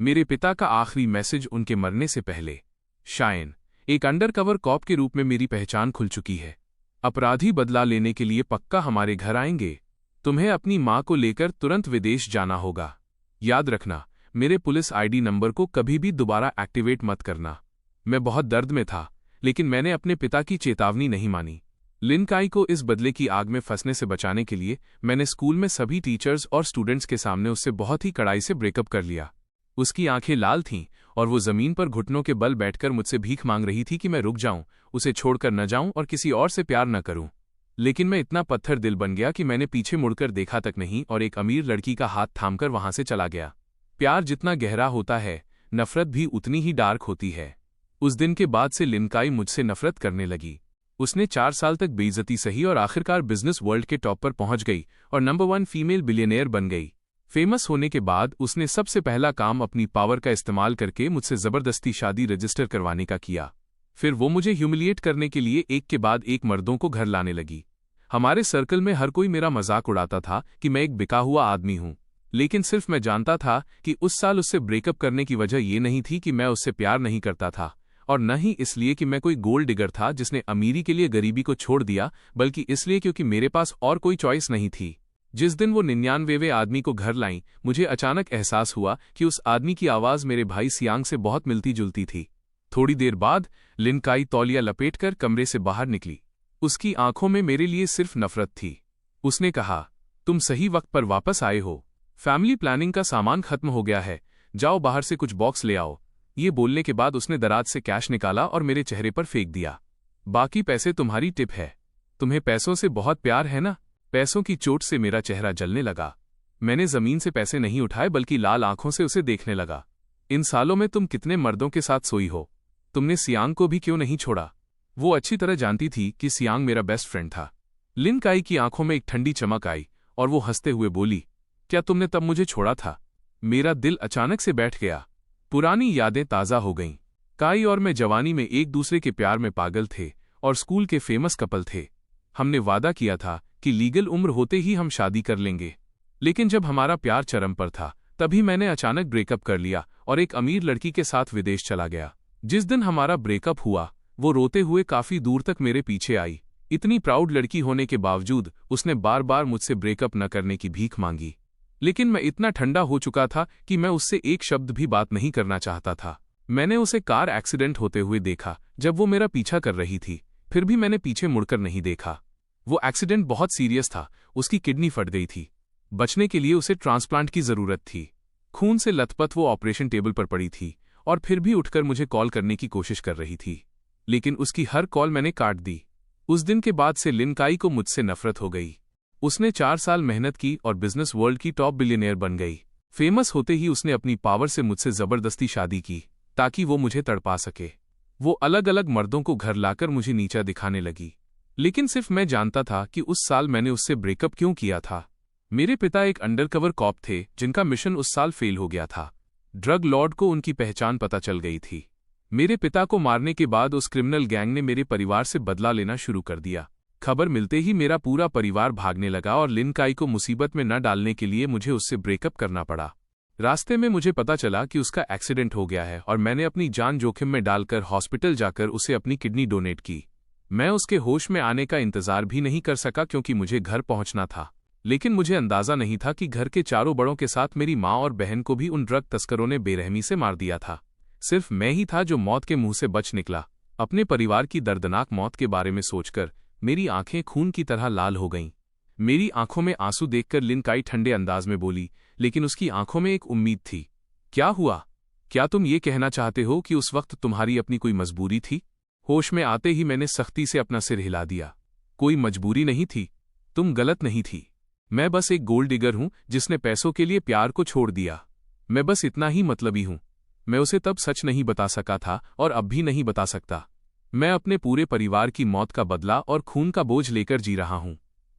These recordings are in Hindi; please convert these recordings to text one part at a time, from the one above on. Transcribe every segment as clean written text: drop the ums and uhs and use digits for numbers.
मेरे पिता का आखिरी मैसेज उनके मरने से पहले। शायन, एक अंडरकवर कॉप के रूप में मेरी पहचान खुल चुकी है। अपराधी बदला लेने के लिए पक्का हमारे घर आएंगे। तुम्हें अपनी माँ को लेकर तुरंत विदेश जाना होगा। याद रखना, मेरे पुलिस आईडी नंबर को कभी भी दोबारा एक्टिवेट मत करना। मैं बहुत दर्द में था, लेकिन मैंने अपने पिता की चेतावनी नहीं मानी। लिन काई को इस बदले की आग में फंसने से बचाने के लिए मैंने स्कूल में सभी टीचर्स और स्टूडेंट्स के सामने उससे बहुत ही कड़ाई से ब्रेकअप कर लिया। उसकी आंखें लाल थीं और वो जमीन पर घुटनों के बल बैठकर मुझसे भीख मांग रही थी कि मैं रुक जाऊं, उसे छोड़कर न जाऊं और किसी और से प्यार न करूं। लेकिन मैं इतना पत्थर दिल बन गया कि मैंने पीछे मुड़कर देखा तक नहीं और एक अमीर लड़की का हाथ थामकर वहां से चला गया। प्यार जितना गहरा होता है, नफरत भी उतनी ही डार्क होती है। उस दिन के बाद से लिन काई मुझसे नफरत करने लगी। उसने 4 साल तक बेइज्जती सही और आखिरकार बिजनेस वर्ल्ड के टॉप पर पहुंच गई और नंबर 1 फीमेल बिलियनेयर बन गई। फेमस होने के बाद उसने सबसे पहला काम अपनी पावर का इस्तेमाल करके मुझसे जबरदस्ती शादी रजिस्टर करवाने का किया। फिर वो मुझे ह्यूमिलिएट करने के लिए एक के बाद एक मर्दों को घर लाने लगी। हमारे सर्कल में हर कोई मेरा मजाक उड़ाता था कि मैं एक बिका हुआ आदमी हूं, लेकिन सिर्फ मैं जानता था कि उस साल उससे ब्रेकअप करने की वजह ये नहीं थी कि मैं उससे प्यार नहीं करता था, और न ही इसलिए कि मैं कोई गोल्ड डिगर था जिसने अमीरी के लिए गरीबी को छोड़ दिया, बल्कि इसलिए क्योंकि मेरे पास और कोई चॉइस नहीं थी। जिस दिन वो 99वें आदमी को घर लाई, मुझे अचानक एहसास हुआ कि उस आदमी की आवाज़ मेरे भाई सियांग से बहुत मिलती जुलती थी। थोड़ी देर बाद लिन काई तौलिया लपेटकर कमरे से बाहर निकली। उसकी आंखों में मेरे लिए सिर्फ नफरत थी। उसने कहा, तुम सही वक्त पर वापस आए हो। फैमिली प्लानिंग का सामान खत्म हो गया है, जाओ बाहर से कुछ बॉक्स ले आओ। ये बोलने के बाद उसने दराज से कैश निकाला और मेरे चेहरे पर फेंक दिया। बाकी पैसे तुम्हारी टिप है। तुम्हें पैसों से बहुत प्यार है ना? पैसों की चोट से मेरा चेहरा जलने लगा। मैंने जमीन से पैसे नहीं उठाए बल्कि लाल आंखों से उसे देखने लगा। इन सालों में तुम कितने मर्दों के साथ सोई हो? तुमने सियांग को भी क्यों नहीं छोड़ा? वो अच्छी तरह जानती थी कि सियांग मेरा बेस्ट फ्रेंड था। लिन काई की आंखों में एक ठंडी चमक आई और वो हंसते हुए बोली, क्या तुमने तब मुझे छोड़ा था? मेरा दिल अचानक से बैठ गया। पुरानी यादें ताज़ा हो गईं। काई और मैं जवानी में एक दूसरे के प्यार में पागल थे और स्कूल के फेमस कपल थे। हमने वादा किया था कि लीगल उम्र होते ही हम शादी कर लेंगे। लेकिन जब हमारा प्यार चरम पर था, तभी मैंने अचानक ब्रेकअप कर लिया और एक अमीर लड़की के साथ विदेश चला गया। जिस दिन हमारा ब्रेकअप हुआ, वो रोते हुए काफी दूर तक मेरे पीछे आई। इतनी प्राउड लड़की होने के बावजूद उसने बार बार मुझसे ब्रेकअप न करने की भीख मांगी। लेकिन मैं इतना ठंडा हो चुका था कि मैं उससे एक शब्द भी बात नहीं करना चाहता था। मैंने उसे कार एक्सीडेंट होते हुए देखा जब वो मेरा पीछा कर रही थी, फिर भी मैंने पीछे मुड़कर नहीं देखा। वो एक्सीडेंट बहुत सीरियस था, उसकी किडनी फट गई थी। बचने के लिए उसे ट्रांसप्लांट की जरूरत थी। खून से लथपथ वो ऑपरेशन टेबल पर पड़ी थी और फिर भी उठकर मुझे कॉल करने की कोशिश कर रही थी, लेकिन उसकी हर कॉल मैंने काट दी। उस दिन के बाद से लिन काई को मुझसे नफरत हो गई। उसने 4 साल मेहनत की और बिजनेस वर्ल्ड की टॉप बिलियनेयर बन गई। फेमस होते ही उसने अपनी पावर से मुझसे जबरदस्ती शादी की ताकि वो मुझे तड़पा सके। वो अलग अलग मर्दों को घर लाकर मुझे नीचा दिखाने लगी, लेकिन सिर्फ मैं जानता था कि उस साल मैंने उससे ब्रेकअप क्यों किया था। मेरे पिता एक अंडरकवर कॉप थे जिनका मिशन उस साल फेल हो गया था। ड्रग लॉर्ड को उनकी पहचान पता चल गई थी। मेरे पिता को मारने के बाद उस क्रिमिनल गैंग ने मेरे परिवार से बदला लेना शुरू कर दिया। खबर मिलते ही मेरा पूरा परिवार भागने लगा और लिन काई को मुसीबत में न डालने के लिए मुझे उससे ब्रेकअप करना पड़ा। रास्ते में मुझे पता चला कि उसका एक्सीडेंट हो गया है और मैंने अपनी जान जोखिम में डालकर हॉस्पिटल जाकर उसे अपनी किडनी डोनेट की। मैं उसके होश में आने का इंतजार भी नहीं कर सका क्योंकि मुझे घर पहुंचना था। लेकिन मुझे अंदाजा नहीं था कि घर के चारों बड़ों के साथ मेरी माँ और बहन को भी उन ड्रग तस्करों ने बेरहमी से मार दिया था। सिर्फ मैं ही था जो मौत के मुंह से बच निकला। अपने परिवार की दर्दनाक मौत के बारे में सोचकर मेरी आंखें खून की तरह लाल हो गईं। मेरी आंखों में आंसू देखकर लिन काई ठंडे अंदाज में बोली, लेकिन उसकी आंखों में एक उम्मीद थी। क्या हुआ? क्या तुम ये कहना चाहते हो कि उस वक्त तुम्हारी अपनी कोई मजबूरी थी? होश में आते ही मैंने सख्ती से अपना सिर हिला दिया। कोई मजबूरी नहीं थी, तुम गलत नहीं थी। मैं बस एक गोल्ड डिगर हूं जिसने पैसों के लिए प्यार को छोड़ दिया। मैं बस इतना ही मतलबी हूं। मैं उसे तब सच नहीं बता सका था और अब भी नहीं बता सकता। मैं अपने पूरे परिवार की मौत का बदला और खून का बोझ लेकर जी रहा हूं।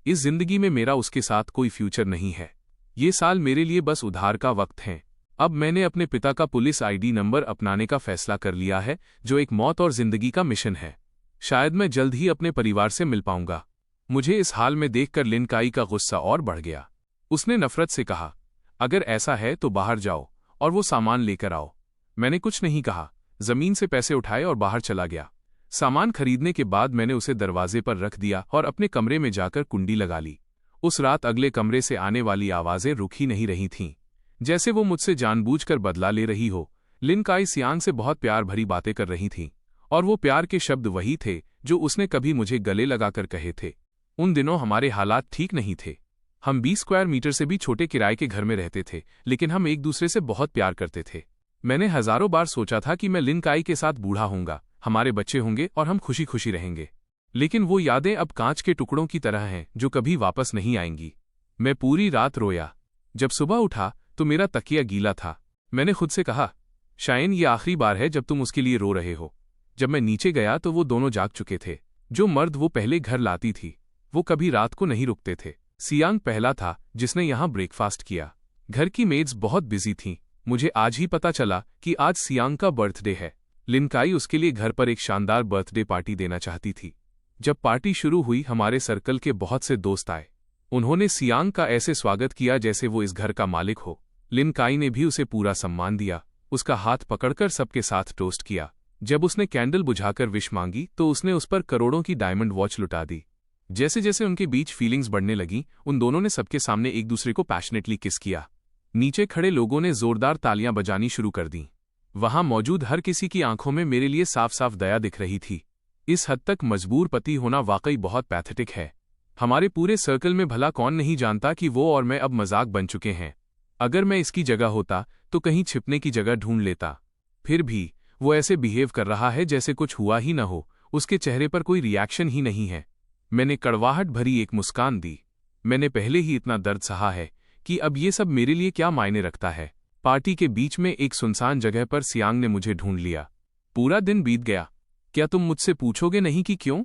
इस जिंदगी में मेरा उसके साथ कोई फ्यूचर नहीं है। ये साल मेरे लिए बस उधार का वक्त है। अब मैंने अपने पिता का पुलिस आईडी नंबर अपनाने का फैसला कर लिया है, जो एक मौत और जिंदगी का मिशन है। शायद मैं जल्द ही अपने परिवार से मिल पाऊंगा। मुझे इस हाल में देखकर लिन काई का गुस्सा और बढ़ गया। उसने नफरत से कहा, अगर ऐसा है तो बाहर जाओ और वो सामान लेकर आओ। मैंने कुछ नहीं कहा, जमीन से पैसे उठाए और बाहर चला गया। सामान खरीदने के बाद मैंने उसे दरवाजे पर रख दिया और अपने कमरे में जाकर कुंडी लगा ली। उस रात अगले कमरे से आने वाली आवाजें रुक ही नहीं रही थीं, जैसे वो मुझसे जानबूझकर बदला ले रही हो। लिन काई सियांग से बहुत प्यार भरी बातें कर रही थीं, और वो प्यार के शब्द वही थे जो उसने कभी मुझे गले लगाकर कहे थे। उन दिनों हमारे हालात ठीक नहीं थे। हम 20 स्क्वायर मीटर से भी छोटे किराए के घर में रहते थे, लेकिन हम एक दूसरे से बहुत प्यार करते थे। मैंने हजारों बार सोचा था कि मैं लिन काई के साथ बूढ़ा होऊंगा, हमारे बच्चे होंगे और हम खुशी खुशी रहेंगे। लेकिन वो यादें अब कांच के टुकड़ों की तरह हैं जो कभी वापस नहीं आएंगी। मैं पूरी रात रोया। जब सुबह उठा तो मेरा तकिया गीला था। मैंने खुद से कहा, शायन ये आखिरी बार है जब तुम उसके लिए रो रहे हो। जब मैं नीचे गया तो वो दोनों जाग चुके थे। जो मर्द वो पहले घर लाती थी वो कभी रात को नहीं रुकते थे। सियांग पहला था जिसने यहां ब्रेकफास्ट किया। घर की मेड्स बहुत बिजी थीं। मुझे आज ही पता चला कि आज सियांग का बर्थडे है। लिन काई उसके लिए घर पर एक शानदार बर्थडे पार्टी देना चाहती थी। जब पार्टी शुरू हुई हमारे सर्कल के बहुत से दोस्त आए। उन्होंने सियांग का ऐसे स्वागत किया जैसे वो इस घर का मालिक हो। लिन काई ने भी उसे पूरा सम्मान दिया, उसका हाथ पकड़कर सबके साथ टोस्ट किया। जब उसने कैंडल बुझाकर विश मांगी तो उसने उस पर करोड़ों की डायमंड वॉच लुटा दी। जैसे जैसे उनके बीच फीलिंग्स बढ़ने लगी, उन दोनों ने सबके सामने एक दूसरे को पैशनेटली किस किया। नीचे खड़े लोगों ने जोरदार तालियां बजानी शुरू कर दी। वहां मौजूद हर किसी की आंखों में मेरे लिए साफ साफ दया दिख रही थी। इस हद तक मजबूर पति होना वाकई बहुत पैथेटिक है। हमारे पूरे सर्कल में भला कौन नहीं जानता कि वो और मैं अब मजाक बन चुके हैं। अगर मैं इसकी जगह होता तो कहीं छिपने की जगह ढूंढ लेता। फिर भी वो ऐसे बिहेव कर रहा है जैसे कुछ हुआ ही न हो, उसके चेहरे पर कोई रिएक्शन ही नहीं है। मैंने कड़वाहट भरी एक मुस्कान दी। मैंने पहले ही इतना दर्द सहा है कि अब ये सब मेरे लिए क्या मायने रखता है। पार्टी के बीच में एक सुनसान जगह पर सियांग ने मुझे ढूंढ लिया। पूरा दिन बीत गया। क्या तुम मुझसे पूछोगे नहीं कि क्यों?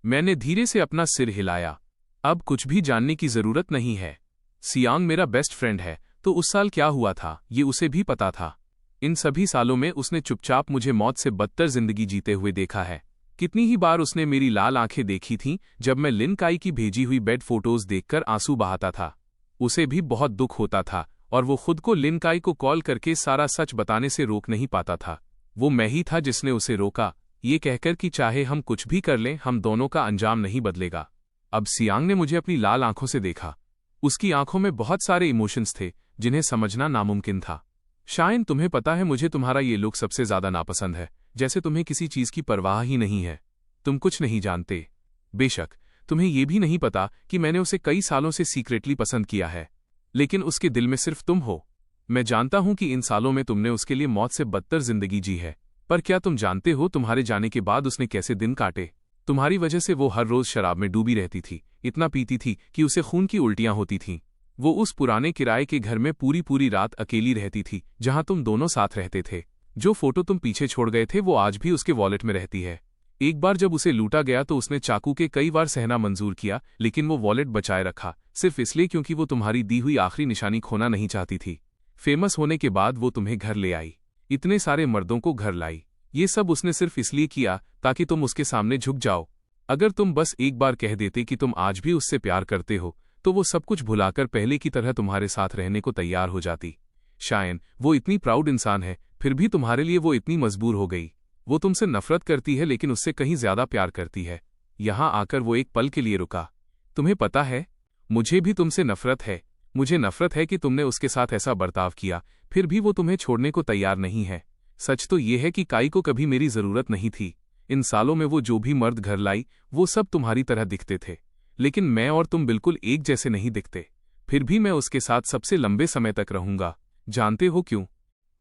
मैंने धीरे से अपना सिर हिलाया। अब कुछ भी जानने की जरूरत नहीं है। सियांग मेरा बेस्ट फ्रेंड है, तो उस साल क्या हुआ था ये उसे भी पता था। इन सभी सालों में उसने चुपचाप मुझे मौत से बदतर जिंदगी जीते हुए देखा है। कितनी ही बार उसने मेरी लाल आंखें देखी थीं जब मैं लिन काई की भेजी हुई बेड फोटोज देखकर आंसू बहाता था। उसे भी बहुत दुख होता था और वो खुद को लिन काई को कॉल करके सारा सच बताने से रोक नहीं पाता था। वो मैं ही था जिसने उसे रोका, ये कहकर कि चाहे हम कुछ भी कर लें हम दोनों का अंजाम नहीं बदलेगा। अब सियांग ने मुझे अपनी लाल आंखों से देखा। उसकी आंखों में बहुत सारे इमोशंस थे जिन्हें समझना नामुमकिन था। शायन तुम्हें पता है मुझे तुम्हारा ये लुक सबसे ज्यादा नापसंद है, जैसे तुम्हें किसी चीज की परवाह ही नहीं है। तुम कुछ नहीं जानते। बेशक तुम्हें ये भी नहीं पता कि मैंने उसे कई सालों से सीक्रेटली पसंद किया है, लेकिन उसके दिल में सिर्फ तुम हो। मैं जानता हूं कि इन सालों में तुमने उसके लिए मौत से बदतर जिंदगी जी है, पर क्या तुम जानते हो तुम्हारे जाने के बाद उसने कैसे दिन काटे? तुम्हारी वजह से वो हर रोज शराब में डूबी रहती थी, इतना पीती थी कि उसे खून की उल्टियां होती थीं। वो उस पुराने किराए के घर में पूरी पूरी रात अकेली रहती थी जहां तुम दोनों साथ रहते थे। जो फोटो तुम पीछे छोड़ गए थे वो आज भी उसके वॉलेट में रहती है। एक बार जब उसे लूटा गया तो उसने चाकू के कई बार सहना मंजूर किया, लेकिन वो वॉलेट बचाए रखा, सिर्फ इसलिए क्योंकि वो तुम्हारी दी हुई आखिरी निशानी खोना नहीं चाहती थी। फेमस होने के बाद वो तुम्हें घर ले आई, इतने सारे मर्दों को घर लाई। ये सब उसने सिर्फ इसलिए किया ताकि तुम उसके सामने झुक जाओ। अगर तुम बस एक बार कह देते कि तुम आज भी उससे प्यार करते हो तो वो सब कुछ भुलाकर पहले की तरह तुम्हारे साथ रहने को तैयार हो जाती। शायन वो इतनी प्राउड इंसान है, फिर भी तुम्हारे लिए वो इतनी मजबूर हो गई। वो तुमसे नफरत करती है लेकिन उससे कहीं ज्यादा प्यार करती है। यहां आकर वो एक पल के लिए रुका। तुम्हें पता है, मुझे भी तुमसे नफरत है। मुझे नफरत है कि तुमने उसके साथ ऐसा बर्ताव किया, फिर भी वो तुम्हें छोड़ने को तैयार नहीं है। सच तो ये है कि काई को कभी मेरी जरूरत नहीं थी। इन सालों में वो जो भी मर्द घर लाई वो सब तुम्हारी तरह दिखते थे, लेकिन मैं और तुम बिल्कुल एक जैसे नहीं दिखते। फिर भी मैं उसके साथ सबसे लंबे समय तक रहूंगा। जानते हो क्यों?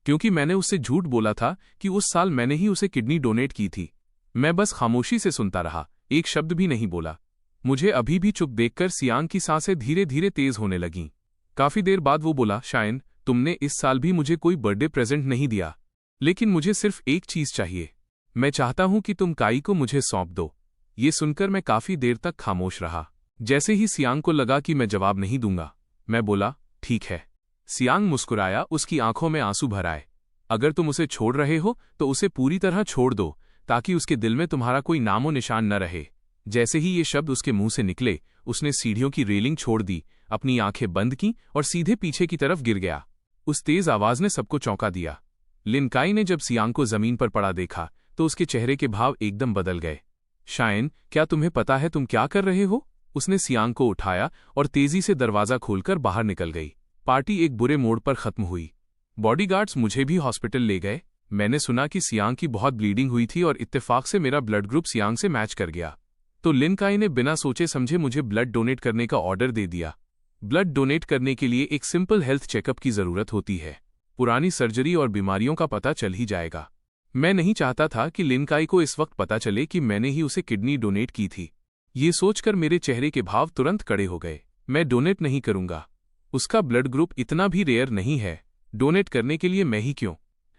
क्योंकि मैंने उससे झूठ बोला था कि उस साल मैंने ही उसे किडनी डोनेट की थी। मैं बस खामोशी से सुनता रहा, एक शब्द भी नहीं बोला। मुझे अभी भी चुप देखकर सियांग की सांसें धीरे धीरे तेज होने लगीं। काफी देर बाद वो बोला, शायन तुमने इस साल भी मुझे कोई बर्थडे प्रेजेंट नहीं दिया, लेकिन मुझे सिर्फ एक चीज चाहिए। मैं चाहता हूं कि तुम काई को मुझे सौंप दो। ये सुनकर मैं काफी देर तक खामोश रहा। जैसे ही सियांग को लगा कि मैं जवाब नहीं दूंगा, मैं बोला, ठीक है। सियांग मुस्कुराया, उसकी आंखों में आंसू भर आए। अगर तुम उसे छोड़ रहे हो तो उसे पूरी तरह छोड़ दो, ताकि उसके दिल में तुम्हारा कोई नामो निशान न रहे। जैसे ही ये शब्द उसके मुंह से निकले, उसने सीढ़ियों की रेलिंग छोड़ दी, अपनी आंखें बंद की और सीधे पीछे की तरफ गिर गया। उस तेज आवाज ने सबको चौंका दिया। लिनकाई ने जब सियांग को जमीन पर पड़ा देखा तो उसके चेहरे के भाव एकदम बदल गए। शायन, क्या तुम्हें पता है तुम क्या कर रहे हो? उसने सियांग को उठाया और तेजी से दरवाजा खोलकर बाहर निकल गई। पार्टी एक बुरे मोड़ पर खत्म हुई। बॉडीगार्ड्स मुझे भी हॉस्पिटल ले गए। मैंने सुना कि सियांग की बहुत ब्लीडिंग हुई थी और इत्तेफाक से मेरा ब्लड ग्रुप सियांग से मैच कर गया। तो लिनकाई ने बिना सोचे समझे मुझे ब्लड डोनेट करने का ऑर्डर दे दिया। ब्लड डोनेट करने के लिए एक सिंपल हेल्थ चेकअप की जरूरत होती है। पुरानी सर्जरी और बीमारियों का पता चल ही जाएगा। मैं नहीं चाहता था कि लिनकाई को इस वक्त पता चले कि मैंने ही उसे किडनी डोनेट की थी। ये सोचकर मेरे चेहरे के भाव तुरंत कड़े हो गए। मैं डोनेट नहीं करूंगा। उसका ब्लड ग्रुप इतना भी रेयर नहीं है। डोनेट करने के लिए मैं ही क्यों?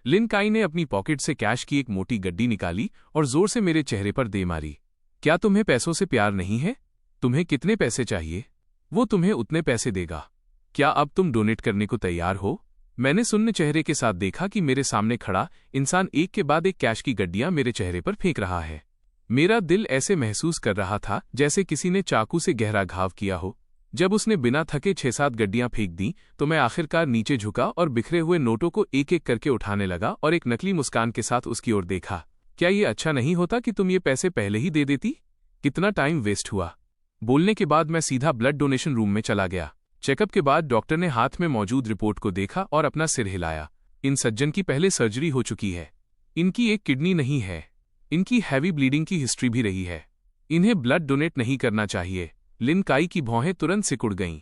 लिनकाई ने अपनी पॉकेट से कैश की एक मोटी गड्डी निकाली और जोर से मेरे चेहरे पर दे मारी। क्या तुम्हें पैसों से प्यार नहीं है? तुम्हें कितने पैसे चाहिए? वो तुम्हें उतने पैसे देगा। क्या अब तुम डोनेट करने को तैयार हो? मैंने सुन्न चेहरे के साथ देखा कि मेरे सामने खड़ा इंसान एक के बाद एक कैश की गड्डियां मेरे चेहरे पर फेंक रहा है। मेरा दिल ऐसे महसूस कर रहा था जैसे किसी ने चाकू से गहरा घाव किया हो। जब उसने बिना थके 6-7 गड्डियां फेंक दी तो मैं आखिरकार नीचे झुका और बिखरे हुए नोटों को एक एक करके उठाने लगा और एक नकली मुस्कान के साथ उसकी ओर देखा। क्या ये अच्छा नहीं होता कि तुम ये पैसे पहले ही दे देती? कितना टाइम वेस्ट हुआ। बोलने के बाद मैं सीधा ब्लड डोनेशन रूम में चला गया। चेकअप के बाद डॉक्टर ने हाथ में मौजूद रिपोर्ट को देखा और अपना सिर हिलाया। इन सज्जन की पहले सर्जरी हो चुकी है। इनकी एक किडनी नहीं है। इनकी हैवी ब्लीडिंग की हिस्ट्री भी रही है। इन्हें ब्लड डोनेट नहीं करना चाहिए। लिनकाई की भौहें तुरंत सिकुड़ गईं।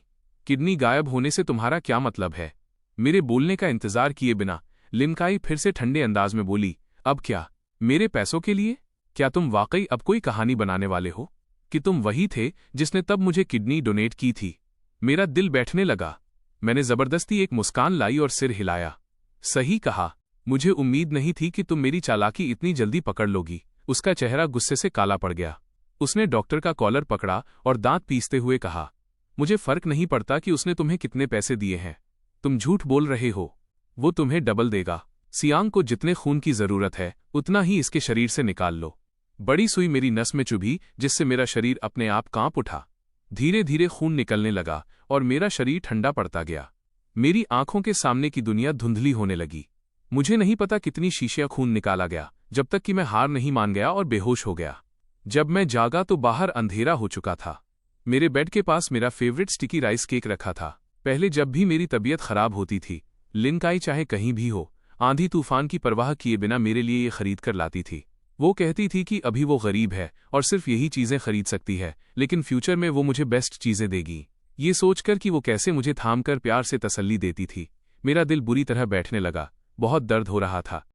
किडनी गायब होने से तुम्हारा क्या मतलब है? मेरे बोलने का इंतजार किए बिना लिनकाई फिर से ठंडे अंदाज में बोली, अब क्या? मेरे पैसों के लिए? क्या तुम वाकई अब कोई कहानी बनाने वाले हो कि तुम वही थे जिसने तब मुझे किडनी डोनेट की थी? मेरा दिल बैठने लगा। मैंने जबरदस्ती एक मुस्कान लाई और सिर हिलाया। सही कहा। मुझे उम्मीद नहीं थी कि तुम मेरी चालाकी इतनी जल्दी पकड़ लोगी। उसका चेहरा गुस्से से काला पड़ गया। उसने डॉक्टर का कॉलर पकड़ा और दांत पीसते हुए कहा, मुझे फर्क नहीं पड़ता कि उसने तुम्हें कितने पैसे दिए हैं। तुम झूठ बोल रहे हो। वो तुम्हें डबल देगा। सियांग को जितने खून की जरूरत है उतना ही इसके शरीर से निकाल लो। बड़ी सुई मेरी नस में चुभी जिससे मेरा शरीर अपने आप कांप उठा। धीरे धीरे खून निकलने लगा और मेरा शरीर ठंडा पड़ता गया। मेरी आंखों के सामने की दुनिया धुंधली होने लगी। मुझे नहीं पता कितनी शीशियां खून निकाला गया जब तक कि मैं हार नहीं मान गया और बेहोश हो गया। जब मैं जागा तो बाहर अंधेरा हो चुका था। मेरे बेड के पास मेरा फेवरेट स्टिकी राइस केक रखा था। पहले जब भी मेरी तबीयत खराब होती थी, लिनकाई चाहे कहीं भी हो, आंधी तूफान की परवाह किए बिना मेरे लिए ये खरीद कर लाती थी। वो कहती थी कि अभी वो गरीब है और सिर्फ यही चीजें खरीद सकती है, लेकिन फ्यूचर में वो मुझे बेस्ट चीजें देगी। ये सोचकर कि वो कैसे मुझे थामकर प्यार से तसल्ली देती थी, मेरा दिल बुरी तरह बैठने लगा। बहुत दर्द हो रहा था।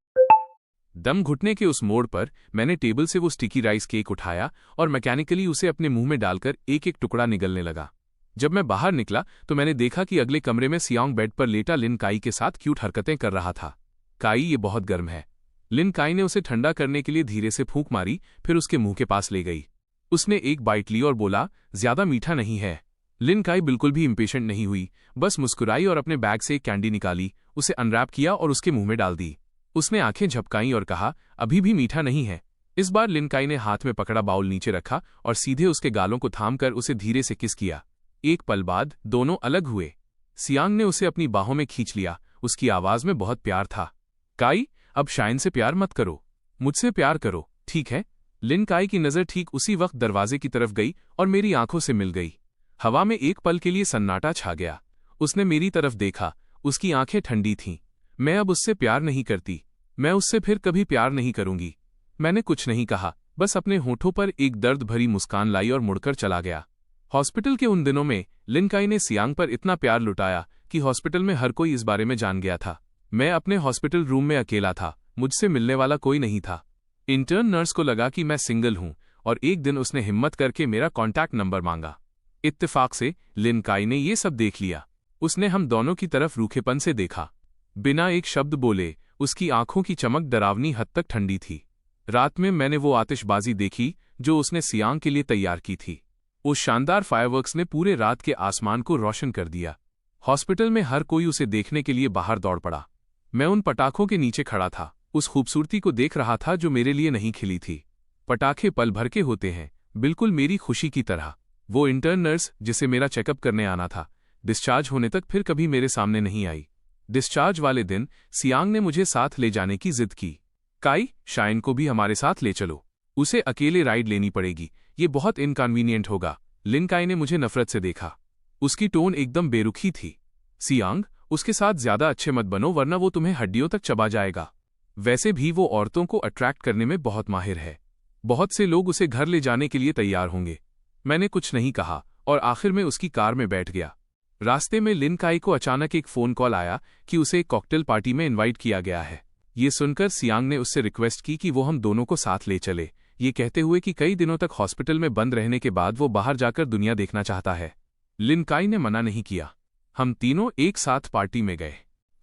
दम घुटने के उस मोड़ पर मैंने टेबल से वो स्टिकी राइस केक उठाया और मैकेनिकली उसे अपने मुंह में डालकर एक एक टुकड़ा निगलने लगा। जब मैं बाहर निकला तो मैंने देखा कि अगले कमरे में सियांग बेड पर लेटा लिनकाई के साथ क्यूट हरकतें कर रहा था। काई, ये बहुत गर्म है। लिनकाई ने उसे ठंडा करने के लिए धीरे से फूंक मारी, फिर उसके मुंह के पास ले गई। उसने एक बाइट ली और बोला, ज्यादा मीठा नहीं है। लिनकाई बिल्कुल भी इम्पेशेंट नहीं हुई, बस मुस्कुराई और अपने बैग से एक कैंडी निकाली, उसे अनरैप किया और उसके मुंह में डाल दी। उसने आंखें झपकाईं और कहा, अभी भी मीठा नहीं है। इस बार लिनकाई ने हाथ में पकड़ा बाउल नीचे रखा और सीधे उसके गालों को थामकर उसे धीरे से किस किया। एक पल बाद दोनों अलग हुए। सियांग ने उसे अपनी बाहों में खींच लिया। उसकी आवाज में बहुत प्यार था। काई, अब शाइन से प्यार मत करो, मुझसे प्यार करो, ठीक है? लिनकाई की नजर ठीक उसी वक्त दरवाजे की तरफ गई और मेरी आंखों से मिल गई। हवा में एक पल के लिए सन्नाटा छा गया। उसने मेरी तरफ देखा। उसकी आंखें ठंडी थीं। मैं अब उससे प्यार नहीं करती। मैं उससे फिर कभी प्यार नहीं करूंगी। मैंने कुछ नहीं कहा, बस अपने होठों पर एक दर्द भरी मुस्कान लाई और मुड़कर चला गया। हॉस्पिटल के उन दिनों में लिनकाई ने सियांग पर इतना प्यार लुटाया कि हॉस्पिटल में हर कोई इस बारे में जान गया था। मैं अपने हॉस्पिटल रूम में अकेला था। मुझसे मिलने वाला कोई नहीं था। इंटर्न नर्स को लगा कि मैं सिंगल हूं और एक दिन उसने हिम्मत करके मेरा कॉन्टैक्ट नंबर मांगा। इत्तेफाक से लिनकाई ने ये सब देख लिया। उसने हम दोनों की तरफ रूखेपन से देखा। बिना एक शब्द बोले उसकी आंखों की चमक डरावनी हद तक ठंडी थी। रात में मैंने वो आतिशबाजी देखी जो उसने सियांग के लिए तैयार की थी। उस शानदार फायरवर्क्स ने पूरे रात के आसमान को रोशन कर दिया। हॉस्पिटल में हर कोई उसे देखने के लिए बाहर दौड़ पड़ा। मैं उन पटाखों के नीचे खड़ा था, उस खूबसूरती को देख रहा था जो मेरे लिए नहीं खिली थी। पटाखे पल भर के होते हैं, बिल्कुल मेरी खुशी की तरह। वो इंटर्न नर्स जिसे मेरा चेकअप करने आना था, डिस्चार्ज होने तक फिर कभी मेरे सामने नहीं आई। डिस्चार्ज वाले दिन सियांग ने मुझे साथ ले जाने की जिद की। काई, शाइन को भी हमारे साथ ले चलो। उसे अकेले राइड लेनी पड़ेगी, ये बहुत इनकन्वीनियंट होगा। लिन काई ने मुझे नफरत से देखा। उसकी टोन एकदम बेरुखी थी। सियांग, उसके साथ ज्यादा अच्छे मत बनो वरना वो तुम्हें हड्डियों तक चबा जाएगा। वैसे भी वो औरतों को अट्रैक्ट करने में बहुत माहिर है। बहुत से लोग उसे घर ले जाने के लिए तैयार होंगे। मैंने कुछ नहीं कहा और आखिर में उसकी कार में बैठ गया। रास्ते में लिन काई को अचानक एक फोन कॉल आया कि उसे एक कॉकटेल पार्टी में इनवाइट किया गया है। ये सुनकर सियांग ने उससे रिक्वेस्ट की कि वो हम दोनों को साथ ले चले, ये कहते हुए कि कई दिनों तक हॉस्पिटल में बंद रहने के बाद वो बाहर जाकर दुनिया देखना चाहता है। लिन काई ने मना नहीं किया। हम तीनों एक साथ पार्टी में गए।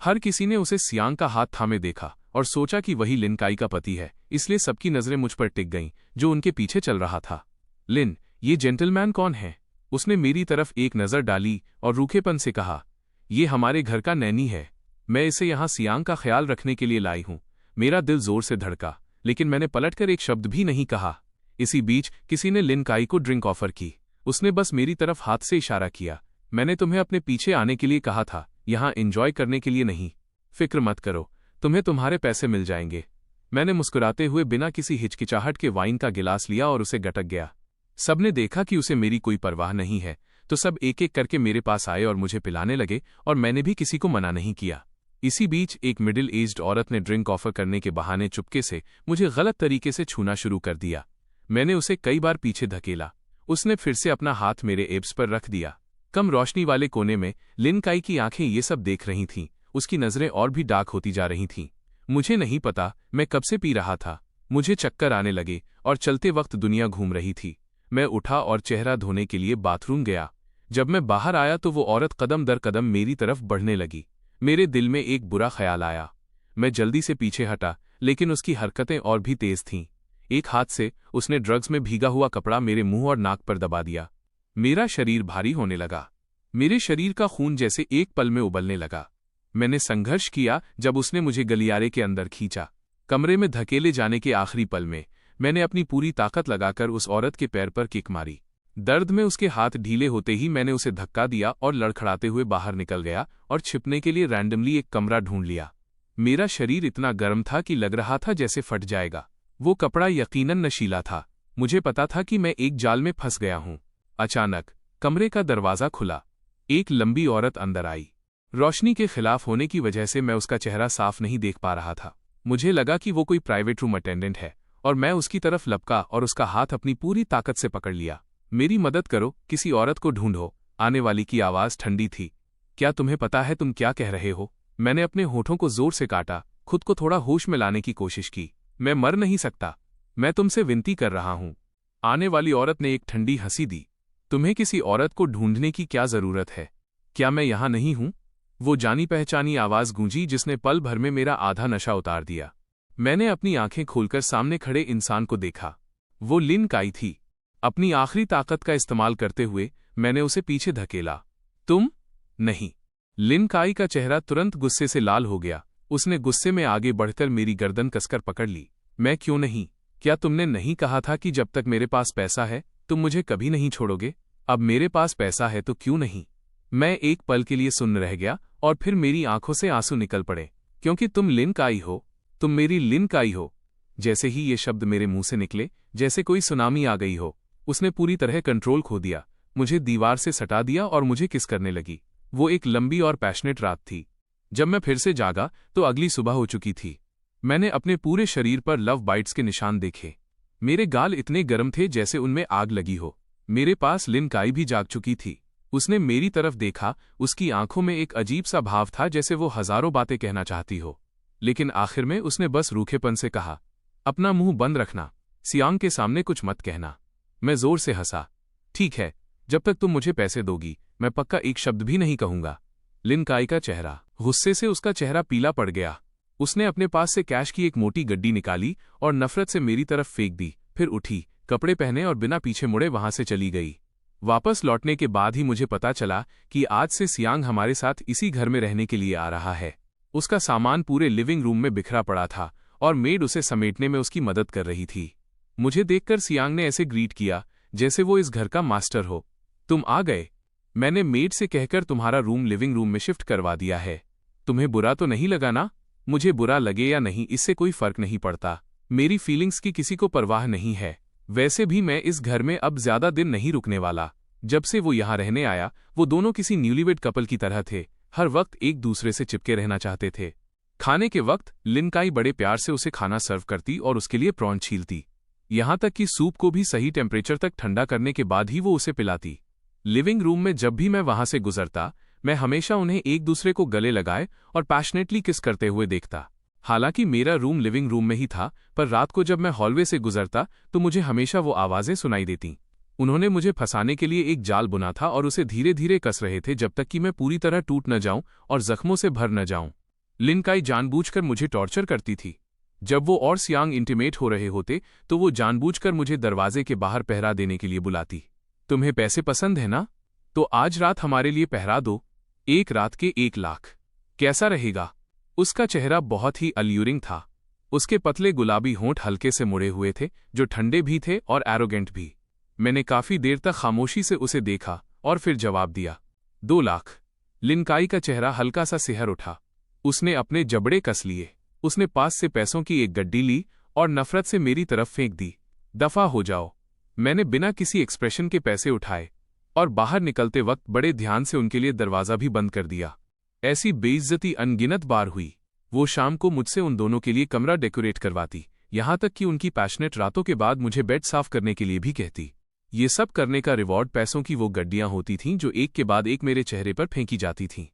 हर किसी ने उसे सियांग का हाथ थामे देखा और सोचा कि वही लिन काई का पति है, इसलिए सबकी नजरें मुझ पर टिक गईं, जो उनके पीछे चल रहा था। लिन, ये जेंटलमैन कौन है? उसने मेरी तरफ एक नजर डाली और रूखेपन से कहा, ये हमारे घर का नैनी है। मैं इसे यहाँ सियांग का ख्याल रखने के लिए लाई हूँ। मेरा दिल जोर से धड़का, लेकिन मैंने पलटकर एक शब्द भी नहीं कहा। इसी बीच किसी ने लिन काई को ड्रिंक ऑफर की। उसने बस मेरी तरफ हाथ से इशारा किया। मैंने तुम्हें अपने पीछे आने के लिए कहा था, यहाँ एंजॉय करने के लिए नहीं। फिक्र मत करो, तुम्हें तुम्हारे पैसे मिल जाएंगे। मैंने मुस्कुराते हुए बिना किसी हिचकिचाहट के वाइन का गिलास लिया और उसे गटक गया। सबने देखा कि उसे मेरी कोई परवाह नहीं है, तो सब एक एक करके मेरे पास आए और मुझे पिलाने लगे और मैंने भी किसी को मना नहीं किया। इसी बीच एक मिडिल एज्ड औरत ने ड्रिंक ऑफर करने के बहाने चुपके से मुझे गलत तरीके से छूना शुरू कर दिया। मैंने उसे कई बार पीछे धकेला। उसने फिर से अपना हाथ मेरे एब्स पर रख दिया। कम रोशनी वाले कोने में लिन काई की आंखें ये सब देख रही थीं। उसकी नजरें और भी डार्क होती जा रही थीं। मुझे नहीं पता मैं कब से पी रहा था। मुझे चक्कर आने लगे और चलते वक्त दुनिया घूम रही थी। मैं उठा और चेहरा धोने के लिए बाथरूम गया। जब मैं बाहर आया तो वो औरत कदम दर कदम मेरी तरफ बढ़ने लगी। मेरे दिल में एक बुरा ख्याल आया। मैं जल्दी से पीछे हटा, लेकिन उसकी हरकतें और भी तेज थीं। एक हाथ से उसने ड्रग्स में भीगा हुआ कपड़ा मेरे मुंह और नाक पर दबा दिया। मेरा शरीर भारी होने लगा। मेरे शरीर का खून जैसे एक पल में उबलने लगा। मैंने संघर्ष किया जब उसने मुझे गलियारे के अंदर खींचा। कमरे में धकेले जाने के आखिरी पल में मैंने अपनी पूरी ताकत लगाकर उस औरत के पैर पर किक मारी। दर्द में उसके हाथ ढीले होते ही मैंने उसे धक्का दिया और लड़खड़ाते हुए बाहर निकल गया और छिपने के लिए रैंडमली एक कमरा ढूंढ लिया। मेरा शरीर इतना गर्म था कि लग रहा था जैसे फट जाएगा। वो कपड़ा यकीनन नशीला था। मुझे पता था कि मैं एक जाल में फंस गया हूं। अचानक कमरे का दरवाजा खुला। एक लंबी औरत अंदर आई। रोशनी के खिलाफ होने की वजह से मैं उसका चेहरा साफ नहीं देख पा रहा था। मुझे लगा कि वो कोई प्राइवेट रूम अटेंडेंट है और मैं उसकी तरफ लपका और उसका हाथ अपनी पूरी ताकत से पकड़ लिया। मेरी मदद करो, किसी औरत को ढूंढो। आने वाली की आवाज ठंडी थी। क्या तुम्हें पता है तुम क्या कह रहे हो? मैंने अपने होठों को जोर से काटा, खुद को थोड़ा होश में लाने की कोशिश की। मैं मर नहीं सकता, मैं तुमसे विनती कर रहा हूं। आने वाली औरत ने एक ठंडी हंसी दी। तुम्हें किसी औरत को ढूंढने की क्या जरूरत है? क्या मैं यहां नहीं हूं? वो जानी पहचानी आवाज गूंजी जिसने पल भर में मेरा आधा नशा उतार दिया। मैंने अपनी आंखें खोलकर सामने खड़े इंसान को देखा। वो लिन काई थी। अपनी आखिरी ताकत का इस्तेमाल करते हुए मैंने उसे पीछे धकेला। तुम? नहीं। लिन काई का चेहरा तुरंत गुस्से से लाल हो गया। उसने गुस्से में आगे बढ़कर मेरी गर्दन कसकर पकड़ ली। मैं क्यों नहीं? क्या तुमने नहीं कहा था कि जब तक मेरे पास पैसा है तुम मुझे कभी नहीं छोड़ोगे? अब मेरे पास पैसा है तो क्यों नहीं? मैं एक पल के लिए सुन्न रह गया और फिर मेरी आंखों से आंसू निकल पड़े। क्योंकि तुम लिन काई हो, तुम मेरी लिन काई हो। जैसे ही ये शब्द मेरे मुंह से निकले, जैसे कोई सुनामी आ गई हो। उसने पूरी तरह कंट्रोल खो दिया, मुझे दीवार से सटा दिया और मुझे किस करने लगी। वो एक लंबी और पैशनेट रात थी। जब मैं फिर से जागा तो अगली सुबह हो चुकी थी। मैंने अपने पूरे शरीर पर लव बाइट्स के निशान देखे। मेरे गाल इतने गर्म थे जैसे उनमें आग लगी हो। मेरे पास लिन काई भी जाग चुकी थी। उसने मेरी तरफ देखा। उसकी आंखों में एक अजीब सा भाव था, जैसे वो हजारों बातें कहना चाहती हो, लेकिन आखिर में उसने बस रूखेपन से कहा, अपना मुंह बंद रखना, सियांग के सामने कुछ मत कहना। मैं जोर से हंसा। ठीक है, जब तक तुम मुझे पैसे दोगी मैं पक्का एक शब्द भी नहीं कहूंगा। लिन काई का चेहरा, गुस्से से उसका चेहरा पीला पड़ गया। उसने अपने पास से कैश की एक मोटी गड्डी निकाली और नफरत से मेरी तरफ फेंक दी। फिर उठी, कपड़े पहने और बिना पीछे मुड़े वहां से चली गई। वापस लौटने के बाद ही मुझे पता चला कि आज से सियांग हमारे साथ इसी घर में रहने के लिए आ रहा है। उसका सामान पूरे लिविंग रूम में बिखरा पड़ा था और मेड उसे समेटने में उसकी मदद कर रही थी। मुझे देखकर सियांग ने ऐसे ग्रीट किया जैसे वो इस घर का मास्टर हो। तुम आ गए। मैंने मेड से कहकर तुम्हारा रूम लिविंग रूम में शिफ्ट करवा दिया है। तुम्हें बुरा तो नहीं लगा ना? मुझे बुरा लगे या नहीं इससे कोई फर्क नहीं पड़ता। मेरी फीलिंग्स की किसी को परवाह नहीं है। वैसे भी मैं इस घर में अब ज्यादा दिन नहीं रुकने वाला। जब से वो यहाँ रहने आया, वो दोनों किसी न्यूलीवेड कपल की तरह थे। हर वक्त एक दूसरे से चिपके रहना चाहते थे। खाने के वक्त लिन काई बड़े प्यार से उसे खाना सर्व करती और उसके लिए प्रॉन छीलती। यहाँ तक कि सूप को भी सही टेम्परेचर तक ठंडा करने के बाद ही वो उसे पिलाती। लिविंग रूम में जब भी मैं वहां से गुजरता, मैं हमेशा उन्हें एक दूसरे को गले लगाए और पैशनेटली किस करते हुए देखता। हालांकि मेरा रूम लिविंग रूम में ही था, पर रात को जब मैं हॉलवे से गुजरता तो मुझे हमेशा वो आवाजें सुनाई देती। उन्होंने मुझे फंसाने के लिए एक जाल बुना था और उसे धीरे धीरे कस रहे थे जब तक कि मैं पूरी तरह टूट न जाऊं और जख्मों से भर न जाऊं। लिन काई जानबूझकर मुझे टॉर्चर करती थी। जब वो और सियांग इंटीमेट हो रहे होते तो वो जानबूझकर मुझे दरवाजे के बाहर पहरा देने के लिए बुलाती। तुम्हें पैसे पसंद है ना? तो आज रात हमारे लिए पहरा दो। 1 रात के 1 लाख। कैसा रहेगा? उसका चेहरा बहुत ही अल्यूरिंग था। उसके पतले गुलाबी होंठ हल्के से मुड़े हुए थे, जो ठंडे भी थे और एरोगेंट भी। मैंने काफी देर तक खामोशी से उसे देखा और फिर जवाब दिया, 2 लाख। लिन काई का चेहरा हल्का सा सिहर उठा। उसने अपने जबड़े कस लिए। उसने पास से पैसों की एक गड्डी ली और नफरत से मेरी तरफ फेंक दी। दफा हो जाओ। मैंने बिना किसी एक्सप्रेशन के पैसे उठाए और बाहर निकलते वक्त बड़े ध्यान से उनके लिए दरवाजा भी बंद कर दिया। ऐसी बेइज्जती अनगिनत बार हुई। वो शाम को मुझसे उन दोनों के लिए कमरा डेकोरेट करवाती, यहां तक कि उनकी पैशनेट रातों के बाद मुझे बेड साफ करने के लिए भी कहती। ये सब करने का रिवॉर्ड पैसों की वो गड्डियां होती थीं जो एक के बाद एक मेरे चेहरे पर फेंकी जाती थीं।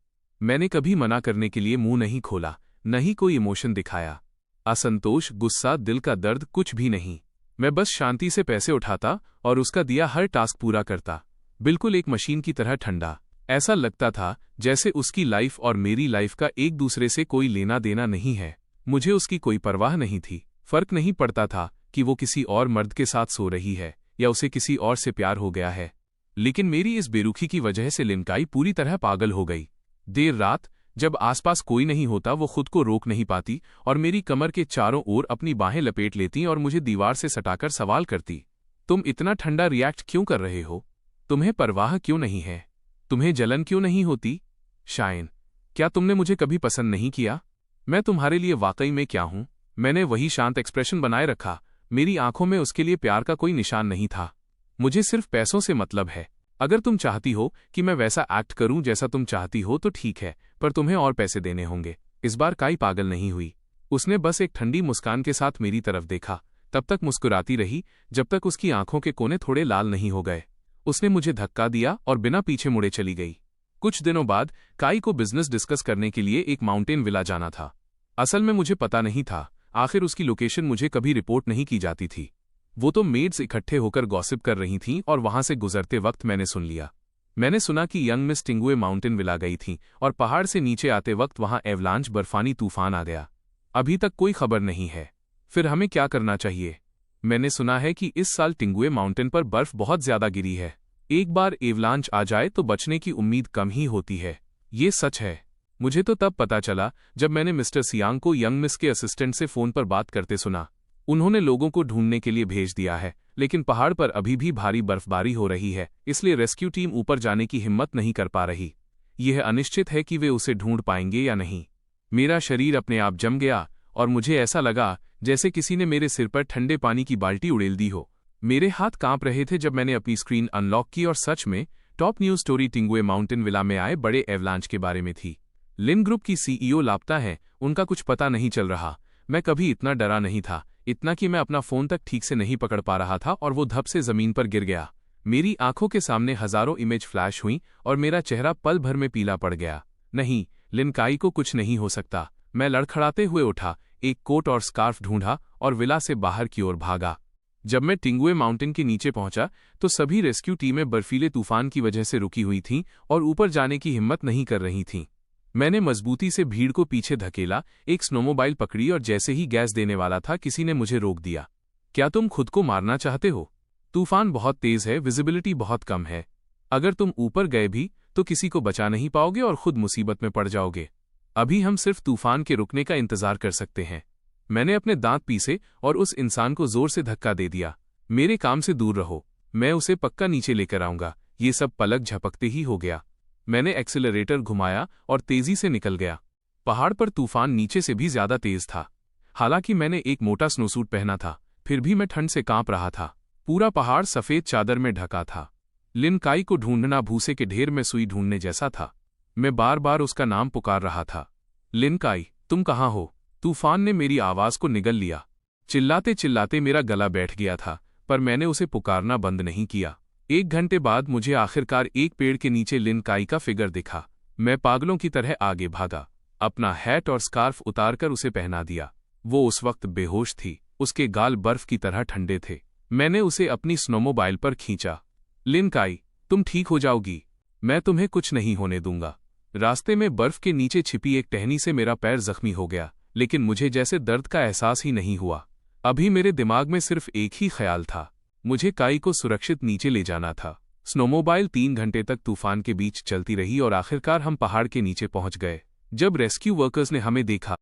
मैंने कभी मना करने के लिए मुंह नहीं खोला, न ही कोई इमोशन दिखाया। असंतोष, गुस्सा, दिल का दर्द, कुछ भी नहीं। मैं बस शांति से पैसे उठाता और उसका दिया हर टास्क पूरा करता, बिल्कुल एक मशीन की तरह ठंडा। ऐसा लगता था जैसे उसकी लाइफ और मेरी लाइफ का एक दूसरे से कोई लेना देना नहीं है। मुझे उसकी कोई परवाह नहीं थी। फर्क नहीं पड़ता था कि वो किसी और मर्द के साथ सो रही है या उसे किसी और से प्यार हो गया है। लेकिन मेरी इस बेरुखी की वजह से लिन काई पूरी तरह पागल हो गई। देर रात जब आसपास कोई नहीं होता, वो खुद को रोक नहीं पाती और मेरी कमर के चारों ओर अपनी बाहें लपेट लेती और मुझे दीवार से सटाकर सवाल करती, तुम इतना ठंडा रिएक्ट क्यों कर रहे हो? तुम्हें परवाह क्यों नहीं है? तुम्हें जलन क्यों नहीं होती? शायन, क्या तुमने मुझे कभी पसंद नहीं किया? मैं तुम्हारे लिए वाकई में क्या हूं? मैंने वही शांत एक्सप्रेशन बनाए रखा। मेरी आंखों में उसके लिए प्यार का कोई निशान नहीं था। मुझे सिर्फ पैसों से मतलब है। अगर तुम चाहती हो कि मैं वैसा एक्ट करूं जैसा तुम चाहती हो तो ठीक है, पर तुम्हें और पैसे देने होंगे। इस बार काई पागल नहीं हुई। उसने बस एक ठंडी मुस्कान के साथ मेरी तरफ देखा, तब तक मुस्कुराती रही जब तक उसकी आंखों के कोने थोड़े लाल नहीं हो गए। उसने मुझे धक्का दिया और बिना पीछे मुड़े चली गई। कुछ दिनों बाद काई को बिजनेस डिस्कस करने के लिए एक माउंटेन विला जाना था। असल में मुझे पता नहीं था, आखिर उसकी लोकेशन मुझे कभी रिपोर्ट नहीं की जाती थी। वो तो मेड्स इकट्ठे होकर गॉसिप कर रही थीं और वहां से गुजरते वक्त मैंने सुन लिया। मैंने सुना कि यंग मिस टिंगुए माउंटेन विला गई थीं और पहाड़ से नीचे आते वक्त वहां एवलांच बर्फानी तूफान आ गया। अभी तक कोई खबर नहीं है। फिर हमें क्या करना चाहिए? मैंने सुना है कि इस साल टिंगुए माउंटेन पर बर्फ बहुत ज्यादा गिरी है। एक बार एवलांच आ जाए तो बचने की उम्मीद कम ही होती है। ये सच है। मुझे तो तब पता चला जब मैंने मिस्टर सियांग को यंग मिस के असिस्टेंट से फोन पर बात करते सुना। उन्होंने लोगों को ढूंढने के लिए भेज दिया है, लेकिन पहाड़ पर अभी भी भारी बर्फबारी हो रही है, इसलिए रेस्क्यू टीम ऊपर जाने की हिम्मत नहीं कर पा रही। यह अनिश्चित है कि वे उसे ढूंढ पाएंगे या नहीं। मेरा शरीर अपने आप जम गया और मुझे ऐसा लगा जैसे किसी ने मेरे सिर पर ठंडे पानी की बाल्टी उड़ेल दी हो। मेरे हाथ कांप रहे थे जब मैंने अपनी स्क्रीन अनलॉक की और सच में टॉप न्यूज स्टोरी टिंगुए माउंटेन विला में आए बड़े एवलांच के बारे में थी। लिन ग्रुप की सीईओ लापता है, उनका कुछ पता नहीं चल रहा। मैं कभी इतना डरा नहीं था, इतना कि मैं अपना फोन तक ठीक से नहीं पकड़ पा रहा था और वो धप से जमीन पर गिर गया। मेरी आंखों के सामने हजारों इमेज फ्लैश हुई और मेरा चेहरा पल भर में पीला पड़ गया। नहीं, लिन काई को कुछ नहीं हो सकता। मैं लड़खड़ाते हुए उठा, एक कोट और स्कार्फ ढूंढा और विला से बाहर की ओर भागा। जब मैं टिंगुए माउंटेन के नीचे पहुंचा तो सभी रेस्क्यू टीमें बर्फीले तूफान की वजह से रुकी हुई थीं और ऊपर जाने की हिम्मत नहीं कर रही थीं। मैंने मजबूती से भीड़ को पीछे धकेला, एक स्नोमोबाइल पकड़ी और जैसे ही गैस देने वाला था किसी ने मुझे रोक दिया। क्या तुम खुद को मारना चाहते हो? तूफान बहुत तेज है, विजिबिलिटी बहुत कम है। अगर तुम ऊपर गए भी तो किसी को बचा नहीं पाओगे और खुद मुसीबत में पड़ जाओगे। अभी हम सिर्फ तूफान के रुकने का इंतजार कर सकते हैं। मैंने अपने दांत पीसे और उस इंसान को जोर से धक्का दे दिया। मेरे काम से दूर रहो, मैं उसे पक्का नीचे लेकर आऊंगा। ये सब पलक झपकते ही हो गया। मैंने एक्सीलरेटर घुमाया और तेजी से निकल गया। पहाड़ पर तूफान नीचे से भी ज्यादा तेज था। हालांकि मैंने एक मोटा स्नोसूट पहना था, फिर भी मैं ठंड से कांप रहा था। पूरा पहाड़ सफेद चादर में ढका था। लिन काई को ढूंढना भूसे के ढेर में सुई ढूंढने जैसा था। मैं बार बार उसका नाम पुकार रहा था। लिन काई, तुम कहाँ हो? तूफान ने मेरी आवाज को निगल लिया। चिल्लाते चिल्लाते मेरा गला बैठ गया था, पर मैंने उसे पुकारना बंद नहीं किया। 1 घंटे बाद मुझे आखिरकार एक पेड़ के नीचे लिन काई का फिगर दिखा। मैं पागलों की तरह आगे भागा, अपना हैट और स्कार्फ उतारकर उसे पहना दिया। वो उस वक्त बेहोश थी, उसके गाल बर्फ की तरह ठंडे थे। मैंने उसे अपनी स्नोमोबाइल पर खींचा। लिन काई, तुम ठीक हो जाओगी, मैं तुम्हें कुछ नहीं होने दूंगा। रास्ते में बर्फ के नीचे छिपी एक टहनी से मेरा पैर जख्मी हो गया, लेकिन मुझे जैसे दर्द का एहसास ही नहीं हुआ। अभी मेरे दिमाग में सिर्फ एक ही ख्याल था, मुझे काई को सुरक्षित नीचे ले जाना था। स्नोमोबाइल 3 घंटे तक तूफान के बीच चलती रही और आखिरकार हम पहाड़ के नीचे पहुंच गए। जब रेस्क्यू वर्कर्स ने हमें देखा,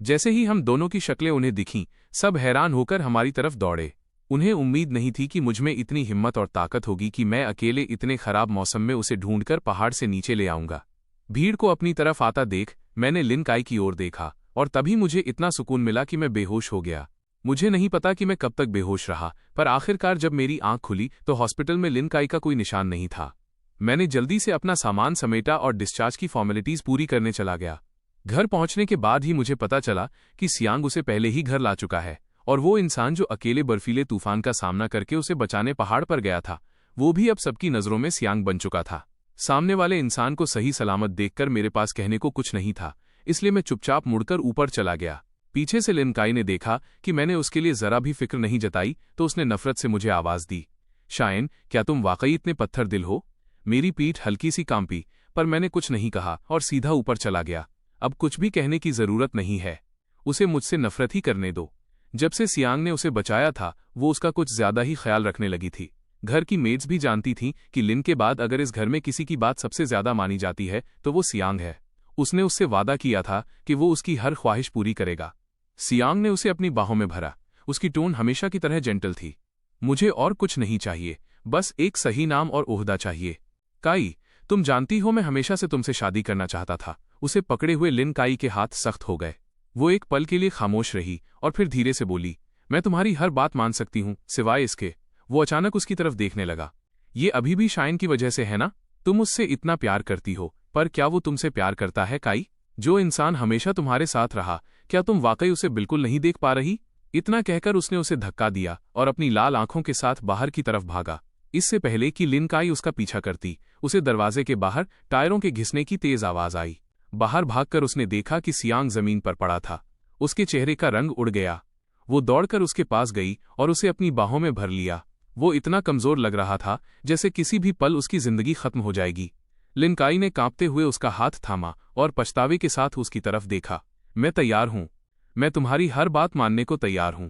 जैसे ही हम दोनों की शक्लें उन्हें दिखीं, सब हैरान होकर हमारी तरफ दौड़े। उन्हें उम्मीद नहीं थी कि मुझमें इतनी हिम्मत और ताकत होगी कि मैं अकेले इतने खराब मौसम में उसे ढूंढकर पहाड़ से नीचे ले आऊंगा। भीड़ को अपनी तरफ आता देख मैंने लिन काई की ओर देखा, और तभी मुझे इतना सुकून मिला कि मैं बेहोश हो गया। मुझे नहीं पता कि मैं कब तक बेहोश रहा, पर आखिरकार जब मेरी आंख खुली तो हॉस्पिटल में लिन काई का कोई निशान नहीं था। मैंने जल्दी से अपना सामान समेटा और डिस्चार्ज की फॉर्मेलिटीज पूरी करने चला गया। घर पहुंचने के बाद ही मुझे पता चला कि सियांग उसे पहले ही घर ला चुका है, और वो इंसान जो अकेले बर्फीले तूफान का सामना करके उसे बचाने पहाड़ पर गया था, वो भी अब सबकी नजरों में सियांग बन चुका था। सामने वाले इंसान को सही सलामत देखकर मेरे पास कहने को कुछ नहीं था, इसलिए मैं चुपचाप मुड़कर ऊपर चला गया। पीछे से लिन काई ने देखा कि मैंने उसके लिए जरा भी फिक्र नहीं जताई, तो उसने नफरत से मुझे आवाज दी, शायन, क्या तुम वाकई इतने पत्थर दिल हो? मेरी पीठ हल्की सी कांपी, पर मैंने कुछ नहीं कहा और सीधा ऊपर चला गया। अब कुछ भी कहने की जरूरत नहीं है, उसे मुझसे नफरत ही करने दो। जब से सियांग ने उसे बचाया था, वो उसका कुछ ज्यादा ही ख्याल रखने लगी थी। घर की मेड्स भी जानती थीं कि लिन के बाद अगर इस घर में किसी की बात सबसे ज्यादा मानी जाती है तो वो सियांग है। उसने उससे वादा किया था कि वो उसकी हर ख्वाहिश पूरी करेगा। सियांग ने उसे अपनी बाहों में भरा। उसकी टोन हमेशा की तरह जेंटल थी। मुझे और कुछ नहीं चाहिए, बस एक सही नाम और ओहदा चाहिए। काई, तुम जानती हो मैं हमेशा से तुमसे शादी करना चाहता था। उसे पकड़े हुए लिन काई के हाथ सख्त हो गए। वो एक पल के लिए खामोश रही और फिर धीरे से बोली, मैं तुम्हारी हर बात मान सकती हूँ, सिवाय इसके। वो अचानक उसकी तरफ देखने लगा। ये अभी भी शायन की वजह से है ना? तुम उससे इतना प्यार करती हो, पर क्या वो तुमसे प्यार करता है काई? जो इंसान हमेशा तुम्हारे साथ रहा, क्या तुम वाकई उसे बिल्कुल नहीं देख पा रही? इतना कहकर उसने उसे धक्का दिया और अपनी लाल आंखों के साथ बाहर की तरफ भागा। इससे पहले कि लिन काई उसका पीछा करती, उसे दरवाजे के बाहर टायरों के घिसने की तेज आवाज आई। बाहर भागकर उसने देखा कि सियांग जमीन पर पड़ा था। उसके चेहरे का रंग उड़ गया। वो दौड़कर उसके पास गई और उसे अपनी बाहों में भर लिया। वो इतना कमजोर लग रहा था जैसे किसी भी पल उसकी जिंदगी खत्म हो जाएगी। लिन काई ने कांपते हुए उसका हाथ थामा और पछतावे के साथ उसकी तरफ देखा। मैं तैयार हूं, मैं तुम्हारी हर बात मानने को तैयार हूं।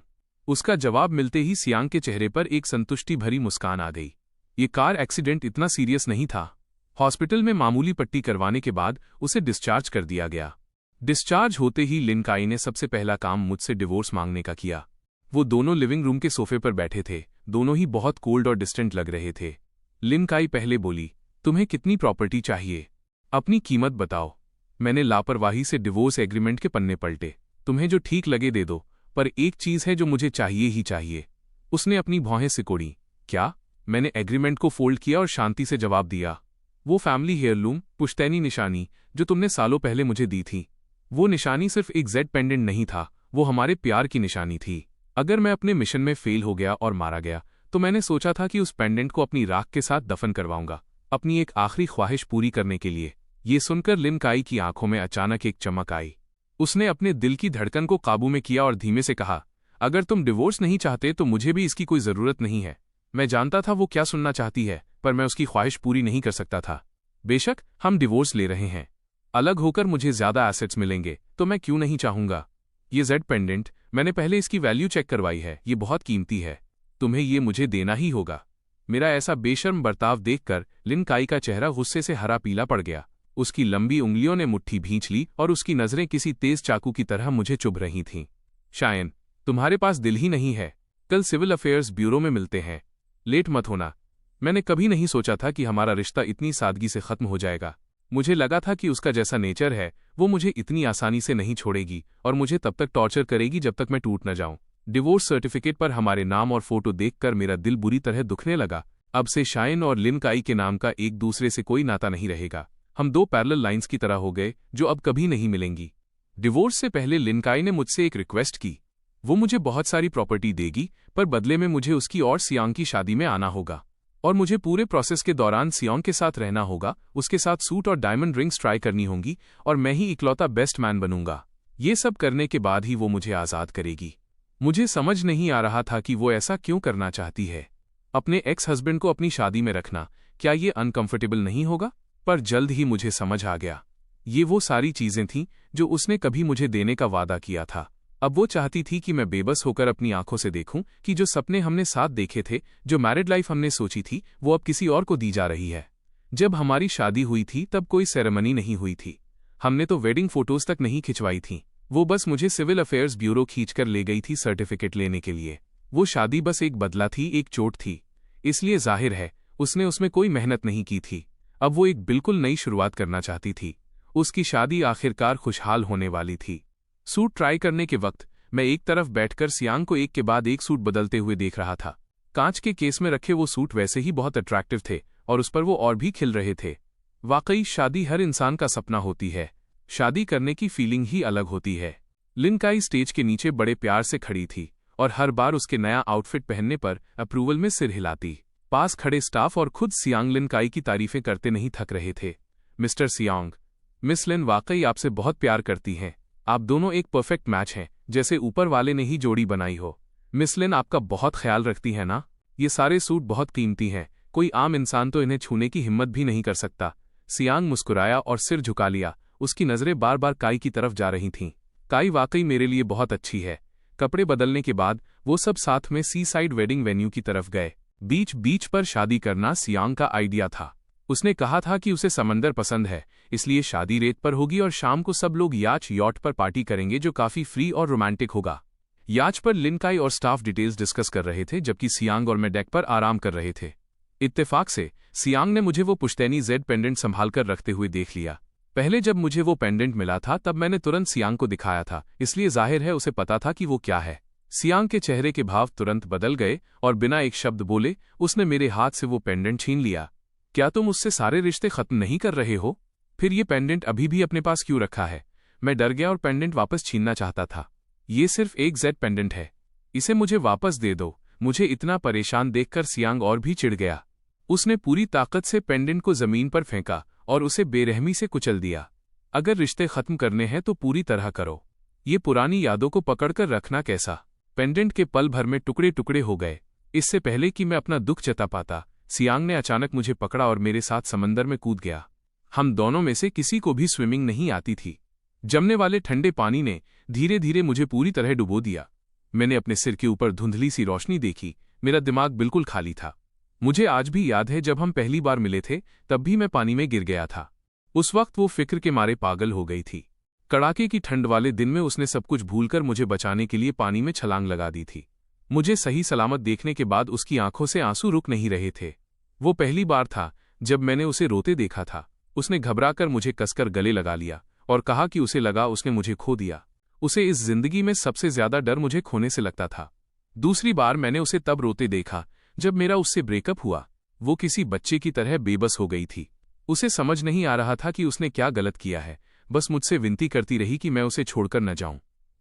उसका जवाब मिलते ही सियांग के चेहरे पर एक संतुष्टि भरी मुस्कान आ गई। ये कार एक्सीडेंट इतना सीरियस नहीं था। हॉस्पिटल में मामूली पट्टी करवाने के बाद उसे डिस्चार्ज कर दिया गया। डिस्चार्ज होते ही लिन काई ने सबसे पहला काम मुझसे डिवोर्स मांगने का किया। वो दोनों लिविंग रूम के सोफे पर बैठे थे। दोनों ही बहुत कोल्ड और डिस्टेंट लग रहे थे। लिन काई पहले बोली, तुम्हें कितनी प्रॉपर्टी चाहिए? अपनी कीमत बताओ। मैंने लापरवाही से डिवोर्स एग्रीमेंट के पन्ने पलटे। तुम्हें जो ठीक लगे दे दो, पर एक चीज है जो मुझे चाहिए ही चाहिए। उसने अपनी भौहें सिकोड़ी। क्या? मैंने एग्रीमेंट को फोल्ड किया और शांति से जवाब दिया, वो फैमिली हेयरलूम पुश्तैनी निशानी जो तुमने सालों पहले मुझे दी थी। वो निशानी सिर्फ एक जेड पेंडेंट नहीं था, वो हमारे प्यार की निशानी थी। अगर मैं अपने मिशन में फेल हो गया और मारा गया तो मैंने सोचा था कि उस पेंडेंट को अपनी राख के साथ दफन करवाऊंगा, अपनी एक आखिरी ख्वाहिश पूरी करने के लिए। ये सुनकर लिन काई की आंखों में अचानक एक चमक आई। उसने अपने दिल की धड़कन को काबू में किया और धीमे से कहा, अगर तुम डिवोर्स नहीं चाहते तो मुझे भी इसकी कोई जरूरत नहीं है। मैं जानता था वो क्या सुनना चाहती है, पर मैं उसकी ख्वाहिश पूरी नहीं कर सकता था। बेशक हम डिवोर्स ले रहे हैं, अलग होकर मुझे ज्यादा एसेट्स मिलेंगे, तो मैं क्यों नहीं चाहूंगा। ये जेड पेंडेंट, मैंने पहले इसकी वैल्यू चेक करवाई है, ये बहुत कीमती है। तुम्हें ये मुझे देना ही होगा। मेरा ऐसा बेशर्म बर्ताव देखकर लिन काई का चेहरा गुस्से से हरा पीला पड़ गया। उसकी लंबी उंगलियों ने मुट्ठी भींच ली और उसकी नजरें किसी तेज चाकू की तरह मुझे चुभ रही थीं। शायन, तुम्हारे पास दिल ही नहीं है। कल सिविल अफेयर्स ब्यूरो में मिलते हैं, लेट मत होना। मैंने कभी नहीं सोचा था कि हमारा रिश्ता इतनी सादगी से खत्म हो जाएगा। मुझे लगा था कि उसका जैसा नेचर है वो मुझे इतनी आसानी से नहीं छोड़ेगी और मुझे तब तक टॉर्चर करेगी जब तक मैं टूट न जाऊं। डिवोर्स सर्टिफिकेट पर हमारे नाम और फोटो देखकर मेरा दिल बुरी तरह दुखने लगा। अब से शाइन और लिन काई के नाम का एक दूसरे से कोई नाता नहीं रहेगा। हम दो पैरेलल लाइंस की तरह हो गए जो अब कभी नहीं मिलेंगी। डिवोर्स से पहले लिन काई ने मुझसे एक रिक्वेस्ट की। वो मुझे बहुत सारी प्रॉपर्टी देगी, पर बदले में मुझे उसकी और सियांग की शादी में आना होगा और मुझे पूरे प्रोसेस के दौरान सियांग के साथ रहना होगा। उसके साथ सूट और डायमंड रिंग्स ट्राई करनी होंगी और मैं ही इकलौता बेस्ट मैन बनूंगा। ये सब करने के बाद ही वो मुझे आज़ाद करेगी। मुझे समझ नहीं आ रहा था कि वो ऐसा क्यों करना चाहती है। अपने एक्स हस्बैंड को अपनी शादी में रखना, क्या ये अनकंफर्टेबल नहीं होगा? पर जल्द ही मुझे समझ आ गया, ये वो सारी चीजें थीं जो उसने कभी मुझे देने का वादा किया था। अब वो चाहती थी कि मैं बेबस होकर अपनी आंखों से देखूं कि जो सपने हमने साथ देखे थे, जो मैरिड लाइफ हमने सोची थी, वो अब किसी और को दी जा रही है। जब हमारी शादी हुई थी तब कोई सेरेमनी नहीं हुई थी। हमने तो वेडिंग फोटोज तक नहीं खिंचवाई थीं। वो बस मुझे सिविल अफेयर्स ब्यूरो खींचकर ले गई थी सर्टिफिकेट लेने के लिए। वो शादी बस एक बदला थी, एक चोट थी, इसलिए जाहिर है उसने उसमें कोई मेहनत नहीं की थी। अब वो एक बिल्कुल नई शुरुआत करना चाहती थी। उसकी शादी आखिरकार खुशहाल होने वाली थी। सूट ट्राई करने के वक्त मैं एक तरफ बैठकर सियांग को एक के बाद एक सूट बदलते हुए देख रहा था। कांच के केस में रखे वो सूट वैसे ही बहुत अट्रैक्टिव थे और उस पर वो और भी खिल रहे थे। वाकई शादी हर इंसान का सपना होती है। शादी करने की फीलिंग ही अलग होती है। लिन काई स्टेज के नीचे बड़े प्यार से खड़ी थी और हर बार उसके नया आउटफिट पहनने पर अप्रूवल में सिर हिलाती। पास खड़े स्टाफ और खुद सियांग लिन काई की तारीफें करते नहीं थक रहे थे। मिस्टर सियांग, मिस लिन वाकई आपसे बहुत प्यार करती हैं। आप दोनों एक परफेक्ट मैच हैं, जैसे ऊपर वाले ने ही जोड़ी बनाई हो। मिस लिन आपका बहुत ख्याल रखती है ना? ये सारे सूट बहुत कीमती हैं, कोई आम इंसान तो इन्हें छूने की हिम्मत भी नहीं कर सकता। सियांग मुस्कुराया और सिर झुका लिया। उसकी नजरें बार बार काई की तरफ जा रही थीं। काई वाकई मेरे लिए बहुत अच्छी है। कपड़े बदलने के बाद वो सब साथ में सी साइड वेडिंग वेन्यू की तरफ गए। बीच पर शादी करना सियांग का आइडिया था। उसने कहा था कि उसे समंदर पसंद है, इसलिए शादी रेत पर होगी और शाम को सब लोग यॉट पर पार्टी करेंगे जो काफी फ्री और रोमांटिक होगा। याच पर लिन काई और स्टाफ डिटेल्स डिस्कस कर रहे थे जबकि सियांग और मैं डेक पर आराम कर रहे थे। इत्तेफाक से सियांग ने मुझे वो पुश्तैनी जेड पेंडेंट संभाल कर रखते हुए देख लिया। पहले जब मुझे वो पेंडेंट मिला था तब मैंने तुरंत सियांग को दिखाया था, इसलिए जाहिर है उसे पता था कि वो क्या है। सियांग के चेहरे के भाव तुरंत बदल गए और बिना एक शब्द बोले उसने मेरे हाथ से वो पेंडेंट छीन लिया। क्या तुम उससे सारे रिश्ते खत्म नहीं कर रहे हो? फिर ये पेंडेंट अभी भी अपने पास क्यों रखा है? मैं डर गया और पेंडेंट वापस छीनना चाहता था। ये सिर्फ एक जेड पेंडेंट है, इसे मुझे वापस दे दो। मुझे इतना परेशान देखकर सियांग और भी चिढ़ गया। उसने पूरी ताकत से पेंडेंट को जमीन पर फेंका और उसे बेरहमी से कुचल दिया। अगर रिश्ते खत्म करने हैं तो पूरी तरह करो, ये पुरानी यादों को पकड़कर रखना कैसा? पेंडेंट के पल भर में टुकड़े टुकड़े हो गए। इससे पहले कि मैं अपना दुख जता पाता, सियांग ने अचानक मुझे पकड़ा और मेरे साथ समंदर में कूद गया। हम दोनों में से किसी को भी स्विमिंग नहीं आती थी। जमने वाले ठंडे पानी ने धीरे धीरे मुझे पूरी तरह डुबो दिया। मैंने अपने सिर के ऊपर धुंधली सी रोशनी देखी। मेरा दिमाग बिल्कुल खाली था। मुझे आज भी याद है जब हम पहली बार मिले थे तब भी मैं पानी में गिर गया था। उस वक्त वो फिक्र के मारे पागल हो गई थी। कड़ाके की ठंड वाले दिन में उसने सब कुछ भूलकर मुझे बचाने के लिए पानी में छलांग लगा दी थी। मुझे सही सलामत देखने के बाद उसकी आंखों से आंसू रुक नहीं रहे थे। वो पहली बार था जब मैंने उसे रोते देखा था। उसने घबराकर मुझे कसकर गले लगा लिया और कहा कि उसे लगा उसने मुझे खो दिया। उसे इस जिंदगी में सबसे ज्यादा डर मुझे खोने से लगता था। दूसरी बार मैंने उसे तब रोते देखा जब मेरा उससे ब्रेकअप हुआ। वो किसी बच्चे की तरह बेबस हो गई थी। उसे समझ नहीं आ रहा था कि उसने क्या गलत किया है। बस मुझसे विनती करती रही कि मैं उसे छोड़कर न जाऊं।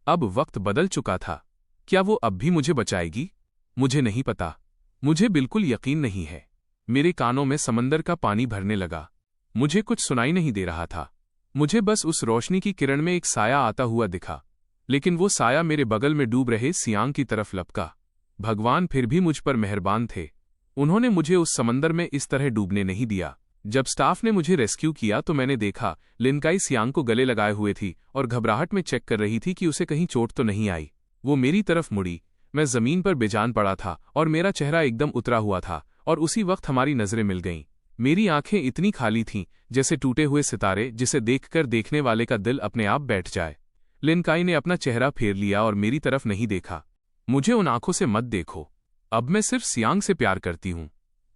अब वक्त बदल चुका था। क्या वो अब भी मुझे बचाएगी? मुझे नहीं पता। मुझे बिल्कुल यकीन नहीं है। मेरे कानों में समंदर का पानी भरने लगा। मुझे कुछ सुनाई नहीं दे रहा था। मुझे बस उस रोशनी की किरण में एक साया आता हुआ दिखा, लेकिन वो साया मेरे बगल में डूब रहे सियांग की तरफ लपका। भगवान फिर भी मुझ पर मेहरबान थे। उन्होंने मुझे उस समंदर में इस तरह डूबने नहीं दिया। जब स्टाफ ने मुझे रेस्क्यू किया तो मैंने देखा लिन काई सियांग को गले लगाए हुए थी और घबराहट में चेक कर रही थी कि उसे कहीं चोट तो नहीं आई। वो मेरी तरफ मुड़ी। मैं जमीन पर बेजान पड़ा था और मेरा चेहरा एकदम उतरा हुआ था और उसी वक्त हमारी नजरें मिल गईं। मेरी आंखें इतनी खाली थीं जैसे टूटे हुए सितारे जिसे देखकर देखने वाले का दिल अपने आप बैठ जाए। लिन काई ने अपना चेहरा फेर लिया और मेरी तरफ नहीं देखा। मुझे उन आंखों से मत देखो। अब मैं सिर्फ सियांग से प्यार करती हूं।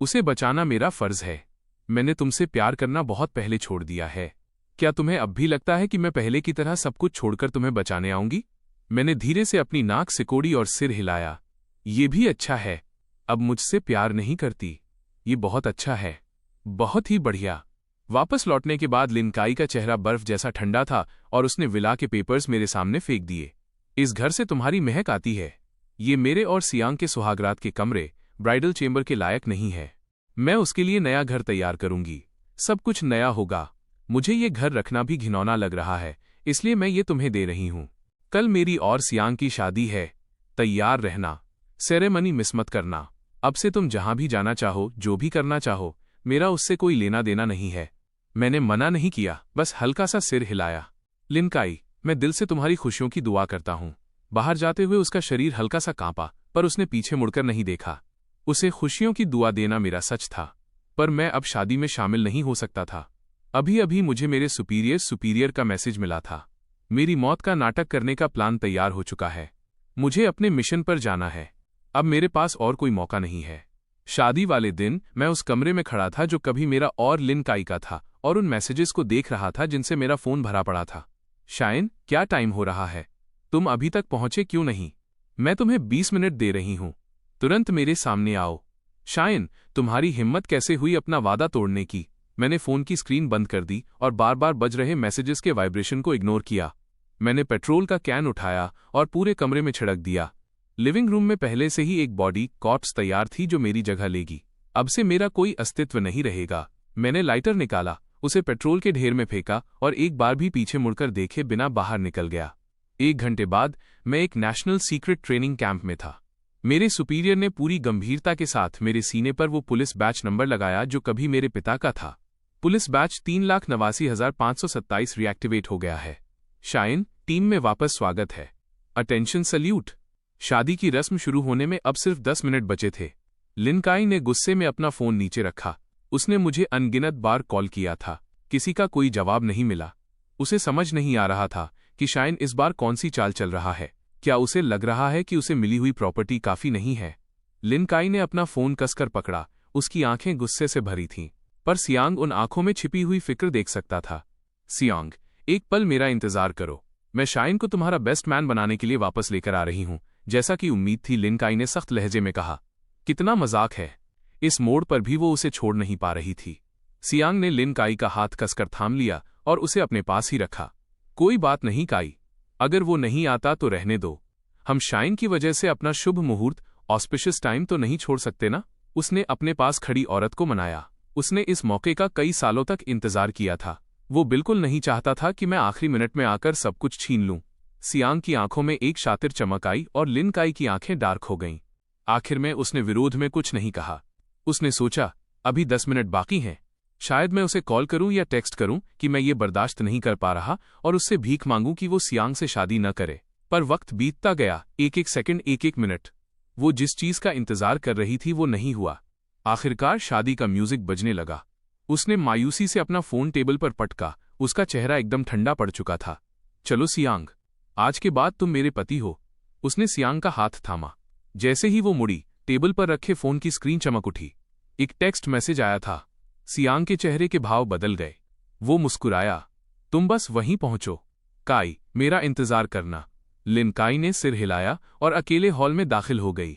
उसे बचाना मेरा फर्ज है। मैंने तुमसे प्यार करना बहुत पहले छोड़ दिया है। क्या तुम्हें अब भी लगता है कि मैं पहले की तरह सब कुछ छोड़कर तुम्हें बचाने आऊंगी? मैंने धीरे से अपनी नाक सिकोड़ी और सिर हिलाया। ये भी अच्छा है, अब मुझसे प्यार नहीं करती। ये बहुत अच्छा है, बहुत ही बढ़िया। वापस लौटने के बाद लिनकाई का चेहरा बर्फ जैसा ठंडा था और उसने विला के पेपर्स मेरे सामने फेंक दिए। इस घर से तुम्हारी महक आती है। ये मेरे और सियांग के सुहागरात के कमरे, ब्राइडल चेंबर के लायक नहीं है। मैं उसके लिए नया घर तैयार करूंगी, सब कुछ नया होगा। मुझे ये घर रखना भी घिनौना लग रहा है, इसलिए मैं ये तुम्हें दे रही हूं। कल मेरी और सियांग की शादी है, तैयार रहना। सेरेमनी मिस मत करना। अब से तुम जहां भी जाना चाहो, जो भी करना चाहो, मेरा उससे कोई लेना देना नहीं है। मैंने मना नहीं किया, बस हल्का सा सिर हिलाया। लिनकाई, मैं दिल से तुम्हारी खुशियों की दुआ करता हूं। बाहर जाते हुए उसका शरीर हल्का सा कांपा, पर उसने पीछे मुड़कर नहीं देखा। उसे खुशियों की दुआ देना मेरा सच था, पर मैं अब शादी में शामिल नहीं हो सकता था। अभी अभी मुझे मेरे सुपीरियर का मैसेज मिला था। मेरी मौत का नाटक करने का प्लान तैयार हो चुका है। मुझे अपने मिशन पर जाना है। अब मेरे पास और कोई मौका नहीं है। शादी वाले दिन मैं उस कमरे में खड़ा था जो कभी मेरा और लिनकाई का था, और उन मैसेजेस को देख रहा था जिनसे मेरा फोन भरा पड़ा था। शायन, क्या टाइम हो रहा है? तुम अभी तक पहुंचे क्यों नहीं? मैं तुम्हें 20 मिनट दे रही हूं, तुरंत मेरे सामने आओ। शायन, तुम्हारी हिम्मत कैसे हुई अपना वादा तोड़ने की? मैंने फोन की स्क्रीन बंद कर दी और बार बार बज रहे मैसेजेस के वाइब्रेशन को इग्नोर किया। मैंने पेट्रोल का कैन उठाया और पूरे कमरे में छिड़क दिया। लिविंग रूम में पहले से ही एक बॉडी कॉर्प्स तैयार थी जो मेरी जगह लेगी। अब से मेरा कोई अस्तित्व नहीं रहेगा। मैंने लाइटर निकाला, उसे पेट्रोल के ढेर में फेंका और एक बार भी पीछे मुड़कर देखे बिना बाहर निकल गया। 1 घंटे बाद मैं एक नेशनल सीक्रेट ट्रेनिंग कैंप में था। मेरे सुपीरियर ने पूरी गंभीरता के साथ मेरे सीने पर वो पुलिस बैच नंबर लगाया जो कभी मेरे पिता का था। पुलिस बैच 3,89,527 रिएक्टिवेट हो गया है। शायन, टीम में वापस स्वागत है। Attention salute. शादी की रस्म शुरू होने में अब सिर्फ 10 मिनट बचे थे। लिनकाई ने गुस्से में अपना फोन नीचे रखा। उसने मुझे अनगिनत बार कॉल किया था, किसी का कोई जवाब नहीं मिला। उसे समझ नहीं आ रहा था कि शायन इस बार कौन सी चाल चल रहा है। क्या उसे लग रहा है कि उसे मिली हुई प्रॉपर्टी काफी नहीं है? लिनकाई ने अपना फोन कसकर पकड़ा। उसकी आंखें गुस्से से भरी थीं, पर सियांग उन आंखों में छिपी हुई फिक्र देख सकता था। सियांग, एक पल मेरा इंतजार करो। मैं शायन को तुम्हारा बेस्ट मैन बनाने के लिए वापस लेकर आ रही हूं, जैसा कि उम्मीद थी, लिनकाई ने सख्त लहजे में कहा। कितना मजाक है। इस मोड़ पर भी वो उसे छोड़ नहीं पा रही थी। सियांग ने लिनकाई का हाथ कसकर थाम लिया और उसे अपने पास ही रखा। कोई बात नहीं काई, अगर वो नहीं आता तो रहने दो। हम शायन की वजह से अपना शुभ मुहूर्त, ऑस्पिशियस टाइम तो नहीं छोड़ सकते ना? उसने अपने पास खड़ी औरत को मनाया। उसने इस मौके का कई सालों तक इंतजार किया था। वो बिल्कुल नहीं चाहता था कि मैं आखिरी मिनट में आकर सब कुछ छीन लूं। सियांग की आंखों में एक शातिर चमक आई और लिनकाई की आंखें डार्क हो गईं। आखिर में उसने विरोध में कुछ नहीं कहा। उसने सोचा, अभी 10 मिनट बाकी हैं। शायद मैं उसे कॉल करूं या टेक्स्ट करूं कि मैं ये बर्दाश्त नहीं कर पा रहा और उससे भीख मांगूं कि वो सियांग से शादी न करे। पर वक्त बीतता गया, एक एक सेकंड, एक एक मिनट। वो जिस चीज का इंतजार कर रही थी वो नहीं हुआ। आखिरकार शादी का म्यूजिक बजने लगा। उसने मायूसी से अपना फोन टेबल पर पटका। उसका चेहरा एकदम ठंडा पड़ चुका था। चलो सियांग, आज के बाद तुम मेरे पति हो। उसने सियांग का हाथ थामा। जैसे ही वो मुड़ी, टेबल पर रखे फोन की स्क्रीन चमक उठी। एक टेक्स्ट मैसेज आया था। सियांग के चेहरे के भाव बदल गए। वो मुस्कुराया। तुम बस वहीं पहुंचो काई, मेरा इंतजार करना। लिनकाई ने सिर हिलाया और अकेले हॉल में दाखिल हो गई।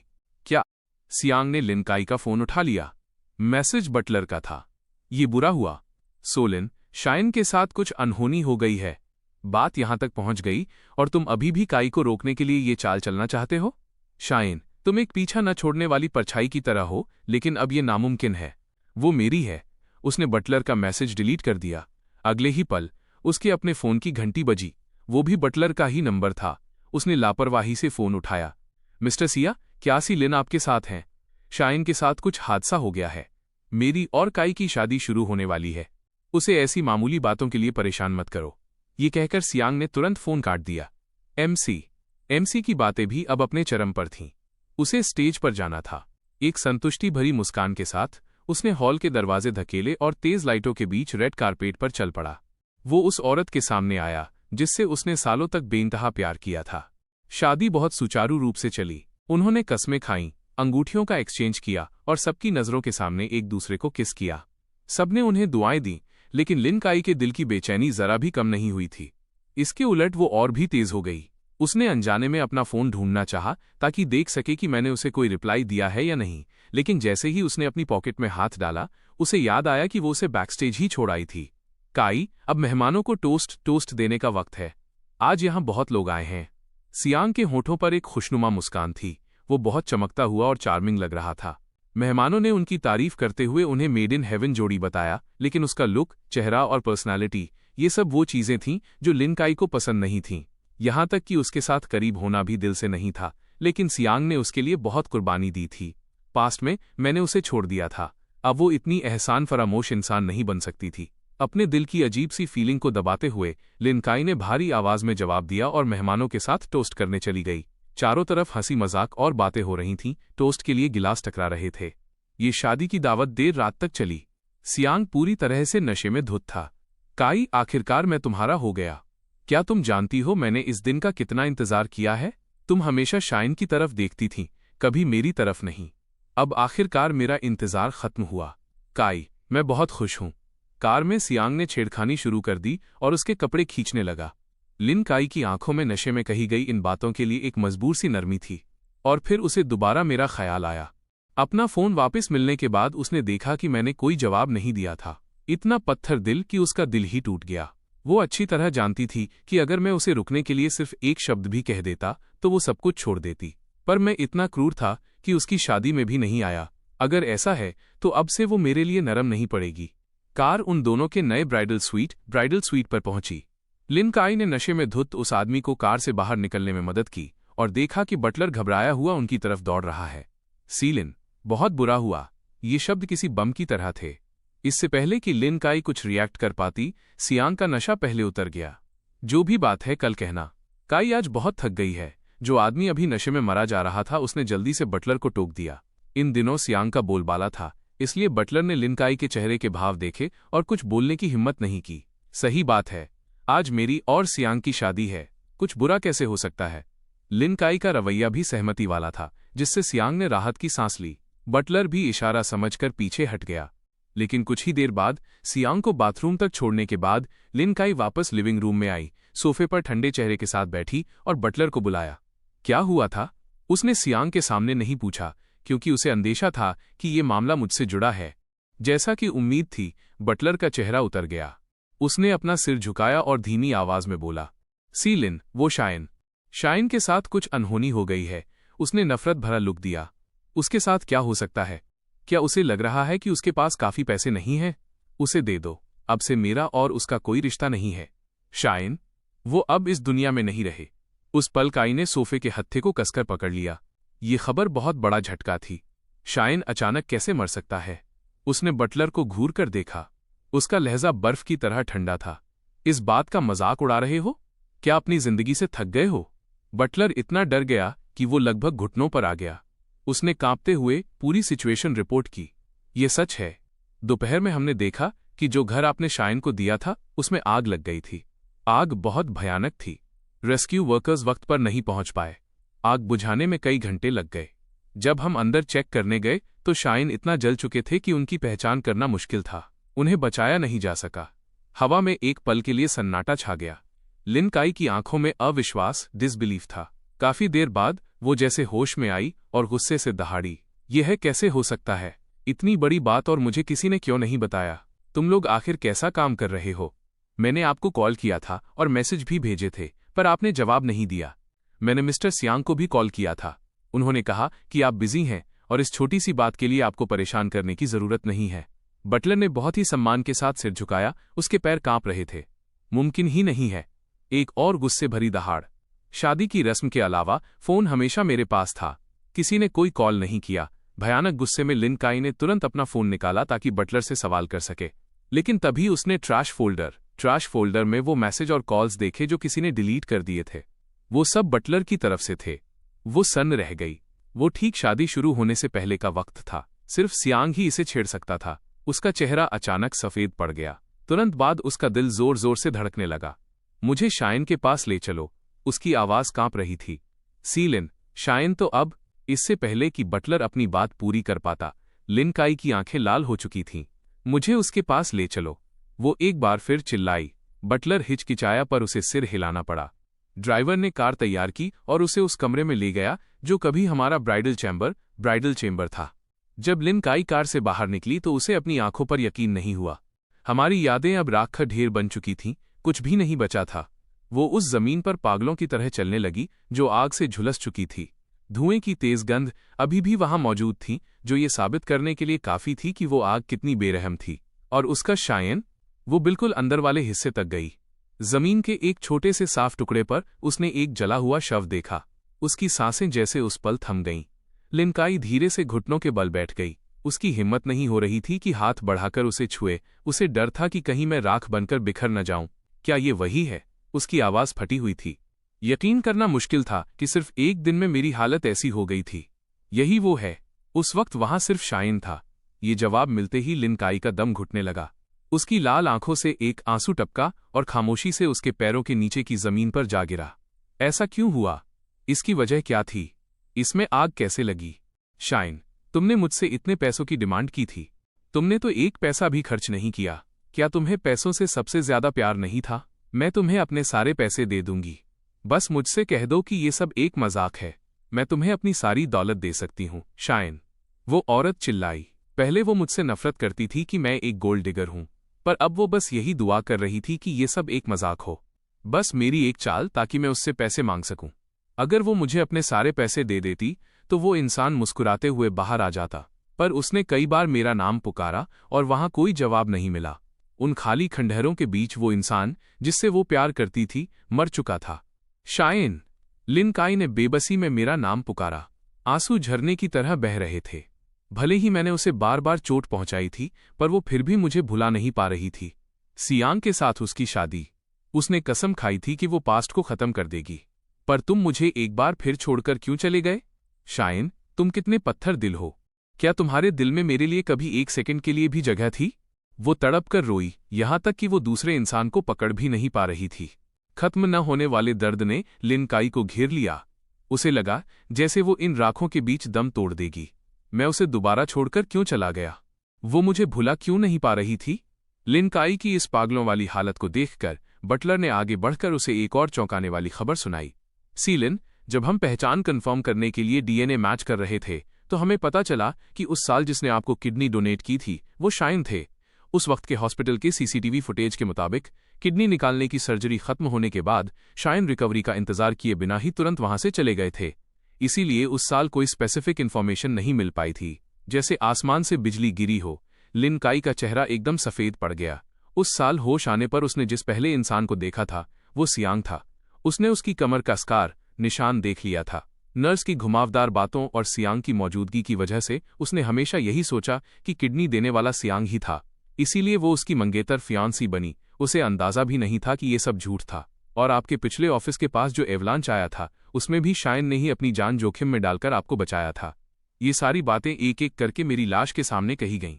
क्या? सियांग ने लिनकाई का फोन उठा लिया। मैसेज बटलर का था। ये बुरा हुआ। सोलिन, शायन के साथ कुछ अनहोनी हो गई है। बात यहां तक पहुंच गई और तुम अभी भी काई को रोकने के लिए ये चाल चलना चाहते हो? शायन, तुम एक पीछा न छोड़ने वाली परछाई की तरह हो, लेकिन अब ये नामुमकिन है। वो मेरी है। उसने बटलर का मैसेज डिलीट कर दिया। अगले ही पल उसके अपने फोन की घंटी बजी। वो भी बटलर का ही नंबर था। उसने लापरवाही से फोन उठाया। मिस्टर सिया, क्या सी लिन आपके साथ हैं? शायन के साथ कुछ हादसा हो गया है। मेरी और काई की शादी शुरू होने वाली है। उसे ऐसी मामूली बातों के लिए परेशान मत करो। ये कहकर सियांग ने तुरंत फोन काट दिया। एमसी की बातें भी अब अपने चरम पर थीं। उसे स्टेज पर जाना था। एक संतुष्टि भरी मुस्कान के साथ उसने हॉल के दरवाजे धकेले और तेज लाइटों के बीच रेड कारपेट पर चल पड़ा। वो उस औरत के सामने आया जिससे उसने सालों तक बेइंतहा प्यार किया था। शादी बहुत सुचारू रूप से चली। उन्होंने कस्में खाईं, अंगूठियों का एक्सचेंज किया और सबकी नजरों के सामने एक दूसरे को किस किया। सबने उन्हें दुआएं दी, लेकिन लिन काई के दिल की बेचैनी जरा भी कम नहीं हुई थी। इसके उलट वो और भी तेज हो गई। उसने अनजाने में अपना फोन ढूंढना चाहा ताकि देख सके कि मैंने उसे कोई रिप्लाई दिया है या नहीं, लेकिन जैसे ही उसने अपनी पॉकेट में हाथ डाला, उसे याद आया कि वो उसे बैकस्टेज ही छोड़ आई थी। काई, अब मेहमानों को टोस्ट देने का वक्त है। आज यहाँ बहुत लोग आए हैं। सियांग के होठों पर एक खुशनुमा मुस्कान थी। वो बहुत चमकता हुआ और चार्मिंग लग रहा था। मेहमानों ने उनकी तारीफ करते हुए उन्हें मेड इन हेवन जोड़ी बताया, लेकिन उसका लुक, चेहरा और पर्सनालिटी, ये सब वो चीजें थीं जो लिन काई को पसंद नहीं थीं। यहाँ तक कि उसके साथ करीब होना भी दिल से नहीं था, लेकिन सियांग ने उसके लिए बहुत कुर्बानी दी थी। पास्ट में मैंने उसे छोड़ दिया था, अब वो इतनी एहसान फरामोश इंसान नहीं बन सकती थी। अपने दिल की अजीब सी फीलिंग को दबाते हुए लिन काई ने भारी आवाज में जवाब दिया और मेहमानों के साथ टोस्ट करने चली गई। चारों तरफ हंसी मजाक और बातें हो रही थीं, टोस्ट के लिए गिलास टकरा रहे थे। ये शादी की दावत देर रात तक चली। सियांग पूरी तरह से नशे में धुत था। काई, आखिरकार मैं तुम्हारा हो गया। क्या तुम जानती हो मैंने इस दिन का कितना इंतजार किया है? तुम हमेशा शाइन की तरफ देखती थीं, कभी मेरी तरफ नहीं। अब आखिरकार मेरा इंतजार खत्म हुआ। काई, मैं बहुत खुश हूं। कार में सियांग ने छेड़खानी शुरू कर दी और उसके कपड़े खींचने लगा। लिन काई की आंखों में नशे में कही गई इन बातों के लिए एक मजबूर सी नरमी थी। और फिर उसे दोबारा मेरा ख्याल आया। अपना फोन वापस मिलने के बाद उसने देखा कि मैंने कोई जवाब नहीं दिया था। इतना पत्थर दिल कि उसका दिल ही टूट गया। वो अच्छी तरह जानती थी कि अगर मैं उसे रुकने के लिए सिर्फ एक शब्द भी कह देता तो वो सब कुछ छोड़ देती, पर मैं इतना क्रूर था कि उसकी शादी में भी नहीं आया। अगर ऐसा है तो अब से वो मेरे लिए नरम नहीं पड़ेगी। कार उन दोनों के नए ब्राइडल स्वीट पर पहुंची। लिन काई ने नशे में धुत उस आदमी को कार से बाहर निकलने में मदद की और देखा कि बटलर घबराया हुआ उनकी तरफ दौड़ रहा है। सीलिन, बहुत बुरा हुआ। ये शब्द किसी बम की तरह थे। इससे पहले कि लिन काई कुछ रिएक्ट कर पाती, सियांग का नशा पहले उतर गया। जो भी बात है कल कहना। काई आज बहुत थक गई है। जो आदमी अभी नशे में मरा जा रहा था उसने जल्दी से बटलर को टोक दिया। इन दिनों सियांग का बोलबाला था, इसलिए बटलर ने लिन काई के चेहरे के भाव देखे और कुछ बोलने की हिम्मत नहीं की। सही बात है, आज मेरी और सियांग की शादी है, कुछ बुरा कैसे हो सकता है? लिन काई का रवैया भी सहमति वाला था, जिससे सियांग ने राहत की सांस ली। बटलर भी इशारा समझकर पीछे हट गया। लेकिन कुछ ही देर बाद सियांग को बाथरूम तक छोड़ने के बाद लिन काई वापस लिविंग रूम में आई, सोफे पर ठंडे चेहरे के साथ बैठी और बटलर को बुलाया। क्या हुआ था? उसने सियांग के सामने नहीं पूछा, क्योंकि उसे अंदेशा था कि ये मामला मुझसे जुड़ा है। जैसा कि उम्मीद थी, बटलर का चेहरा उतर गया। उसने अपना सिर झुकाया और धीमी आवाज में बोला, सीलिन, वो शाइन के साथ कुछ अनहोनी हो गई है। उसने नफरत भरा लुक दिया। उसके साथ क्या हो सकता है? क्या उसे लग रहा है कि उसके पास काफी पैसे नहीं हैं? उसे दे दो। अब से मेरा और उसका कोई रिश्ता नहीं है। शाइन, वो अब इस दुनिया में नहीं रहे। उस पल काई ने सोफे के हत्थे को कसकर पकड़ लिया। ये खबर बहुत बड़ा झटका थी। शाइन अचानक कैसे मर सकता है? उसने बटलर को घूर कर देखा। उसका लहजा बर्फ की तरह ठंडा था। इस बात का मजाक उड़ा रहे हो? क्या अपनी जिंदगी से थक गए हो? बटलर इतना डर गया कि वो लगभग घुटनों पर आ गया। उसने कांपते हुए पूरी सिचुएशन रिपोर्ट की। ये सच है। दोपहर में हमने देखा कि जो घर आपने शाइन को दिया था उसमें आग लग गई थी। आग बहुत भयानक थी। रेस्क्यू वर्कर्स वक्त पर नहीं पहुंच पाए। आग बुझाने में कई घंटे लग गए। जब हम अंदर चेक करने गए तो शाइन इतना जल चुके थे कि उनकी पहचान करना मुश्किल था। उन्हें बचाया नहीं जा सका। हवा में एक पल के लिए सन्नाटा छा गया। लिन काई की आंखों में अविश्वास, डिसबिलीफ था। काफी देर बाद वो जैसे होश में आई और गुस्से से दहाड़ी, यह कैसे हो सकता है? इतनी बड़ी बात और मुझे किसी ने क्यों नहीं बताया? तुम लोग आखिर कैसा काम कर रहे हो? मैंने आपको कॉल किया था और मैसेज भी भेजे थे, पर आपने जवाब नहीं दिया। मैंने मिस्टर सियांग को भी कॉल किया था। उन्होंने कहा कि आप बिजी हैं और इस छोटी सी बात के लिए आपको परेशान करने की जरूरत नहीं है। बटलर ने बहुत ही सम्मान के साथ सिर झुकाया। उसके पैर कांप रहे थे। मुमकिन ही नहीं है। एक और गुस्से भरी दहाड़। शादी की रस्म के अलावा फोन हमेशा मेरे पास था। किसी ने कोई कॉल नहीं किया। भयानक गुस्से में लिन काई ने तुरंत अपना फोन निकाला ताकि बटलर से सवाल कर सके। लेकिन तभी उसने ट्रैश फोल्डर में वो मैसेज और कॉल्स देखे जो किसी ने डिलीट कर दिए थे। वो सब बटलर की तरफ से थे। वो सन्न रह गई। वो ठीक शादी शुरू होने से पहले का वक्त था। सिर्फ सियांग ही इसे छेड़ सकता था। उसका चेहरा अचानक सफेद पड़ गया। तुरंत बाद उसका दिल जोर जोर से धड़कने लगा। मुझे शाइन के पास ले चलो। उसकी आवाज कांप रही थी। सीलिन, शाइन तो अब। इससे पहले कि बटलर अपनी बात पूरी कर पाता, लिन काई की आंखें लाल हो चुकी थीं। मुझे उसके पास ले चलो। वो एक बार फिर चिल्लाई। बटलर हिचकिचाया पर उसे सिर हिलाना पड़ा। ड्राइवर ने कार तैयार की और उसे उस कमरे में ले गया जो कभी हमारा ब्राइडल चेंबर था। जब लिन काई कार से बाहर निकली तो उसे अपनी आंखों पर यकीन नहीं हुआ। हमारी यादें अब राख का ढेर बन चुकी थीं, कुछ भी नहीं बचा था। वो उस जमीन पर पागलों की तरह चलने लगी जो आग से झुलस चुकी थी। धुएं की तेज गंध अभी भी वहां मौजूद थी, जो ये साबित करने के लिए काफी थी कि वो आग कितनी बेरहम थी। और उसका शायन, वो बिल्कुल अंदर वाले हिस्से तक गई। जमीन के एक छोटे से साफ टुकड़े पर उसने एक जला हुआ शव देखा। उसकी सांसें जैसे उस पल थम गईं। लिन काई धीरे से घुटनों के बल बैठ गई। उसकी हिम्मत नहीं हो रही थी कि हाथ बढ़ाकर उसे छुए। उसे डर था कि कहीं मैं राख बनकर बिखर न जाऊं। क्या ये वही है? उसकी आवाज फटी हुई थी। यकीन करना मुश्किल था कि सिर्फ एक दिन में मेरी हालत ऐसी हो गई थी। यही वो है। उस वक्त वहां सिर्फ शाइन था। ये जवाब मिलते ही लिन काई का दम घुटने लगा। उसकी लाल आंखों से एक आंसू टपका और खामोशी से उसके पैरों के नीचे की जमीन पर जा गिरा। ऐसा क्यों हुआ? इसकी वजह क्या थी? इसमें आग कैसे लगी? शाइन, तुमने मुझसे इतने पैसों की डिमांड की थी। तुमने तो एक पैसा भी खर्च नहीं किया। क्या तुम्हें पैसों से सबसे ज्यादा प्यार नहीं था? मैं तुम्हें अपने सारे पैसे दे दूंगी। बस मुझसे कह दो कि ये सब एक मजाक है। मैं तुम्हें अपनी सारी दौलत दे सकती हूँ। शाइन, वो औरत चिल्लाई। पहले वो मुझसे नफरत करती थी कि मैं एक गोल्ड डिगर हूं, पर अब वो बस यही दुआ कर रही थी कि ये सब एक मजाक हो। बस मेरी एक चाल ताकि मैं उससे पैसे मांग सकूं। अगर वो मुझे अपने सारे पैसे दे देती तो वो इंसान मुस्कुराते हुए बाहर आ जाता, पर उसने कई बार मेरा नाम पुकारा और वहां कोई जवाब नहीं मिला। उन खाली खंडहरों के बीच वो इंसान जिससे वो प्यार करती थी मर चुका था। शाइन, लिन काई ने बेबसी में मेरा नाम पुकारा। आंसू झरने की तरह बह रहे थे। भले ही मैंने उसे बार बार चोट पहुंचाई थी, पर वो फिर भी मुझे भुला नहीं पा रही थी। सियांग के साथ उसकी शादी। उसने कसम खाई थी कि वो पास्ट को खत्म कर देगी। पर तुम मुझे एक बार फिर छोड़कर क्यों चले गए? शाइन, तुम कितने पत्थर दिल हो। क्या तुम्हारे दिल में मेरे लिए कभी एक सेकंड के लिए भी जगह थी? वो तड़प कर रोई, यहां तक कि वो दूसरे इंसान को पकड़ भी नहीं पा रही थी। खत्म न होने वाले दर्द ने लिन काई को घेर लिया। उसे लगा जैसे वो इन राखों के बीच दम तोड़ देगी। मैं उसे दोबारा छोड़कर क्यों चला गया? वो मुझे भुला क्यों नहीं पा रही थी? लिन काई की इस पागलों वाली हालत को देखकर बटलर ने आगे बढ़कर उसे एक और चौंकाने वाली खबर सुनाई। सीलिन, जब हम पहचान कंफर्म करने के लिए डीएनए मैच कर रहे थे तो हमें पता चला कि उस साल जिसने आपको किडनी डोनेट की थी वो शाइन थे। उस वक्त के हॉस्पिटल के सीसीटीवी फुटेज के मुताबिक किडनी निकालने की सर्जरी खत्म होने के बाद शाइन रिकवरी का इंतजार किए बिना ही तुरंत वहां से चले गए थे। इसीलिए उस साल कोई स्पेसिफिक इन्फॉर्मेशन नहीं मिल पाई थी। जैसे आसमान से बिजली गिरी हो। लिन काई का चेहरा एकदम सफेद पड़ गया। उस साल होश आने पर उसने जिस पहले इंसान को देखा था वो सियांग था। उसने उसकी कमर का स्कार निशान देख लिया था। नर्स की घुमावदार बातों और सियांग की मौजूदगी की वजह से उसने हमेशा यही सोचा कि किडनी देने वाला सियांग ही था। इसीलिए वो उसकी मंगेतर फियांसी बनी। उसे अंदाजा भी नहीं था कि ये सब झूठ था। और आपके पिछले ऑफिस के पास जो एवलांच आया था उसमें भी शाइन ने ही अपनी जान जोखिम में डालकर आपको बचाया था। ये सारी बातें एक एक करके मेरी लाश के सामने कही गईं।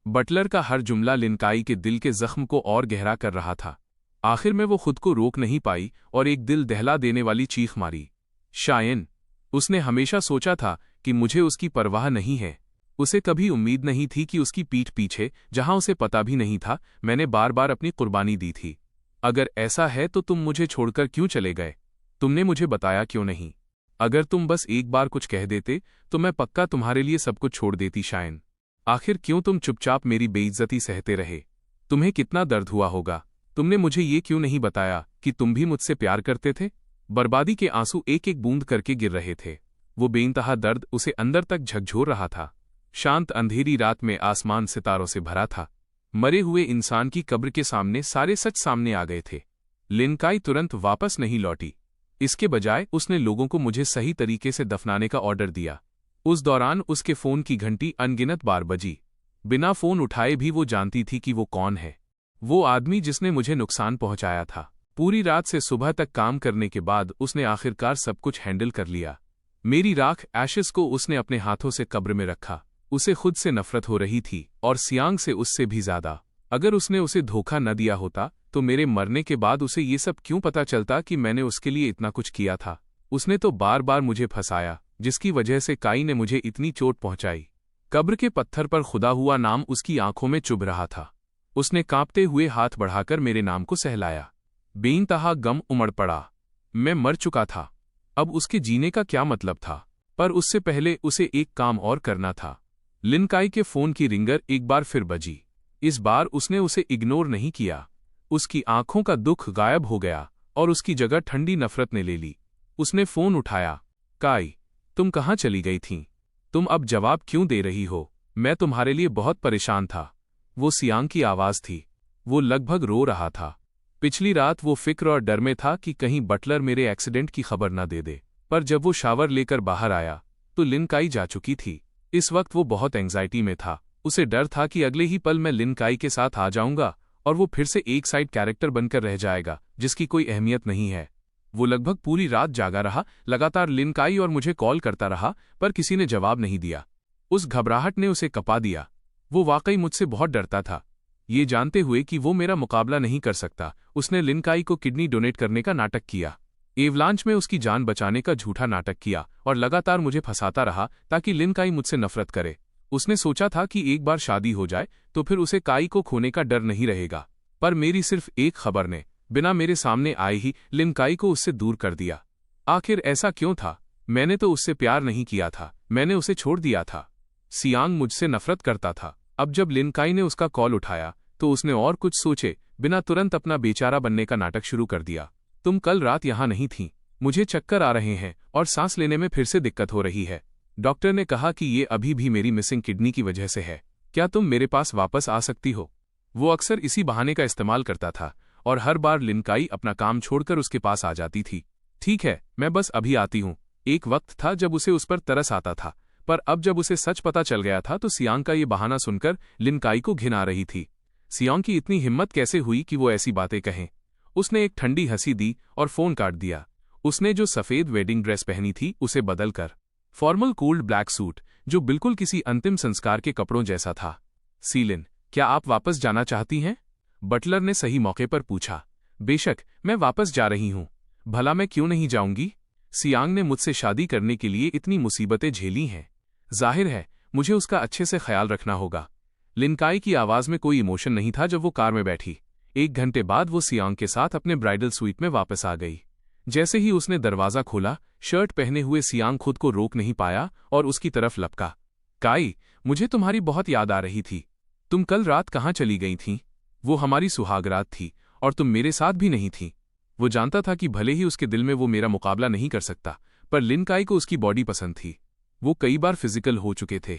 बटलर का हर जुमला लिन काई के दिल के जख्म को और गहरा कर रहा था। आखिर में वो खुद को रोक नहीं पाई और एक दिल दहला देने वाली चीख मारी। शाइन, उसने हमेशा सोचा था कि मुझे उसकी परवाह नहीं है। उसे कभी उम्मीद नहीं थी कि उसकी पीठ पीछे, जहां उसे पता भी नहीं था, मैंने बार बार अपनी कुर्बानी दी थी। अगर ऐसा है तो तुम मुझे छोड़कर क्यों चले गए? तुमने मुझे बताया क्यों नहीं? अगर तुम बस एक बार कुछ कह देते तो मैं पक्का तुम्हारे लिए सब कुछ छोड़ देती। शाइन, आखिर क्यों तुम चुपचाप मेरी बेइज्जती सहते रहे? तुम्हें कितना दर्द हुआ होगा। तुमने मुझे ये क्यों नहीं बताया कि तुम भी मुझसे प्यार करते थे? बर्बादी के आंसू एक एक बूंद करके गिर रहे थे। वो बेइंतहा दर्द उसे अंदर तक झकझोर रहा था। शांत अंधेरी रात में आसमान सितारों से भरा था। मरे हुए इंसान की कब्र के सामने सारे सच सामने आ गए थे। लिन काई तुरंत वापस नहीं लौटी। इसके बजाय उसने लोगों को मुझे सही तरीके से दफनाने का ऑर्डर दिया। उस दौरान उसके फोन की घंटी अनगिनत बार बजी। बिना फोन उठाए भी वो जानती थी कि वो कौन है। वो आदमी जिसने मुझे नुकसान पहुंचाया था। पूरी रात से सुबह तक काम करने के बाद उसने आखिरकार सब कुछ हैंडल कर लिया। मेरी राख एशेस को उसने अपने हाथों से कब्र में रखा। उसे खुद से नफरत हो रही थी और सियांग से उससे भी ज्यादा। अगर उसने उसे धोखा न दिया होता तो मेरे मरने के बाद उसे ये सब क्यों पता चलता कि मैंने उसके लिए इतना कुछ किया था? उसने तो बार बार मुझे फंसाया, जिसकी वजह से काई ने मुझे इतनी चोट पहुंचाई। कब्र के पत्थर पर खुदा हुआ नाम उसकी आंखों में चुभ रहा था। उसने कांपते हुए हाथ बढ़ाकर मेरे नाम को सहलाया। बेइंतहा गम उमड़ पड़ा। मैं मर चुका था। अब उसके जीने का क्या मतलब था? पर उससे पहले उसे एक काम और करना था। लिन काई के फोन की रिंगर एक बार फिर बजी। इस बार उसने उसे इग्नोर नहीं किया। उसकी आंखों का दुख गायब हो गया और उसकी जगह ठंडी नफरत ने ले ली। उसने फोन उठाया। काई, तुम कहाँ चली गई थीं? तुम अब जवाब क्यों दे रही हो? मैं तुम्हारे लिए बहुत परेशान था। वो सियांग की आवाज थी। वो लगभग रो रहा था। पिछली रात वो फिक्र और डर में था कि कहीं बटलर मेरे एक्सीडेंट की खबर न दे दे। पर जब वो शावर लेकर बाहर आया तो लिन काई जा चुकी थी। इस वक्त वो बहुत एंग्जाइटी में था। उसे डर था कि अगले ही पल मैं लिन काई के साथ आ जाऊंगा और वो फिर से एक साइड कैरेक्टर बनकर रह जाएगा जिसकी कोई अहमियत नहीं है। वो लगभग पूरी रात जागा रहा, लगातार लिन काई और मुझे कॉल करता रहा, पर किसी ने जवाब नहीं दिया। उस घबराहट ने उसे कपा दिया। वो वाकई मुझसे बहुत डरता था। ये जानते हुए कि वो मेरा मुकाबला नहीं कर सकता, उसने लिन काई को किडनी डोनेट करने का नाटक किया। एवलांच में उसकी जान बचाने का झूठा नाटक किया और लगातार मुझे फंसाता रहा ताकि लिन काई मुझसे नफरत करे। उसने सोचा था कि एक बार शादी हो जाए तो फिर उसे काई को खोने का डर नहीं रहेगा। पर मेरी सिर्फ एक खबर ने बिना मेरे सामने आए ही लिन काई को उससे दूर कर दिया। आखिर ऐसा क्यों था? मैंने तो उससे प्यार नहीं किया था, मैंने उसे छोड़ दिया था। सियांग मुझसे नफरत करता था। अब जब लिन काई ने उसका कॉल उठाया तो उसने और कुछ सोचे बिना तुरंत अपना बेचारा बनने का नाटक शुरू कर दिया। तुम कल रात यहाँ नहीं थीं। मुझे चक्कर आ रहे हैं और सांस लेने में फिर से दिक्कत हो रही है। डॉक्टर ने कहा कि ये अभी भी मेरी मिसिंग किडनी की वजह से है। क्या तुम मेरे पास वापस आ सकती हो? वो अक्सर इसी बहाने का इस्तेमाल करता था और हर बार लिन काई अपना काम छोड़कर उसके पास आ जाती थी। ठीक है, मैं बस अभी आती हूँ। एक वक्त था जब उसे उस पर तरस आता था, पर अब जब उसे सच पता चल गया था तो सियांग का ये बहाना सुनकर लिन काई को घिन आ रही थी। सियांग की इतनी हिम्मत कैसे हुई कि वो ऐसी बातें कहें? उसने एक ठंडी हंसी दी और फोन काट दिया। उसने जो सफेद वेडिंग ड्रेस पहनी थी उसे बदलकर फॉर्मल कूल्ड ब्लैक सूट, जो बिल्कुल किसी अंतिम संस्कार के कपड़ों जैसा था। सीलिन, क्या आप वापस जाना चाहती हैं? बटलर ने सही मौके पर पूछा। बेशक, मैं वापस जा रही हूं। भला मैं क्यों नहीं जाऊंगी? सियांग ने मुझसे शादी करने के लिए इतनी मुसीबतें झेली हैं। जाहिर है मुझे उसका अच्छे से ख्याल रखना होगा। लिन काई की आवाज में कोई इमोशन नहीं था जब वो कार में बैठी। 1 घंटे बाद वो सियांग के साथ अपने ब्राइडल स्वीट में वापस आ गई। जैसे ही उसने दरवाजा खोला, शर्ट पहने हुए सियांग खुद को रोक नहीं पाया और उसकी तरफ लपका। काई, मुझे तुम्हारी बहुत याद आ रही थी। तुम कल रात कहाँ चली गई थीं? वो हमारी सुहागरात थी और तुम मेरे साथ भी नहीं थीं। वो जानता था कि भले ही उसके दिल में वो मेरा मुकाबला नहीं कर सकता, पर लिन काई को उसकी बॉडी पसंद थी। वो कई बार फिजिकल हो चुके थे।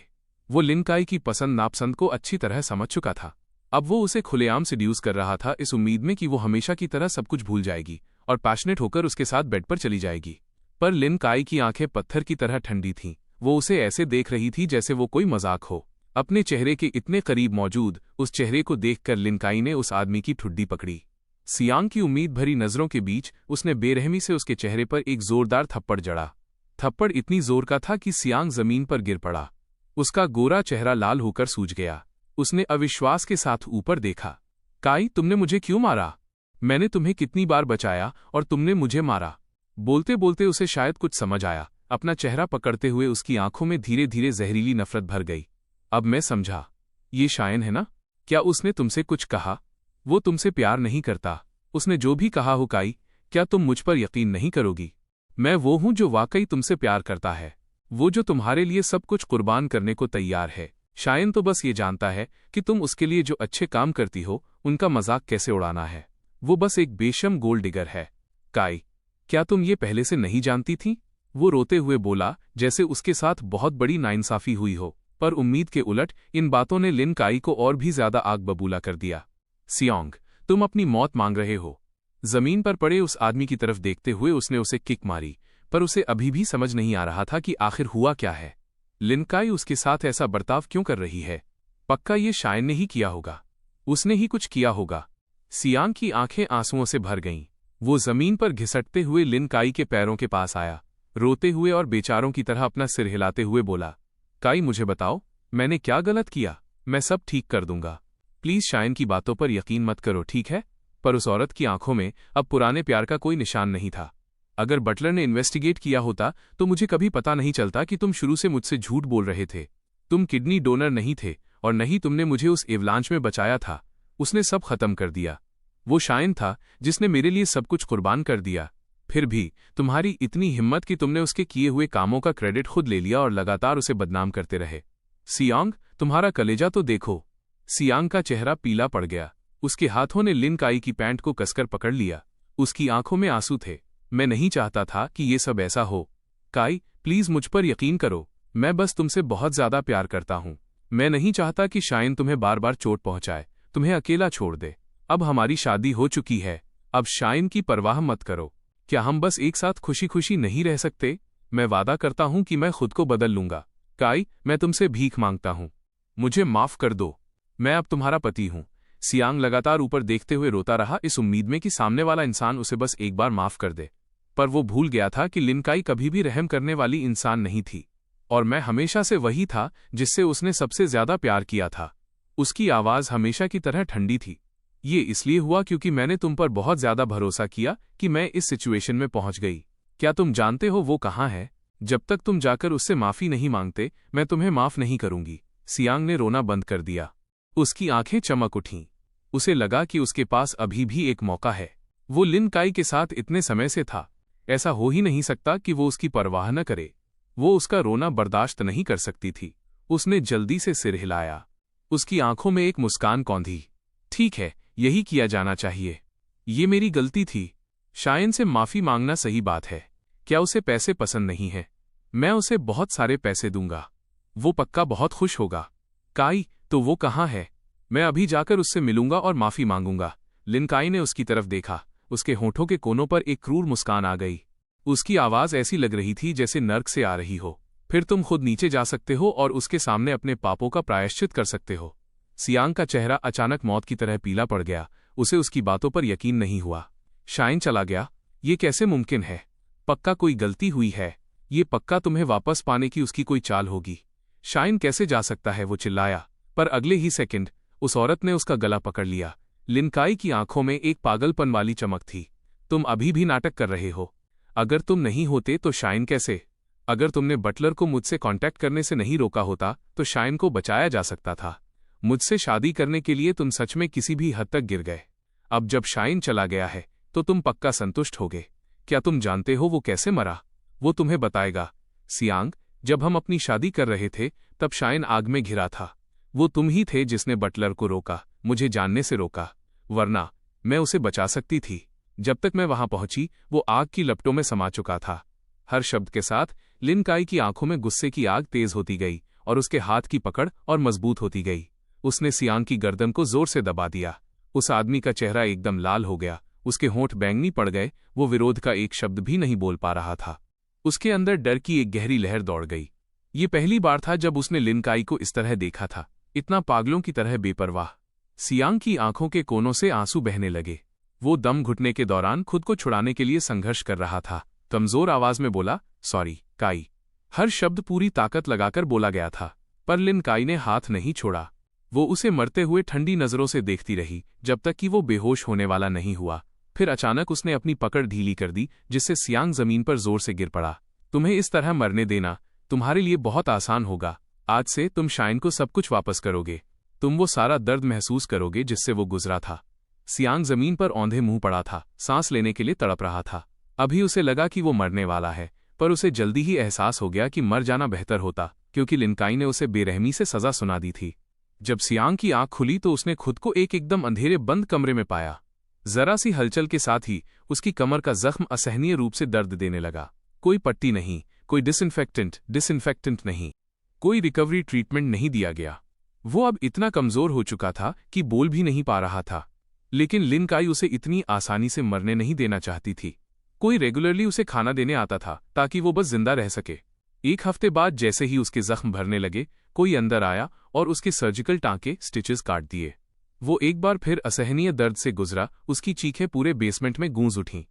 वो लिन काई की पसंद नापसंद को अच्छी तरह समझ चुका था। अब वो उसे खुलेआम सिड्यूस कर रहा था, इस उम्मीद में कि वो हमेशा की तरह सब कुछ भूल जाएगी और पैशनेट होकर उसके साथ बेड पर चली जाएगी। पर लिन काई की आंखें पत्थर की तरह ठंडी थीं। वो उसे ऐसे देख रही थी जैसे वो कोई मजाक हो। अपने चेहरे के इतने करीब मौजूद उस चेहरे को देखकर लिन काई ने उस आदमी की ठुड्डी पकड़ी। सियांग की उम्मीद भरी नजरों के बीच उसने बेरहमी से उसके चेहरे पर एक जोरदार थप्पड़ जड़ा। थप्पड़ इतनी जोर का था कि सियांग जमीन पर गिर पड़ा। उसका गोरा चेहरा लाल होकर सूज गया। उसने अविश्वास के साथ ऊपर देखा। काई, तुमने मुझे क्यों मारा? मैंने तुम्हें कितनी बार बचाया और तुमने मुझे मारा। बोलते बोलते उसे शायद कुछ समझ आया। अपना चेहरा पकड़ते हुए उसकी आंखों में धीरे धीरे जहरीली नफरत भर गई। अब मैं समझा, ये शायन है ना? क्या उसने तुमसे कुछ कहा? वो तुमसे प्यार नहीं करता। उसने जो भी कहा हो काई, क्या तुम मुझ पर यकीन नहीं करोगी? मैं वो हूं जो वाकई तुमसे प्यार करता है, वो जो तुम्हारे लिए सब कुछ कुर्बान करने को तैयार है। शायन तो बस ये जानता है कि तुम उसके लिए जो अच्छे काम करती हो उनका मजाक कैसे उड़ाना है। वो बस एक बेशर्म गोल्ड डिगर है। काई, क्या तुम ये पहले से नहीं जानती थी? वो रोते हुए बोला, जैसे उसके साथ बहुत बड़ी नाइंसाफी हुई हो। पर उम्मीद के उलट इन बातों ने लिन काई को और भी ज्यादा आग बबूला कर दिया। सियांग, तुम अपनी मौत मांग रहे हो। जमीन पर पड़े उस आदमी की तरफ देखते हुए उसने उसे किक मारी, पर उसे अभी भी समझ नहीं आ रहा था कि आखिर हुआ क्या है। लिन काई उसके साथ ऐसा बर्ताव क्यों कर रही है? पक्का ये शायन ने ही किया होगा। उसने ही कुछ किया होगा। सियांग की आंखें आंसुओं से भर गईं। वो जमीन पर घिसटते हुए लिन काई के पैरों के पास आया, रोते हुए और बेचारों की तरह अपना सिर हिलाते हुए बोला, काई, मुझे बताओ, मैंने क्या गलत किया? मैं सब ठीक कर दूंगा। प्लीज शायन की बातों पर यकीन मत करो, ठीक है? पर उस औरत की आंखों में अब पुराने प्यार का कोई निशान नहीं था। अगर बटलर ने इन्वेस्टिगेट किया होता तो मुझे कभी पता नहीं चलता कि तुम शुरू से मुझसे झूठ बोल रहे थे। तुम किडनी डोनर नहीं थे और नहीं तुमने मुझे उस एवलांच में बचाया था। उसने सब खत्म कर दिया। वो शायन था जिसने मेरे लिए सब कुछ कुर्बान कर दिया। फिर भी तुम्हारी इतनी हिम्मत कि तुमने उसके किए हुए कामों का क्रेडिट खुद ले लिया और लगातार उसे बदनाम करते रहे। सियांग, तुम्हारा कलेजा तो देखो। सियांग का चेहरा पीला पड़ गया। उसके हाथों ने लिन काई की पैंट को कसकर पकड़ लिया। उसकी आंखों में आंसू थे। मैं नहीं चाहता था कि ये सब ऐसा हो। काई, प्लीज मुझ पर यकीन करो। मैं बस तुमसे बहुत ज्यादा प्यार करता हूं। मैं नहीं चाहता कि शायन तुम्हें बार बार चोट पहुंचाए, तुम्हें अकेला छोड़ दे। अब हमारी शादी हो चुकी है। अब शायन की परवाह मत करो। क्या हम बस एक साथ खुशी खुशी नहीं रह सकते? मैं वादा करता हूं कि मैं खुद को बदल लूंगा। काई, मैं तुमसे भीख मांगता हूं। मुझे माफ कर दो। मैं अब तुम्हारा पति हूं। सियांग लगातार ऊपर देखते हुए रोता रहा, इस उम्मीद में कि सामने वाला इंसान उसे बस एक बार माफ कर दे। पर वो भूल गया था कि लिन काई कभी भी रहम करने वाली इंसान नहीं थी, और मैं हमेशा से वही था जिससे उसने सबसे ज्यादा प्यार किया था। उसकी आवाज हमेशा की तरह ठंडी थी। ये इसलिए हुआ क्योंकि मैंने तुम पर बहुत ज्यादा भरोसा किया कि मैं इस सिचुएशन में पहुंच गई। क्या तुम जानते हो वो कहाँ है? जब तक तुम जाकर उससे माफी नहीं मांगते, मैं तुम्हें माफ नहीं करूंगी। सियांग ने रोना बंद कर दिया। उसकी आंखें चमक उठीं। उसे लगा कि उसके पास अभी भी एक मौका है। वो लिन काई के साथ इतने समय से था। ऐसा हो ही नहीं सकता कि वो उसकी परवाह न करे। वो उसका रोना बर्दाश्त नहीं कर सकती थी। उसने जल्दी से सिर हिलाया। उसकी आंखों में एक मुस्कान कौंधी। ठीक है, यही किया जाना चाहिए। ये मेरी गलती थी। शायन से माफी मांगना सही बात है। क्या उसे पैसे पसंद नहीं है? मैं उसे बहुत सारे पैसे दूंगा। वो पक्का बहुत खुश होगा। काई, तो वो कहाँ है? मैं अभी जाकर उससे मिलूंगा और माफी मांगूंगा। लिन काई ने उसकी तरफ देखा। उसके होठों के कोनों पर एक क्रूर मुस्कान आ गई। उसकी आवाज ऐसी लग रही थी जैसे नर्क से आ रही हो। फिर तुम खुद नीचे जा सकते हो और उसके सामने अपने पापों का प्रायश्चित कर सकते हो। सियांग का चेहरा अचानक मौत की तरह पीला पड़ गया। उसे उसकी बातों पर यकीन नहीं हुआ। शायन चला गया? ये कैसे मुमकिन है? पक्का कोई गलती हुई है। ये पक्का तुम्हें वापस पाने की उसकी कोई चाल होगी। शायन कैसे जा सकता है? वो चिल्लाया। पर अगले ही सेकंड उस औरत ने उसका गला पकड़ लिया। लिन काई की आंखों में एक पागलपन वाली चमक थी। तुम अभी भी नाटक कर रहे हो। अगर तुम नहीं होते तो शायन कैसे? अगर तुमने बटलर को मुझसे कांटेक्ट करने से नहीं रोका होता तो शायन को बचाया जा सकता था। मुझसे शादी करने के लिए तुम सच में किसी भी हद तक गिर गए। अब जब शायन चला गया है तो तुम पक्का संतुष्ट होगे। क्या तुम जानते हो वो कैसे मरा? वो तुम्हें बताएगा। सियांग, जब हम अपनी शादी कर रहे थे तब शायन आग में घिरा था। वो तुम ही थे जिसने बटलर को रोका, मुझे जानने से रोका। वरना मैं उसे बचा सकती थी। जब तक मैं वहां पहुंची वो आग की लपटों में समा चुका था। हर शब्द के साथ लिन काई की आंखों में गुस्से की आग तेज होती गई और उसके हाथ की पकड़ और मजबूत होती गई। उसने सियांग की गर्दन को जोर से दबा दिया। उस आदमी का चेहरा एकदम लाल हो गया। उसके होंठ बैंगनी पड़ गए। वो विरोध का एक शब्द भी नहीं बोल पा रहा था। उसके अंदर डर की एक गहरी लहर दौड़ गई। ये पहली बार था जब उसने लिन काई को इस तरह देखा था, इतना पागलों की तरह बेपरवाह। सियांग की आंखों के कोनों से आंसू बहने लगे। वो दम घुटने के दौरान खुद को छुड़ाने के लिए संघर्ष कर रहा था। कमजोर आवाज में बोला, सॉरी काई। हर शब्द पूरी ताकत लगाकर बोला गया था, पर लिन काई ने हाथ नहीं छोड़ा। वो उसे मरते हुए ठंडी नजरों से देखती रही जब तक कि वो बेहोश होने वाला नहीं हुआ। फिर अचानक उसने अपनी पकड़ ढीली कर दी, जिससे सियांग जमीन पर जोर से गिर पड़ा। तुम्हें इस तरह मरने देना तुम्हारे लिए बहुत आसान होगा। आज से तुम शायन को सब कुछ वापस करोगे। तुम वो सारा दर्द महसूस करोगे जिससे वो गुजरा था। सियांग जमीन पर औंधे मुंह पड़ा था, सांस लेने के लिए तड़प रहा था। अभी उसे लगा कि वो मरने वाला है, पर उसे जल्दी ही एहसास हो गया कि मर जाना बेहतर होता, क्योंकि लिन काई ने उसे बेरहमी से सजा सुना दी थी। जब सियांग की आंख खुली तो उसने खुद को एक एकदम अंधेरे बंद कमरे में पाया। जरा सी हलचल के साथ ही उसकी कमर का जख्म असहनीय रूप से दर्द देने लगा। कोई पट्टी नहीं, कोई डिसइंफेक्टेंट नहीं, कोई रिकवरी ट्रीटमेंट नहीं दिया गया। वो अब इतना कमजोर हो चुका था कि बोल भी नहीं पा रहा था। लेकिन लिन काई उसे इतनी आसानी से मरने नहीं देना चाहती थी। कोई रेगुलरली उसे खाना देने आता था ताकि वो बस जिंदा रह सके। एक हफ्ते बाद जैसे ही उसके जख्म भरने लगे, कोई अंदर आया और उसके सर्जिकल टांके स्टिचेस काट दिए। वो एक बार फिर असहनीय दर्द से गुजरा। उसकी चीखें पूरे बेसमेंट में गूंज उठीं।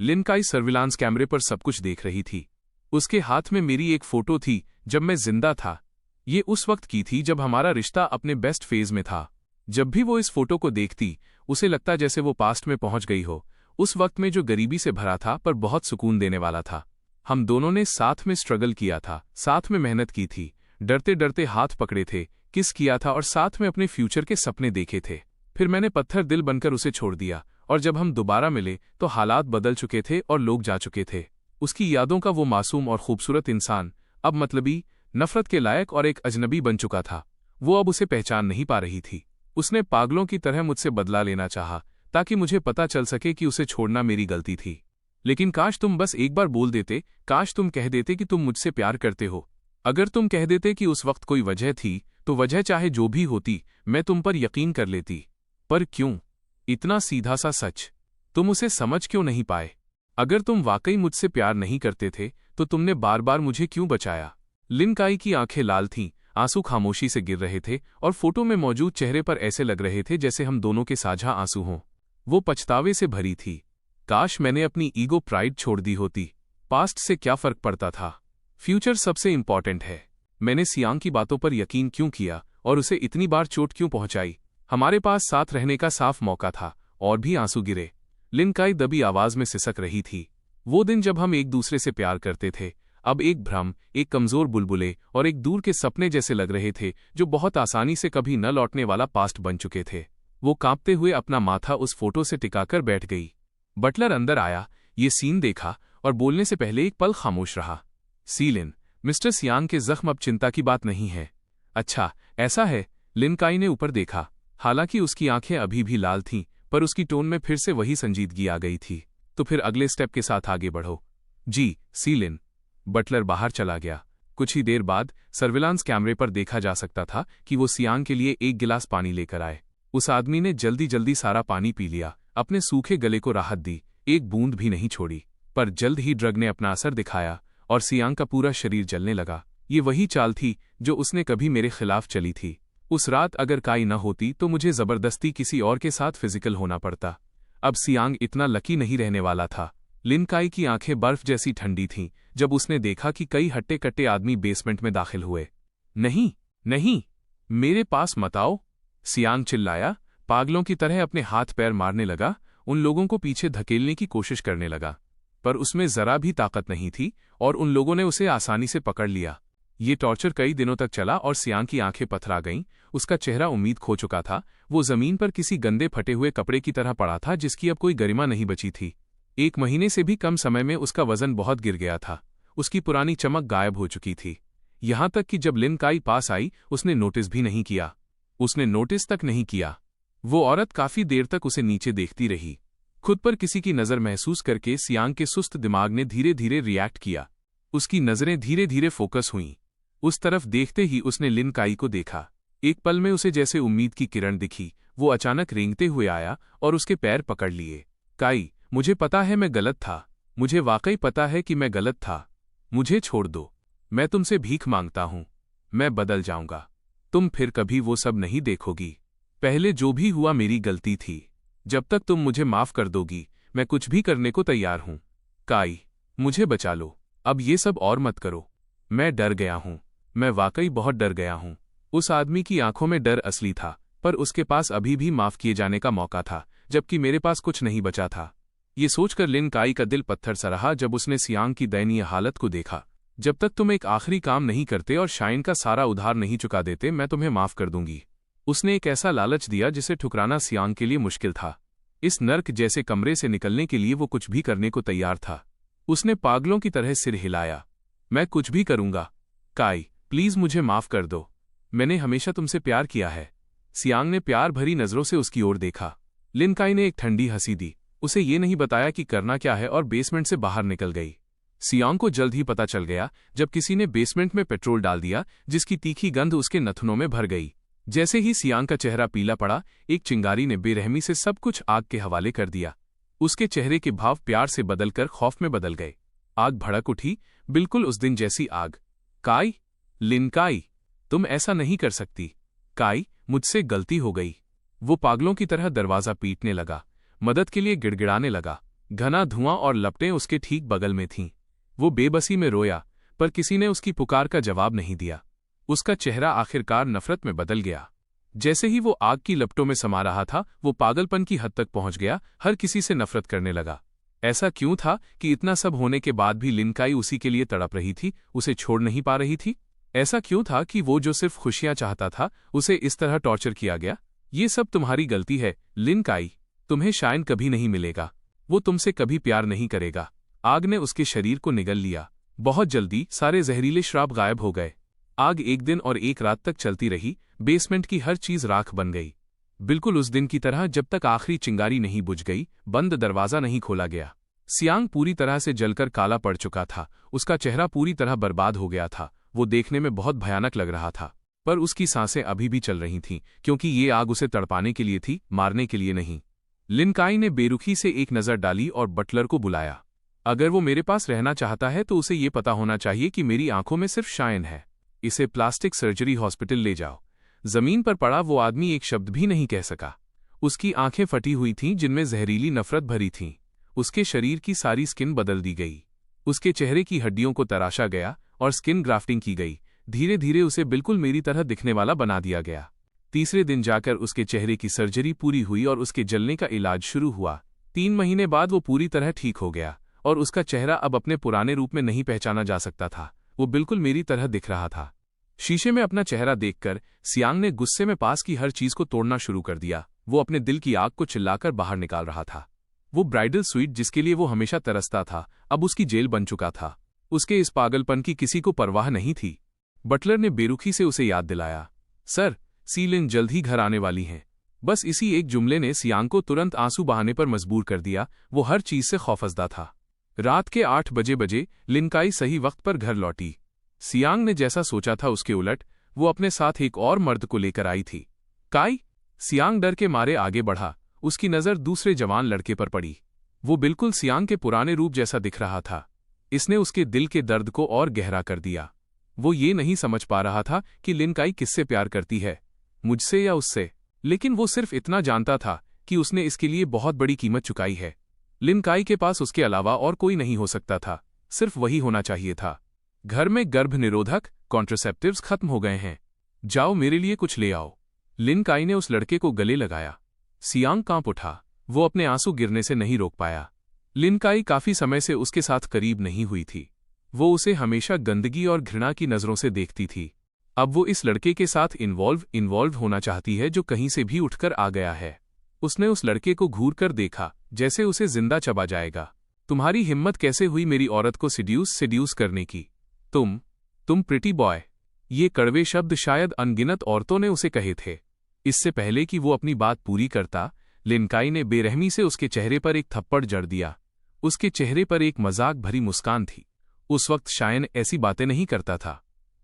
लिन काई सर्विलांस कैमरे पर सब कुछ देख रही थी। उसके हाथ में मेरी एक फोटो थी जब मैं जिंदा था। ये उस वक्त की थी जब हमारा रिश्ता अपने बेस्ट फेज में था। जब भी वो इस फोटो को देखती, उसे लगता जैसे वो पास्ट में पहुंच गई हो, उस वक्त में जो गरीबी से भरा था पर बहुत सुकून देने वाला था। हम दोनों ने साथ में स्ट्रगल किया था, साथ में मेहनत की थी, डरते डरते हाथ पकड़े थे, किस किया था और साथ में अपने फ्यूचर के सपने देखे थे। फिर मैंने पत्थर दिल बनकर उसे छोड़ दिया, और जब हम दोबारा मिले तो हालात बदल चुके थे और लोग जा चुके थे। उसकी यादों का वो मासूम और खूबसूरत इंसान अब मतलबी, नफरत के लायक और एक अजनबी बन चुका था। वो अब उसे पहचान नहीं पा रही थी। उसने पागलों की तरह मुझसे बदला लेना चाहा, ताकि मुझे पता चल सके कि उसे छोड़ना मेरी गलती थी। लेकिन काश तुम बस एक बार बोल देते, काश तुम कह देते कि तुम मुझसे प्यार करते हो। अगर तुम कह देते कि उस वक्त कोई वजह थी, तो वजह चाहे जो भी होती, मैं तुम पर यकीन कर लेती। पर क्यों? इतना सीधा सा सच तुम उसे समझ क्यों नहीं पाए? अगर तुम वाकई मुझसे प्यार नहीं करते थे, तो तुमने बार बार मुझे क्यों बचाया? लिन काई की आंखें लाल थीं, आंसू खामोशी से गिर रहे थे और फोटो में मौजूद चेहरे पर ऐसे लग रहे थे जैसे हम दोनों के साझा आंसू हों। वो पछतावे से भरी थी। काश मैंने अपनी ईगो प्राइड छोड़ दी होती। पास्ट से क्या फर्क पड़ता था? फ्यूचर सबसे इंपॉर्टेंट है। मैंने सियांग की बातों पर यकीन क्यों किया और उसे इतनी बार चोट क्यों पहुंचाई? हमारे पास साथ रहने का साफ मौका था, और भी आंसू गिरे। लिन काई दबी आवाज में सिसक रही थी। वो दिन जब हम एक दूसरे से प्यार करते थे, अब एक भ्रम, एक कमजोर बुलबुले और एक दूर के सपने जैसे लग रहे थे, जो बहुत आसानी से कभी न लौटने वाला पास्ट बन चुके थे। वो कांपते हुए अपना माथा उस फोटो से टिकाकर बैठ गई। बटलर अंदर आया, ये सीन देखा और बोलने से पहले एक पल खामोश रहा। सीलिन, मिस्टर सियांग के जख्म अब चिंता की बात नहीं है। अच्छा, ऐसा है? लिन काई ने ऊपर देखा। हालांकि उसकी आंखें अभी भी लाल थीं, पर उसकी टोन में फिर से वही संजीदगी आ गई थी। तो फिर अगले स्टेप के साथ आगे बढ़ो। जी, सीलिन। बटलर बाहर चला गया। कुछ ही देर बाद सर्विलांस कैमरे पर देखा जा सकता था कि वो सियांग के लिए एक गिलास पानी लेकर आए। उस आदमी ने जल्दी जल्दी सारा पानी पी लिया, अपने सूखे गले को राहत दी, एक बूंद भी नहीं छोड़ी। पर जल्द ही ड्रग ने अपना असर दिखाया और सियांग का पूरा शरीर जलने लगा। ये वही चाल थी जो उसने कभी मेरे खिलाफ चली थी। उस रात अगर काई न होती तो मुझे जबरदस्ती किसी और के साथ फिजिकल होना पड़ता। अब सियांग इतना लकी नहीं रहने वाला था। लिन काई की आंखें बर्फ जैसी ठंडी थीं जब उसने देखा कि कई हट्टे कट्टे आदमी बेसमेंट में दाखिल हुए। नहीं, नहीं, मेरे पास मत आओ, सियांग चिल्लाया, पागलों की तरह अपने हाथ पैर मारने लगा, उन लोगों को पीछे धकेलने की कोशिश करने लगा। पर उसमें जरा भी ताकत नहीं थी और उन लोगों ने उसे आसानी से पकड़ लिया। ये टॉर्चर कई दिनों तक चला और सियांग की आंखें पथरा गईं। उसका चेहरा उम्मीद खो चुका था। वो जमीन पर किसी गंदे फटे हुए कपड़े की तरह पड़ा था जिसकी अब कोई गरिमा नहीं बची थी। 1 महीने से भी कम समय में उसका वजन बहुत गिर गया था। उसकी पुरानी चमक गायब हो चुकी थी। यहां तक कि जब लिन काई पास आई, उसने नोटिस भी नहीं किया। उसने नोटिस तक नहीं किया। वो औरत काफी देर तक उसे नीचे देखती रही। खुद पर किसी की नजर महसूस करके सियांग के सुस्त दिमाग ने धीरे धीरे रिएक्ट किया। उसकी नजरें धीरे धीरे फोकस हुईं। उस तरफ देखते ही उसने लिन काई को देखा। एक पल में उसे जैसे उम्मीद की किरण दिखी। वो अचानक रेंगते हुए आया और उसके पैर पकड़ लिए। काई, मुझे पता है मैं गलत था। मुझे वाकई पता है कि मैं गलत था। मुझे छोड़ दो। मैं तुमसे भीख मांगता हूं। मैं बदल जाऊंगा। तुम फिर कभी वो सब नहीं देखोगी। पहले जो भी हुआ मेरी गलती थी। जब तक तुम मुझे माफ कर दोगी, मैं कुछ भी करने को तैयार हूं। काई, मुझे बचा लो। अब ये सब और मत करो। मैं डर गया हूं। मैं वाकई बहुत डर गया हूं। उस आदमी की आंखों में डर असली था, पर उसके पास अभी भी माफ किए जाने का मौका था, जबकि मेरे पास कुछ नहीं बचा था। ये सोचकर लिन काई का दिल पत्थर सा रहा जब उसने सियांग की दयनीय हालत को देखा। जब तक तुम एक आखिरी काम नहीं करते और शाइन का सारा उधार नहीं चुका देते, मैं तुम्हें माफ कर दूंगी। उसने एक ऐसा लालच दिया जिसे ठुकराना सियांग के लिए मुश्किल था। इस नर्क जैसे कमरे से निकलने के लिए वो कुछ भी करने को तैयार था। उसने पागलों की तरह सिर हिलाया। मैं कुछ भी करूंगा। काई, प्लीज मुझे माफ कर दो। मैंने हमेशा तुमसे प्यार किया है। सियांग ने प्यार भरी नजरों से उसकी ओर देखा। लिन काई ने एक ठंडी हंसी दी, उसे ये नहीं बताया कि करना क्या है, और बेसमेंट से बाहर निकल गई। सियांग को जल्द ही पता चल गया जब किसी ने बेसमेंट में पेट्रोल डाल दिया, जिसकी तीखी गंध उसके नथुनों में भर गई। जैसे ही सियांग का चेहरा पीला पड़ा, एक चिंगारी ने बेरहमी से सब कुछ आग के हवाले कर दिया। उसके चेहरे के भाव प्यार से बदलकर खौफ में बदल गए। आग भड़क उठी, बिल्कुल उस दिन जैसी आग। काई, लिन काई, तुम ऐसा नहीं कर सकती। काई, मुझसे गलती हो गई। वो पागलों की तरह दरवाजा पीटने लगा, मदद के लिए गिड़गिड़ाने लगा। घना धुआं और लपटें उसके ठीक बगल में थीं। वो बेबसी में रोया, पर किसी ने उसकी पुकार का जवाब नहीं दिया। उसका चेहरा आखिरकार नफरत में बदल गया। जैसे ही वो आग की लपटों में समा रहा था, वो पागलपन की हद तक पहुंच गया, हर किसी से नफरत करने लगा। ऐसा क्यों था कि इतना सब होने के बाद भी लिन काई उसी के लिए तड़प रही थी, उसे छोड़ नहीं पा रही थी? ऐसा क्यों था कि वो जो सिर्फ खुशियां चाहता था उसे इस तरह टॉर्चर किया गया? ये सब तुम्हारी गलती है लिन काई। तुम्हें शायन कभी नहीं मिलेगा। वो तुमसे कभी प्यार नहीं करेगा। आग ने उसके शरीर को निगल लिया। बहुत जल्दी सारे जहरीले श्राप गायब हो गए। आग एक दिन और एक रात तक चलती रही। बेसमेंट की हर चीज राख बन गई, बिल्कुल उस दिन की तरह जब तक आखिरी चिंगारी नहीं बुझ गई, बंद दरवाजा नहीं खोला गया। सियांग पूरी तरह से जलकर काला पड़ चुका था। उसका चेहरा पूरी तरह बर्बाद हो गया था। वो देखने में बहुत भयानक लग रहा था, पर उसकी सांसें अभी भी चल रही थीं, क्योंकि ये आग उसे तड़पाने के लिए थी, मारने के लिए नहीं। लिन काई ने बेरुखी से एक नज़र डाली और बटलर को बुलाया। अगर वो मेरे पास रहना चाहता है तो उसे ये पता होना चाहिए कि मेरी आंखों में सिर्फ शायन है। इसे प्लास्टिक सर्जरी हॉस्पिटल ले जाओ। जमीन पर पड़ा वो आदमी एक शब्द भी नहीं कह सका। उसकी आंखें फटी हुई थीं जिनमें जहरीली नफरत भरी थीं। उसके शरीर की सारी स्किन बदल दी गई। उसके चेहरे की हड्डियों को तराशा गया और स्किन ग्राफ्टिंग की गई। धीरे धीरे उसे बिल्कुल मेरी तरह दिखने वाला बना दिया गया। तीसरे दिन जाकर उसके चेहरे की सर्जरी पूरी हुई और उसके जलने का इलाज शुरू हुआ। 3 महीने बाद वो पूरी तरह ठीक हो गया और उसका चेहरा अब अपने पुराने रूप में नहीं पहचाना जा सकता था। वो बिल्कुल मेरी तरह दिख रहा था। शीशे में अपना चेहरा देखकर सियांग ने गुस्से में पास की हर चीज को तोड़ना शुरू कर दिया। वो अपने दिल की आग को चिल्लाकर बाहर निकाल रहा था। वो ब्राइडल स्वीट जिसके लिए वो हमेशा तरसता था, अब उसकी जेल बन चुका था। उसके इस पागलपन की किसी को परवाह नहीं थी। बटलर ने बेरुखी से उसे याद दिलाया, सर, सीलिन जल्द ही घर आने वाली हैं। बस इसी एक जुमले ने सियांग को तुरंत आंसू बहाने पर मजबूर कर दिया। वो हर चीज से खौफजदा था। रात के 8 बजे लिन काई सही वक्त पर घर लौटी। सियांग ने जैसा सोचा था उसके उलट, वो अपने साथ एक और मर्द को लेकर आई थी। काई? सियांग डर के मारे आगे बढ़ा। उसकी नज़र दूसरे जवान लड़के पर पड़ी। वो बिल्कुल सियांग के पुराने रूप जैसा दिख रहा था। इसने उसके दिल के दर्द को और गहरा कर दिया। वो ये नहीं समझ पा रहा था कि लिन काई किससे प्यार करती है, मुझसे या उससे। लेकिन वो सिर्फ इतना जानता था कि उसने इसके लिए बहुत बड़ी कीमत चुकाई है। लिन काई के पास उसके अलावा और कोई नहीं हो सकता था, सिर्फ वही होना चाहिए था। घर में गर्भ निरोधक कॉन्ट्रासेप्टिव्स खत्म हो गए हैं। जाओ मेरे लिए कुछ ले आओ। लिन काई ने उस लड़के को गले लगाया। सियांग कांप उठा। वो अपने आंसू गिरने से नहीं रोक पाया। लिन काई काफी समय से उसके साथ करीब नहीं हुई थी। वो उसे हमेशा गंदगी और घृणा की नजरों से देखती थी। अब वो इस लड़के के साथ इन्वॉल्व होना चाहती है जो कहीं से भी उठकर आ गया है। उसने उस लड़के को घूर कर देखा, जैसे उसे जिंदा चबा जाएगा। तुम्हारी हिम्मत कैसे हुई मेरी औरत को सिड्यूस करने की? तुम प्रिटी बॉय। ये कड़वे शब्द शायद अनगिनत औरतों ने उसे कहे थे। इससे पहले कि वो अपनी बात पूरी करता, लिन काई ने बेरहमी से उसके चेहरे पर एक थप्पड़ जड़ दिया। उसके चेहरे पर एक मजाक भरी मुस्कान थी। उस वक्त शायन ऐसी बातें नहीं करता था।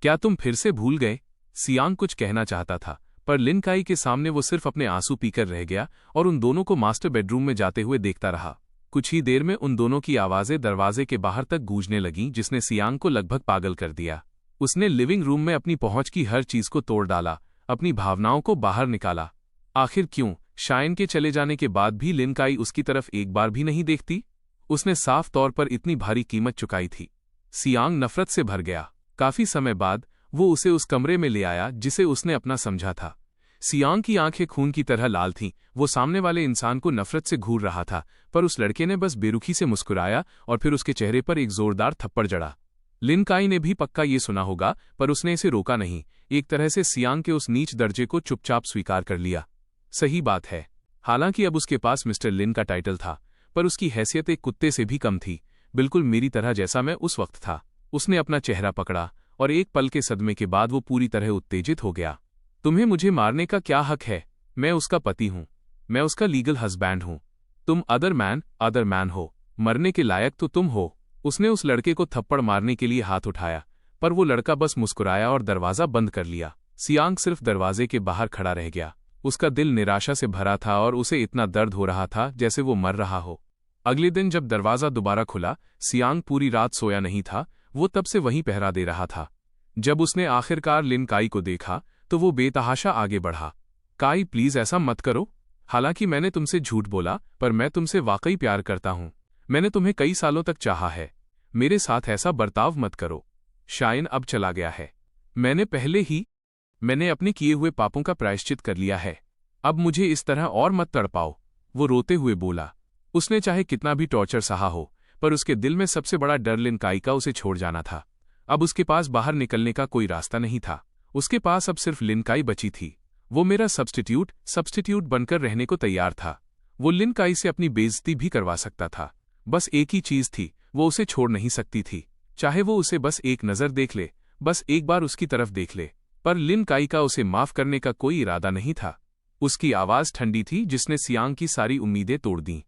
क्या तुम फिर से भूल गए? सियांग कुछ कहना चाहता था, पर लिन काई के सामने वो सिर्फ अपने आंसू पीकर रह गया और उन दोनों को मास्टर बेडरूम में जाते हुए देखता रहा। कुछ ही देर में उन दोनों की आवाजें दरवाजे के बाहर तक गूंजने लगीं, जिसने सियांग को लगभग पागल कर दिया। उसने लिविंग रूम में अपनी पहुंच की हर चीज को तोड़ डाला, अपनी भावनाओं को बाहर निकाला। आखिर क्यों शायन के चले जाने के बाद भी लिन काई उसकी तरफ एक बार भी नहीं देखती? उसने साफ तौर पर इतनी भारी कीमत चुकाई थी। सियांग नफरत से भर गया। काफी समय बाद वो उसे उस कमरे में ले आया जिसे उसने अपना समझा था। सियांग की आंखें खून की तरह लाल थीं। वो सामने वाले इंसान को नफरत से घूर रहा था, पर उस लड़के ने बस बेरुखी से मुस्कुराया और फिर उसके चेहरे पर एक जोरदार थप्पड़ जड़ा। लिन काई ने भी पक्का ये सुना होगा, पर उसने इसे रोका नहीं। एक तरह से सियांग के उस नीच दर्जे को चुपचाप स्वीकार कर लिया। सही बात है, हालांकि अब उसके पास मिस्टर लिन का टाइटल था, पर उसकी हैसियत एक कुत्ते से भी कम थी, बिल्कुल मेरी तरह जैसा मैं उस वक्त था। उसने अपना चेहरा पकड़ा और एक पल के सदमे के बाद वो पूरी तरह उत्तेजित हो गया। तुम्हें मुझे मारने का क्या हक है? मैं उसका पति हूं, मैं उसका लीगल हस्बैंड हूं। तुम अदर मैन हो, मरने के लायक तो तुम हो। उसने उस लड़के को थप्पड़ मारने के लिए हाथ उठाया, पर वो लड़का बस मुस्कुराया और दरवाजा बंद कर लिया। सियांग सिर्फ दरवाजे के बाहर खड़ा रह गया। उसका दिल निराशा से भरा था और उसे इतना दर्द हो रहा था जैसे वो मर रहा हो। अगले दिन जब दरवाजा दोबारा खुला, सियांग पूरी रात सोया नहीं था। वो तब से वहीं पहरा दे रहा था। जब उसने आखिरकार लिन काई को देखा तो वो बेतहाशा आगे बढ़ा। काई, प्लीज ऐसा मत करो। हालांकि मैंने तुमसे झूठ बोला, पर मैं तुमसे वाकई प्यार करता हूं। मैंने तुम्हें कई सालों तक चाहा है। मेरे साथ ऐसा बर्ताव मत करो। शायन अब चला गया है। मैंने अपने किए हुए पापों का प्रायश्चित कर लिया है। अब मुझे इस तरह और मत तड़पाओ। वो रोते हुए बोला। उसने चाहे कितना भी टॉर्चर सहा हो, पर उसके दिल में सबसे बड़ा डर लिन काई का उसे छोड़ जाना था। अब उसके पास बाहर निकलने का कोई रास्ता नहीं था। उसके पास अब सिर्फ लिनकाई बची थी। वो मेरा सब्स्टिट्यूट बनकर रहने को तैयार था। वो लिनकाई से अपनी बेइज्जती भी करवा सकता था। बस एक ही चीज थी, वो उसे छोड़ नहीं सकती थी। चाहे वो उसे बस एक नज़र देख ले, बस एक बार उसकी तरफ देख ले। पर लिनकाई का उसे माफ करने का कोई इरादा नहीं था। उसकी आवाज ठंडी थी जिसने सियांग की सारी उम्मीदें तोड़ दीं।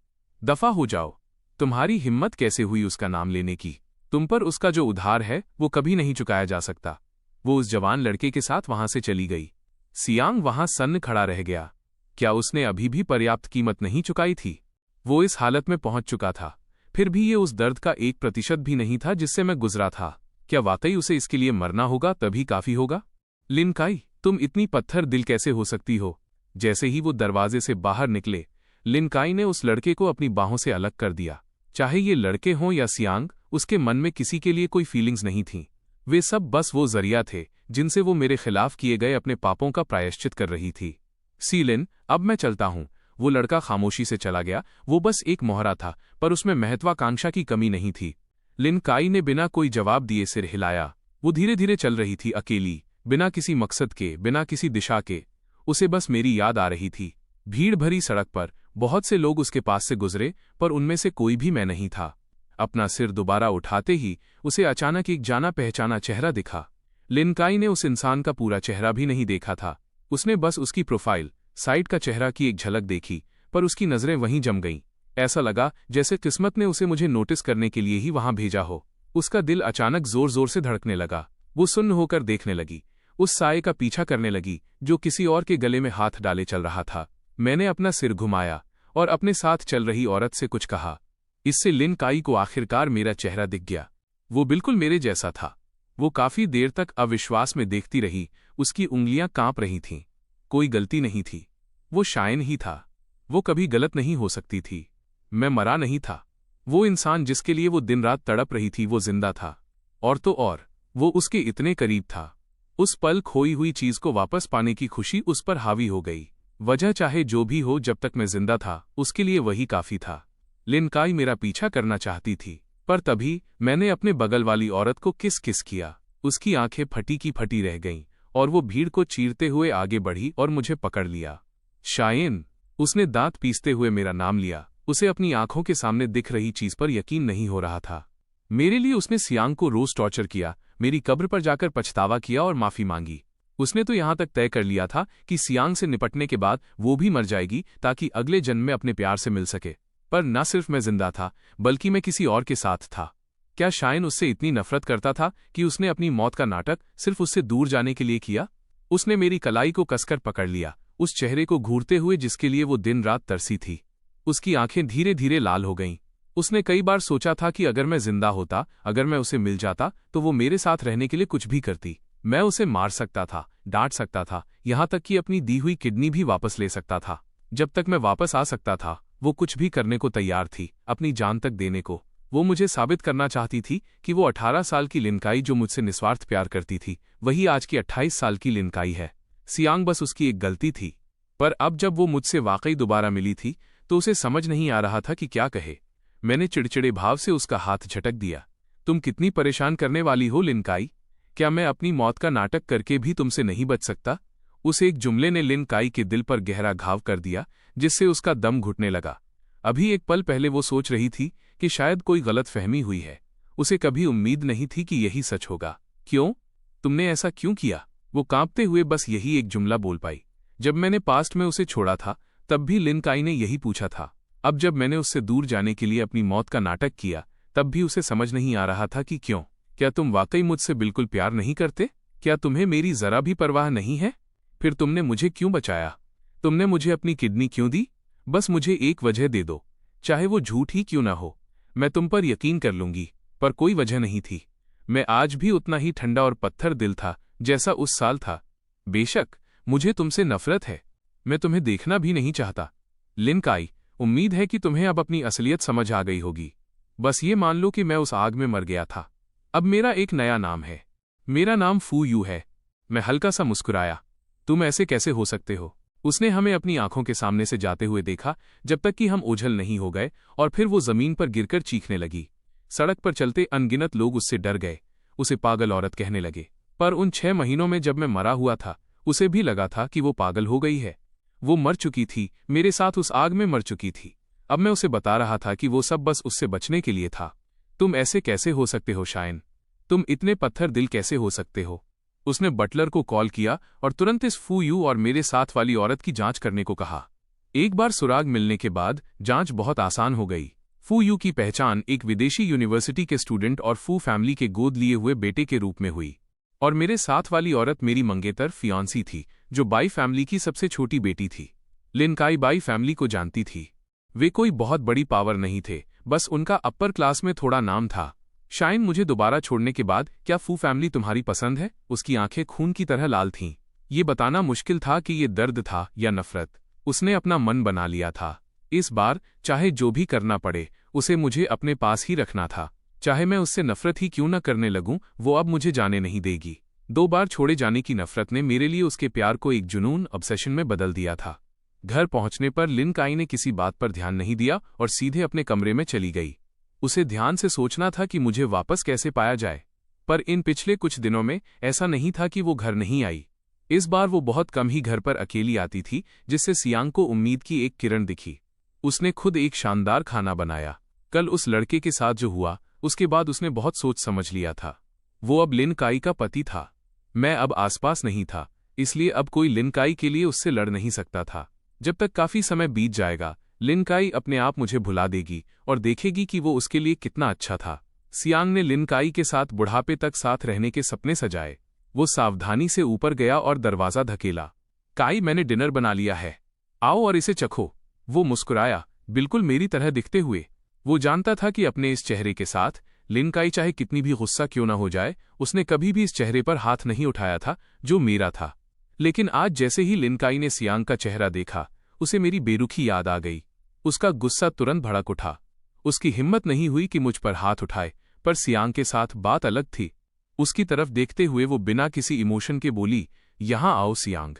दफा हो जाओ। तुम्हारी हिम्मत कैसे हुई उसका नाम लेने की? तुम पर उसका जो उधार है वो कभी नहीं चुकाया जा सकता। वो उस जवान लड़के के साथ वहां से चली गई। सियांग वहां सन्न खड़ा रह गया। क्या उसने अभी भी पर्याप्त कीमत नहीं चुकाई थी? वो इस हालत में पहुंच चुका था, फिर भी ये उस दर्द का 1% भी नहीं था जिससे मैं गुजरा था। क्या वाकई उसे इसके लिए मरना होगा तभी काफी होगा? लिनकाई, तुम इतनी पत्थर दिल कैसे हो सकती हो? जैसे ही वो दरवाजे से बाहर निकले, लिनकाई ने उस लड़के को अपनी बाहों से अलग कर दिया। चाहे ये लड़के हों या सियांग, उसके मन में किसी के लिए कोई फीलिंग्स नहीं थीं। वे सब बस वो जरिया थे जिनसे वो मेरे खिलाफ किए गए अपने पापों का प्रायश्चित कर रही थी। सीलिन, अब मैं चलता हूं। वो लड़का खामोशी से चला गया। वो बस एक मोहरा था, पर उसमें महत्वाकांक्षा की कमी नहीं थी। लिनकाई ने बिना कोई जवाब दिए सिर हिलाया। वो धीरे धीरे चल रही थी, अकेली, बिना किसी मकसद के, बिना किसी दिशा के। उसे बस मेरी याद आ रही थी। भीड़ भरी सड़क पर बहुत से लोग उसके पास से गुजरे, पर उनमें से कोई भी मैं नहीं था। अपना सिर दोबारा उठाते ही उसे अचानक एक जाना पहचाना चेहरा दिखा। लिनकाई ने उस इंसान का पूरा चेहरा भी नहीं देखा था। उसने बस उसकी प्रोफाइल, साइड का चेहरा की एक झलक देखी, पर उसकी नजरें वहीं जम गईं। ऐसा लगा जैसे किस्मत ने उसे मुझे नोटिस करने के लिए ही वहां भेजा हो। उसका दिल अचानक जोर जोर से धड़कने लगा। वो सुन्न होकर देखने लगी, उस साये का पीछा करने लगी जो किसी और के गले में हाथ डाले चल रहा था। मैंने अपना सिर घुमाया और अपने साथ चल रही औरत से कुछ कहा। इससे लिनकाई को आखिरकार मेरा चेहरा दिख गया। वो बिल्कुल मेरे जैसा था। वो काफी देर तक अविश्वास में देखती रही। उसकी उंगलियां कांप रही थीं। कोई गलती नहीं थी। वो शायन ही था। वो कभी गलत नहीं हो सकती थी। मैं मरा नहीं था। वो इंसान जिसके लिए वो दिन रात तड़प रही थी, वो जिंदा था। और तो और, वो उसके इतने करीब था। उस पल खोई हुई चीज को वापस पाने की खुशी उस पर हावी हो गई। वजह चाहे जो भी हो, जब तक मैं जिंदा था उसके लिए वही काफी था। लिनकाई मेरा पीछा करना चाहती थी, पर तभी मैंने अपने बगल वाली औरत को किस किया। उसकी आंखें फटी की फटी रह गईं और वो भीड़ को चीरते हुए आगे बढ़ी और मुझे पकड़ लिया। शायन, उसने दांत पीसते हुए मेरा नाम लिया। उसे अपनी आंखों के सामने दिख रही चीज पर यकीन नहीं हो रहा था। मेरे लिए उसने सियांग को रोज टॉर्चर किया, मेरी कब्र पर जाकर पछतावा किया और माफी मांगी। उसने तो यहां तक तय कर लिया था कि सियांग से निपटने के बाद वो भी मर जाएगी ताकि अगले जन्म में अपने प्यार से मिल सके। पर न सिर्फ मैं जिंदा था, बल्कि मैं किसी और के साथ था। क्या शायन उससे इतनी नफरत करता था कि उसने अपनी मौत का नाटक सिर्फ उससे दूर जाने के लिए किया? उसने मेरी कलाई को कसकर पकड़ लिया, उस चेहरे को घूरते हुए जिसके लिए वो दिन रात तरसी थी। उसकी आंखें धीरे धीरे लाल हो गईं। उसने कई बार सोचा था कि अगर मैं जिंदा होता, अगर मैं उसे मिल जाता, तो वो मेरे साथ रहने के लिए कुछ भी करती। मैं उसे मार सकता था, डांट सकता था, यहां तक कि अपनी दी हुई किडनी भी वापस ले सकता था। जब तक मैं वापस आ सकता था, वो कुछ भी करने को तैयार थी, अपनी जान तक देने को। वो मुझे साबित करना चाहती थी कि वो 18 साल की लिनकाई जो मुझसे निस्वार्थ प्यार करती थी, वही आज की 28 साल की लिनकाई है। सियांग बस उसकी एक गलती थी। पर अब जब वो मुझसे वाकई दोबारा मिली थी, तो उसे समझ नहीं आ रहा था कि क्या कहे। मैंने चिड़चिड़े भाव से उसका हाथ झटक दिया। तुम कितनी परेशान करने वाली हो लिनकाई? क्या मैं अपनी मौत का नाटक करके भी तुमसे नहीं बच सकता? उस एक जुमले ने लिनकाई के दिल पर गहरा घाव कर दिया, जिससे उसका दम घुटने लगा। अभी एक पल पहले वो सोच रही थी कि शायद कोई गलतफहमी हुई है। उसे कभी उम्मीद नहीं थी कि यही सच होगा। क्यों? तुमने ऐसा क्यों किया? वो कांपते हुए बस यही एक जुमला बोल पाई। जब मैंने पास्ट में उसे छोड़ा था, तब भी लिनकाई ने यही पूछा था। अब जब मैंने उससे दूर जाने के लिए अपनी मौत का नाटक किया, तब भी उसे समझ नहीं आ रहा था कि क्यों। क्या तुम वाकई मुझसे बिल्कुल प्यार नहीं करते? क्या तुम्हें मेरी जरा भी परवाह नहीं है? फिर तुमने मुझे क्यों बचाया? तुमने मुझे अपनी किडनी क्यों दी? बस मुझे एक वजह दे दो, चाहे वो झूठ ही क्यों ना हो। मैं तुम पर यकीन कर लूंगी। पर कोई वजह नहीं थी। मैं आज भी उतना ही ठंडा और पत्थर दिल था जैसा उस साल था। बेशक मुझे तुमसे नफरत है, मैं तुम्हें देखना भी नहीं चाहता। लिनकाई, उम्मीद है कि तुम्हें अब अपनी असलियत समझ आ गई होगी। बस ये मान लो कि मैं उस आग में मर गया था। अब मेरा एक नया नाम है। मेरा नाम फू यू है। मैं हल्का सा मुस्कुराया। तुम ऐसे कैसे हो सकते हो? उसने हमें अपनी आंखों के सामने से जाते हुए देखा, जब तक कि हम ओझल नहीं हो गए, और फिर वो जमीन पर गिरकर चीखने लगी। सड़क पर चलते अनगिनत लोग उससे डर गए। उसे पागल औरत कहने लगे। पर उन 6 महीनों में जब मैं मरा हुआ था, उसे भी लगा था कि वो पागल हो गई है। वो मर चुकी थी, मेरे साथ उस आग में मर चुकी थी। अब मैं उसे बता रहा था कि वो सब बस उससे बचने के लिए था। तुम ऐसे कैसे हो सकते हो शायन? तुम इतने पत्थर दिल कैसे हो सकते हो? उसने बटलर को कॉल किया और तुरंत इस फू यू और मेरे साथ वाली औरत की जांच करने को कहा। एक बार सुराग मिलने के बाद जांच बहुत आसान हो गई। फू यू की पहचान एक विदेशी यूनिवर्सिटी के स्टूडेंट और फू फैमिली के गोद लिए हुए बेटे के रूप में हुई, और मेरे साथ वाली औरत मेरी मंगेतर फियांसी थी, जो बाई फैमिली की सबसे छोटी बेटी थी। लिन काई बाई फैमिली को जानती थी। वे कोई बहुत बड़ी पावर नहीं थे, बस उनका अपर क्लास में थोड़ा नाम था। शायन, मुझे दोबारा छोड़ने के बाद क्या फू फैमिली तुम्हारी पसंद है? उसकी आंखें खून की तरह लाल थीं। ये बताना मुश्किल था कि ये दर्द था या नफरत। उसने अपना मन बना लिया था। इस बार चाहे जो भी करना पड़े, उसे मुझे अपने पास ही रखना था। चाहे मैं उससे नफरत ही क्यों न करने लगूं, वो अब मुझे जाने नहीं देगी। 2 बार छोड़े जाने की नफरत ने मेरे लिए उसके प्यार को एक जुनून, ऑब्सेशन में बदल दिया था। घर पहुंचने पर लिन काई ने किसी बात पर ध्यान नहीं दिया और सीधे अपने कमरे में चली गई। उसे ध्यान से सोचना था कि मुझे वापस कैसे पाया जाए। पर इन पिछले कुछ दिनों में ऐसा नहीं था कि वो घर नहीं आई। इस बार वो बहुत कम ही घर पर अकेली आती थी, जिससे सियांग को उम्मीद की एक किरण दिखी। उसने खुद एक शानदार खाना बनाया। कल उस लड़के के साथ जो हुआ, उसके बाद उसने बहुत सोच समझ लिया था। वो अब लिन काई का पति था। मैं अब आसपास नहीं था, इसलिए अब कोई लिन काई के लिए उससे लड़ नहीं सकता था। जब तक काफी समय बीत जाएगा, लिन काई अपने आप मुझे भुला देगी और देखेगी कि वो उसके लिए कितना अच्छा था। सियांग ने लिन काई के साथ बुढ़ापे तक साथ रहने के सपने सजाए। वो सावधानी से ऊपर गया और दरवाजा धकेला। काई, मैंने डिनर बना लिया है, आओ और इसे चखो। वो मुस्कुराया, बिल्कुल मेरी तरह दिखते हुए। वो जानता था कि अपने इस चेहरे के साथ लिन काई चाहे कितनी भी गुस्सा क्यों न हो जाए, उसने कभी भी इस चेहरे पर हाथ नहीं उठाया था जो मेरा था। लेकिन आज जैसे ही लिन काई ने सियांग का चेहरा देखा, उसे मेरी बेरुखी याद आ गई। उसका गुस्सा तुरंत भड़क उठा। उसकी हिम्मत नहीं हुई कि मुझ पर हाथ उठाए, पर सियांग के साथ बात अलग थी। उसकी तरफ देखते हुए वो बिना किसी इमोशन के बोली, यहां आओ सियांग,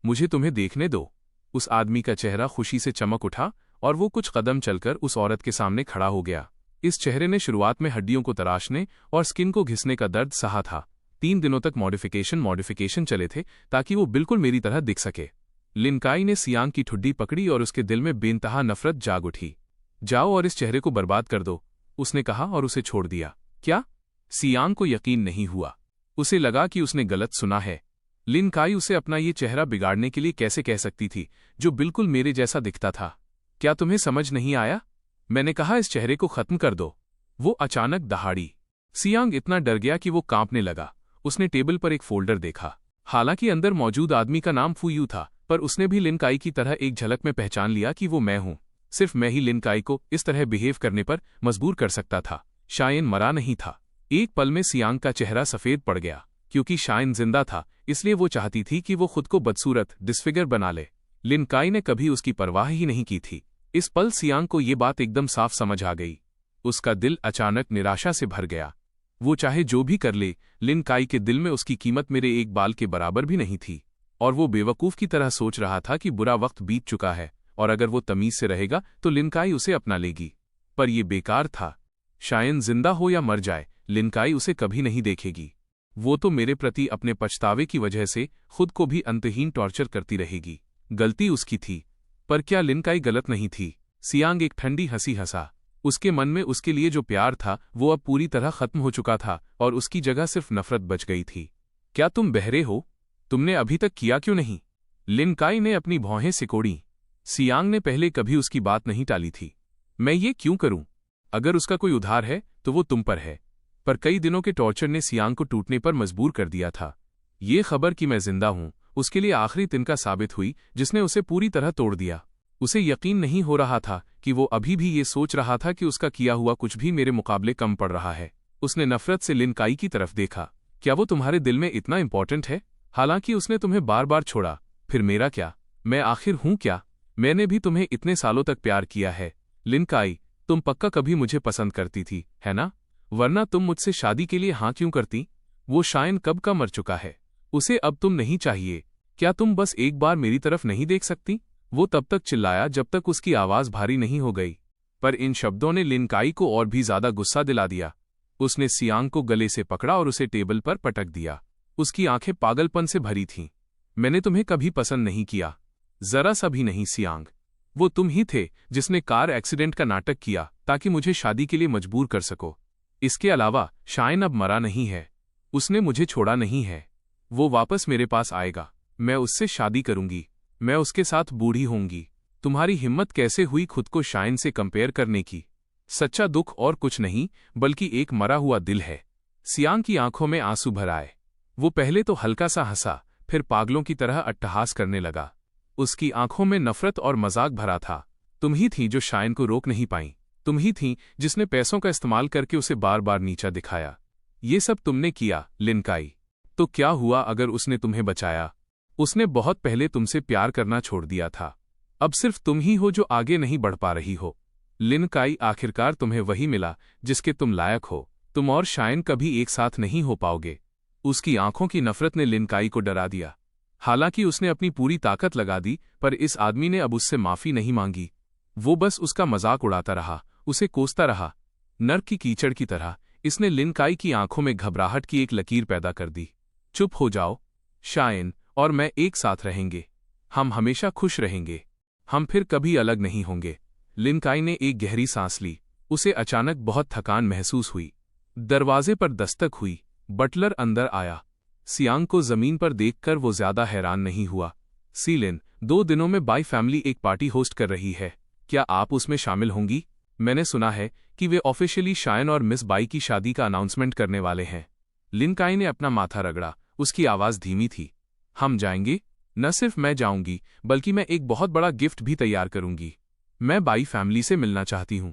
मुझे तुम्हें देखने दो। उस आदमी का चेहरा खुशी से चमक उठा और वो कुछ कदम चलकर उस औरत के सामने खड़ा हो गया। इस चेहरे ने शुरुआत में हड्डियों को तराशने और स्किन को घिसने का दर्द सहा था। 3 दिनों तक मॉडिफिकेशन चले थे ताकि वो बिल्कुल मेरी तरह दिख सके। लिन काई ने सियांग की ठुड्डी पकड़ी और उसके दिल में बेइंतहा नफरत जाग उठी। जाओ और इस चेहरे को बर्बाद कर दो, उसने कहा और उसे छोड़ दिया। क्या? सियांग को यकीन नहीं हुआ। उसे लगा कि उसने गलत सुना है। लिन काई उसे अपना ये चेहरा बिगाड़ने के लिए कैसे कह सकती थी, जो बिल्कुल मेरे जैसा दिखता था? क्या तुम्हें समझ नहीं आया? मैंने कहा इस चेहरे को खत्म कर दो। वो अचानक दहाड़ी। सियांग इतना डर गया कि वो कांपने लगा। उसने टेबल पर एक फोल्डर देखा। हालांकि अंदर मौजूद आदमी का नाम फू यू था, पर उसने भी लिन काई की तरह एक झलक में पहचान लिया कि वो मैं हूं। सिर्फ मैं ही लिन काई को इस तरह बिहेव करने पर मजबूर कर सकता था। शायन मरा नहीं था। एक पल में सियांग का चेहरा सफेद पड़ गया। क्योंकि शायन जिंदा था, इसलिए वो चाहती थी कि वो खुद को बदसूरत, डिस्फिगर बना ले। लिन काई ने कभी उसकी परवाह ही नहीं की थी। इस पल सियांग को ये बात एकदम साफ समझ आ गई। उसका दिल अचानक निराशा से भर गया। वो चाहे जो भी कर ले, लिन काई के दिल में उसकी कीमत मेरे एक बाल के बराबर भी नहीं थी। और वो बेवकूफ की तरह सोच रहा था कि बुरा वक्त बीत चुका है और अगर वो तमीज से रहेगा तो लिन काई उसे अपना लेगी। पर ये बेकार था। शायन जिंदा हो या मर जाए, लिन काई उसे कभी नहीं देखेगी। वो तो मेरे प्रति अपने पछतावे की वजह से खुद को भी अंतहीन टॉर्चर करती रहेगी। गलती उसकी थी, पर क्या लिन काई गलत नहीं थी? सियांग एक ठंडी हंसी हंसा। उसके मन में उसके लिए जो प्यार था वो अब पूरी तरह खत्म हो चुका था और उसकी जगह सिर्फ नफरत बच गई थी। क्या तुम बहरे हो? तुमने अभी तक किया क्यों नहीं? लिन काई ने अपनी भौहें सिकोड़ी। सियांग ने पहले कभी उसकी बात नहीं टाली थी। मैं ये क्यों करूं? अगर उसका कोई उधार है तो वो तुम पर है। पर कई दिनों के टॉर्चर ने सियांग को टूटने पर मजबूर कर दिया था। ये खबर कि मैं जिंदा हूं उसके लिए आखिरी तिनका साबित हुई, जिसने उसे पूरी तरह तोड़ दिया। उसे यकीन नहीं हो रहा था कि वो अभी भी ये सोच रहा था कि उसका किया हुआ कुछ भी मेरे मुकाबले कम पड़ रहा है। उसने नफरत से लिन काई की तरफ देखा। क्या वो तुम्हारे दिल में इतना इंपॉर्टेंट है? हालांकि उसने तुम्हें बार बार छोड़ा, फिर मेरा क्या? मैं आखिर हूं क्या? मैंने भी तुम्हें इतने सालों तक प्यार किया है। लिन काई, तुम पक्का कभी मुझे पसंद करती थी, है ना? वरना तुम मुझसे शादी के लिए हाँ क्यों करती? वो शायन कब का मर चुका है। उसे अब तुम नहीं चाहिए। क्या तुम बस एक बार मेरी तरफ नहीं देख सकती? वो तब तक चिल्लाया जब तक उसकी आवाज भारी नहीं हो गई। पर इन शब्दों ने लिन काई को और भी ज्यादा गुस्सा दिला दिया। उसने सियांग को गले से पकड़ा और उसे टेबल पर पटक दिया। उसकी आंखें पागलपन से भरी थीं। मैंने तुम्हें कभी पसंद नहीं किया, जरा सा भी नहीं सियांग। वो तुम ही थे जिसने कार एक्सीडेंट का नाटक किया ताकि मुझे शादी के लिए मजबूर कर सको। इसके अलावा शायन अब मरा नहीं है, उसने मुझे छोड़ा नहीं है। वो वापस मेरे पास आएगा, मैं उससे शादी करूंगी, मैं उसके साथ बूढ़ी होंगी। तुम्हारी हिम्मत कैसे हुई खुद को शायन से कंपेयर करने की? सच्चा दुख और कुछ नहीं बल्कि एक मरा हुआ दिल है। सियांग की आंखों में आंसू भर आए। वो पहले तो हल्का सा हंसा, फिर पागलों की तरह अट्टहास करने लगा। उसकी आंखों में नफरत और मजाक भरा था। तुम ही थी जो शायन को रोक नहीं पाई, तुम ही थी जिसने पैसों का इस्तेमाल करके उसे बार बार नीचा दिखाया। ये सब तुमने किया लिन काई। तो क्या हुआ अगर उसने तुम्हें बचाया? उसने बहुत पहले तुमसे प्यार करना छोड़ दिया था। अब सिर्फ तुम ही हो जो आगे नहीं बढ़ पा रही हो। लिन काई, आखिरकार तुम्हें वही मिला जिसके तुम लायक हो। तुम और शायन कभी एक साथ नहीं हो पाओगे। उसकी आंखों की नफरत ने लिन काई को डरा दिया। हालांकि उसने अपनी पूरी ताकत लगा दी, पर इस आदमी ने अब उससे माफी नहीं मांगी। वो बस उसका मजाक उड़ाता रहा, उसे कोसता रहा। नर्क की कीचड़ की तरह इसने लिन काई की आंखों में घबराहट की एक लकीर पैदा कर दी। चुप हो जाओ, शायन और मैं एक साथ रहेंगे। हम हमेशा खुश रहेंगे। हम फिर कभी अलग नहीं होंगे। लिन काई ने एक गहरी सांस ली। उसे अचानक बहुत थकान महसूस हुई। दरवाजे पर दस्तक हुई। बटलर अंदर आया। सियांग को जमीन पर देखकर वो ज्यादा हैरान नहीं हुआ। सीलिन, 2 दिनों में बाई फैमिली एक पार्टी होस्ट कर रही है, क्या आप उसमें शामिल होंगी? मैंने सुना है कि वे ऑफिशियली शायन और मिस बाई की शादी का अनाउंसमेंट करने वाले हैं। लिन काई ने अपना माथा रगड़ा। उसकी आवाज धीमी थी। हम जाएंगे। न सिर्फ मैं जाऊंगी बल्कि मैं एक बहुत बड़ा गिफ्ट भी तैयार करूंगी। मैं बाई फैमिली से मिलना चाहती हूं।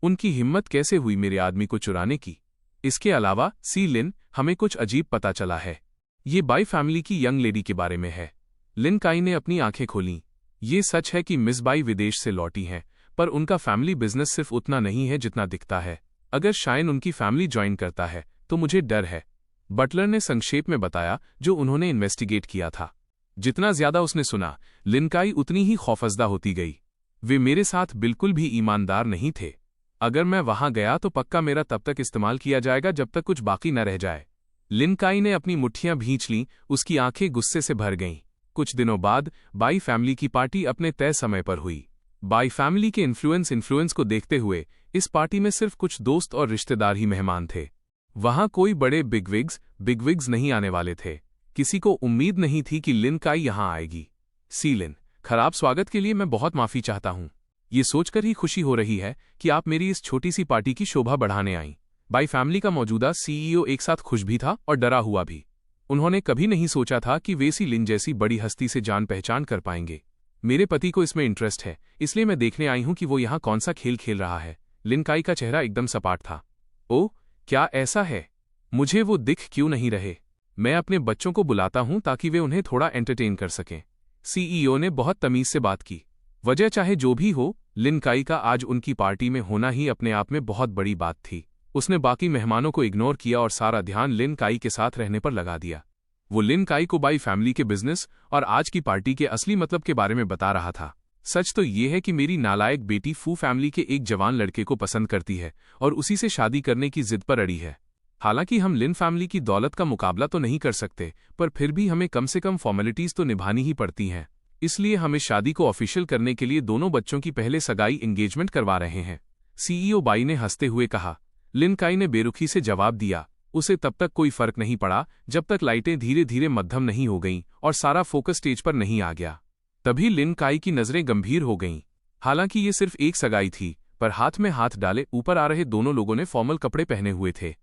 उनकी हिम्मत कैसे हुई मेरे आदमी को चुराने की? इसके अलावा सीलिन, हमें कुछ अजीब पता चला है। ये बाई फैमिली की यंग लेडी के बारे में है। लिन काई ने अपनी आंखें खोलीं। ये सच है कि मिस बाई विदेश से लौटी हैं, पर उनका फैमिली बिजनेस सिर्फ उतना नहीं है जितना दिखता है। अगर शायन उनकी फैमिली ज्वाइन करता है तो मुझे डर है। बटलर ने संक्षेप में बताया जो उन्होंने इन्वेस्टिगेट किया था। जितना ज्यादा उसने सुना, लिन काई उतनी ही खौफजदा होती गई। वे मेरे साथ बिल्कुल भी ईमानदार नहीं थे। अगर मैं वहां गया तो पक्का मेरा तब तक इस्तेमाल किया जाएगा जब तक कुछ बाकी न रह जाए। लिन काई ने अपनी मुट्ठियां भींच लीं। उसकी आंखें गुस्से से भर गईं। कुछ दिनों बाद बाई फैमिली की पार्टी अपने तय समय पर हुई। बाई फैमिली के इन्फ्लुएंस को देखते हुए इस पार्टी में सिर्फ कुछ दोस्त और रिश्तेदार ही मेहमान थे। वहां कोई बड़े बिगविग्स नहीं आने वाले थे। किसी को उम्मीद नहीं थी कि लिन काई यहां आएगी। सीलिन, खराब स्वागत के लिए मैं बहुत माफी चाहता हूं। ये सोचकर ही खुशी हो रही है कि आप मेरी इस छोटी सी पार्टी की शोभा बढ़ाने आईं। बाई फैमिली का मौजूदा सीईओ एक साथ खुश भी था और डरा हुआ भी। उन्होंने कभी नहीं सोचा था कि वे सी लिन जैसी बड़ी हस्ती से जान पहचान कर पाएंगे। मेरे पति को इसमें इंटरेस्ट है, इसलिए मैं देखने आई हूं कि वो यहाँ कौन सा खेल खेल रहा है। लिन काई का चेहरा एकदम सपाट था। ओह, क्या ऐसा है? मुझे वो दिख क्यों नहीं रहे? मैं अपने बच्चों को बुलाता हूं ताकि वे उन्हें थोड़ा एंटरटेन कर सकें। सीईओ ने बहुत तमीज से बात की। वजह चाहे जो भी हो, लिन काई का आज उनकी पार्टी में होना ही अपने आप में बहुत बड़ी बात थी। उसने बाकी मेहमानों को इग्नोर किया और सारा ध्यान लिन काई के साथ रहने पर लगा दिया। वो लिन काई को बाई फैमिली के बिजनेस और आज की पार्टी के असली मतलब के बारे में बता रहा था। सच तो ये है कि मेरी नालायक बेटी फू फैमिली के एक जवान लड़के को पसंद करती है और उसी से शादी करने की जिद पर अड़ी है। हालांकि हम लिन फैमिली की दौलत का मुकाबला तो नहीं कर सकते, पर फिर भी हमें कम से कम फॉर्मेलिटीज तो निभानी ही पड़ती हैं। इसलिए हम इस शादी को ऑफिशियल करने के लिए दोनों बच्चों की पहले सगाई एंगेजमेंट करवा रहे हैं। सीईओ बाई ने हंसते हुए कहा। लिन काई ने बेरुखी से जवाब दिया। उसे तब तक कोई फर्क नहीं पड़ा जब तक लाइटें धीरे धीरे मध्यम नहीं हो गईं और सारा फोकस स्टेज पर नहीं आ गया। तभी लिन काई की नजरें गंभीर हो गईं। हालांकि ये सिर्फ एक सगाई थी, पर हाथ में हाथ डाले ऊपर आ रहे दोनों लोगों ने फॉर्मल कपड़े पहने हुए थे।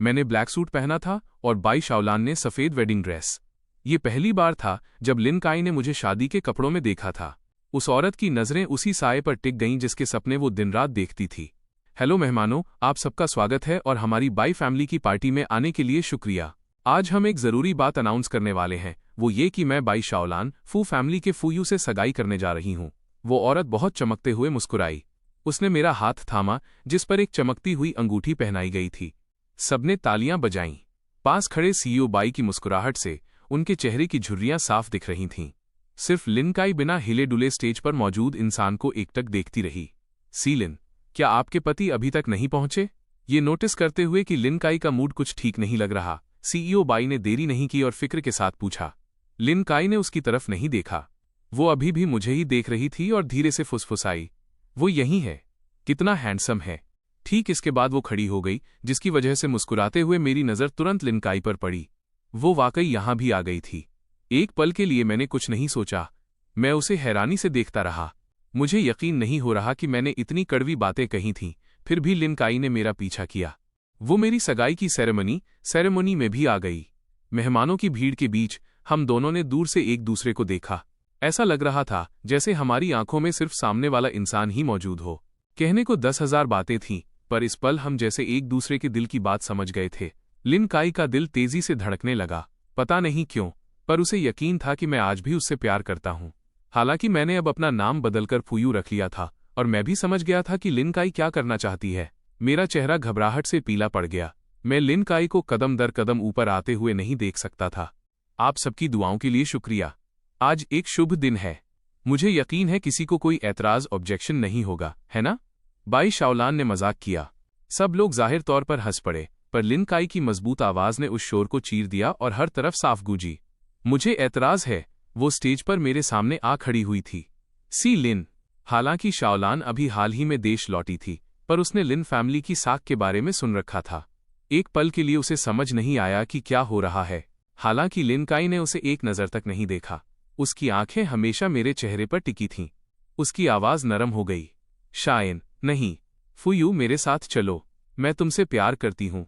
मैंने ब्लैक सूट पहना था और बाई शाओलान ने सफेद वेडिंग ड्रेस। ये पहली बार था जब लिन काई ने मुझे शादी के कपड़ों में देखा था। उस औरत की नजरें उसी साये पर टिक गईं जिसके सपने वो दिन रात देखती थी। हेलो मेहमानों, आप सबका स्वागत है और हमारी बाई फैमिली की पार्टी में आने के लिए शुक्रिया। आज हम एक जरूरी बात अनाउंस करने वाले हैं, वो ये कि मैं बाई शाओलान फू फैमिली के फूयू से सगाई करने जा रही हूँ। वो औरत बहुत चमकते हुए मुस्कुराई। उसने मेरा हाथ थामा जिस पर एक चमकती हुई अंगूठी पहनाई गई थी। सबने तालियां बजाईं। पास खड़े सीईओ बाई की मुस्कुराहट से उनके चेहरे की झुर्रियां साफ दिख रही थीं। सिर्फ लिन काई बिना हिले डुले स्टेज पर मौजूद इंसान को एकटक देखती रही। सीलिन, क्या आपके पति अभी तक नहीं पहुंचे? ये नोटिस करते हुए कि लिन काई का मूड कुछ ठीक नहीं लग रहा, सीईओ बाई ने देरी नहीं की और फिक्र के साथ पूछा। लिन काई ने उसकी तरफ नहीं देखा। वो अभी भी मुझे ही देख रही थी और धीरे से फुसफुसाई, वो यही है, कितना हैंडसम है। ठीक इसके बाद वो खड़ी हो गई, जिसकी वजह से मुस्कुराते हुए मेरी नज़र तुरंत लिन काई पर पड़ी। वो वाकई यहां भी आ गई थी। एक पल के लिए मैंने कुछ नहीं सोचा, मैं उसे हैरानी से देखता रहा। मुझे यकीन नहीं हो रहा कि मैंने इतनी कड़वी बातें कही थीं, फिर भी लिन काई ने मेरा पीछा किया। वो मेरी सगाई की सेरेमनी में भी आ गई। मेहमानों की भीड़ के बीच हम दोनों ने दूर से एक दूसरे को देखा। ऐसा लग रहा था जैसे हमारी आंखों में सिर्फ सामने वाला इंसान ही मौजूद हो। कहने को 10,000 बातें थीं, पर इस पल हम जैसे एक दूसरे के दिल की बात समझ गए थे। लिन काई का दिल तेजी से धड़कने लगा, पता नहीं क्यों, पर उसे यकीन था कि मैं आज भी उससे प्यार करता हूं। हालांकि मैंने अब अपना नाम बदलकर फुयू रख लिया था और मैं भी समझ गया था कि लिन काई क्या करना चाहती है। मेरा चेहरा घबराहट से पीला पड़ गया। मैं लिन काई को कदम दर कदम ऊपर आते हुए नहीं देख सकता था। आप सबकी दुआओं के लिए शुक्रिया। आज एक शुभ दिन है। मुझे यकीन है किसी को कोई ऐतराज ऑब्जेक्शन नहीं होगा, है ना? बाई शाओलान ने मजाक किया। सब लोग जाहिर तौर पर हंस पड़े, पर लिन काई की मजबूत आवाज ने उस शोर को चीर दिया और हर तरफ साफ गूंजी। मुझे ऐतराज है। वो स्टेज पर मेरे सामने आ खड़ी हुई थी। सी लिन। हालांकि शाओलान अभी हाल ही में देश लौटी थी, पर उसने लिन फैमिली की साख के बारे में सुन रखा था। एक पल के लिए उसे समझ नहीं आया कि क्या हो रहा है। हालांकि लिन काई ने उसे एक नज़र तक नहीं देखा। उसकी आंखें हमेशा मेरे चेहरे पर टिकी थीं। उसकी आवाज नरम हो गई। शायन, नहीं, फुयू मेरे साथ चलो, मैं तुमसे प्यार करती हूं।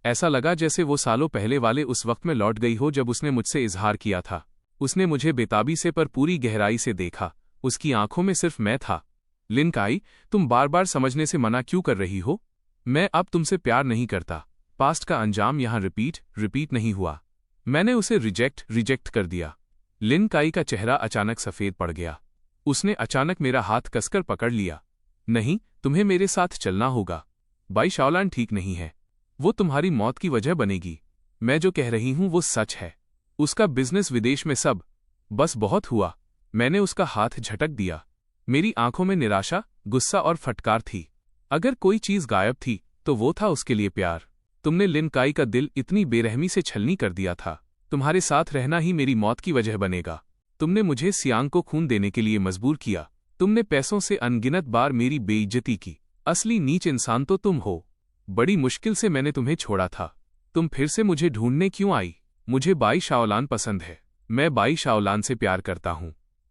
ऐसा लगा जैसे वो सालों पहले वाले उस वक्त में लौट गई हो जब उसने मुझसे इजहार किया था। उसने मुझे बेताबी से पर पूरी गहराई से देखा। उसकी आंखों में सिर्फ मैं था। लिन काई, तुम बार बार समझने से मना क्यों कर रही हो? मैं अब तुमसे प्यार नहीं करता। पास्ट का अंजाम यहां रिपीट नहीं हुआ। मैंने उसे रिजेक्ट कर दिया। लिन काई का चेहरा अचानक सफेद पड़ गया। उसने अचानक मेरा हाथ कसकर पकड़ लिया। नहीं, तुम्हें मेरे साथ चलना होगा। बाई शाओलान ठीक नहीं है। वो तुम्हारी मौत की वजह बनेगी। मैं जो कह रही हूं वो सच है। उसका बिजनेस विदेश में सब बस बहुत हुआ। मैंने उसका हाथ झटक दिया। मेरी आंखों में निराशा, गुस्सा और फटकार थी। अगर कोई चीज गायब थी तो वो था उसके लिए प्यार। तुमने लिन काई का दिल इतनी बेरहमी से छलनी कर दिया था। तुम्हारे साथ रहना ही मेरी मौत की वजह बनेगा। तुमने मुझे सियांग को खून देने के लिए मजबूर किया। तुमने पैसों से अनगिनत बार मेरी बेइज्जती की। असली नीच इंसान तो तुम हो। बड़ी मुश्किल से मैंने तुम्हें छोड़ा था। तुम फिर से मुझे ढूंढने क्यों आई? मुझे बाई शाओलान पसंद है। मैं बाई शाओलान से प्यार करता हूं।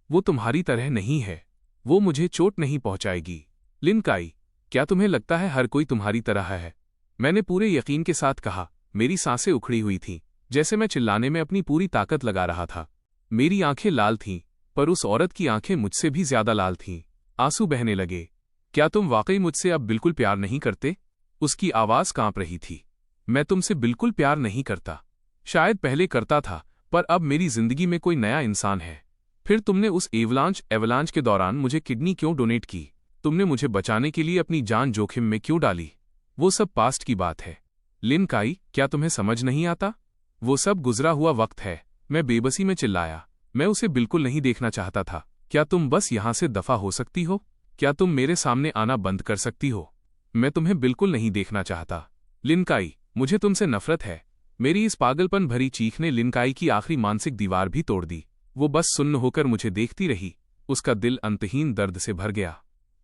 वो तुम्हारी तरह नहीं है। वो मुझे चोट नहीं पहुंचाएगी। लिन काई, क्या तुम्हें लगता है हर कोई तुम्हारी तरह है? मैंने पूरे यकीन के साथ कहा। मेरी सांसें उखड़ी हुई थीं, जैसे मैं चिल्लाने में अपनी पूरी ताकत लगा रहा था। मेरी आंखें लाल थीं, पर उस औरत की आंखें मुझसे भी ज्यादा लाल थीं। आंसू बहने लगे। क्या तुम वाकई मुझसे अब बिल्कुल प्यार नहीं करते? उसकी आवाज कांप रही थी। मैं तुमसे बिल्कुल प्यार नहीं करता। शायद पहले करता था, पर अब मेरी जिंदगी में कोई नया इंसान है। फिर तुमने उस एवलांच के दौरान मुझे किडनी क्यों डोनेट की? तुमने मुझे बचाने के लिए अपनी जान जोखिम में क्यों डाली? वो सब पास्ट की बात है। लिन काई, क्या तुम्हें समझ नहीं आता? वो सब गुजरा हुआ वक्त है। मैं बेबसी में चिल्लाया। मैं उसे बिल्कुल नहीं देखना चाहता था। क्या तुम बस यहां से दफा हो सकती हो? क्या तुम मेरे सामने आना बंद कर सकती हो? मैं तुम्हें बिल्कुल नहीं देखना चाहता। लिन काई, मुझे तुमसे नफरत है। मेरी इस पागलपन भरी चीख ने लिन काई की आखिरी मानसिक दीवार भी तोड़ दी। वो बस सुन्न होकर मुझे देखती रही। उसका दिल अंतहीन दर्द से भर गया।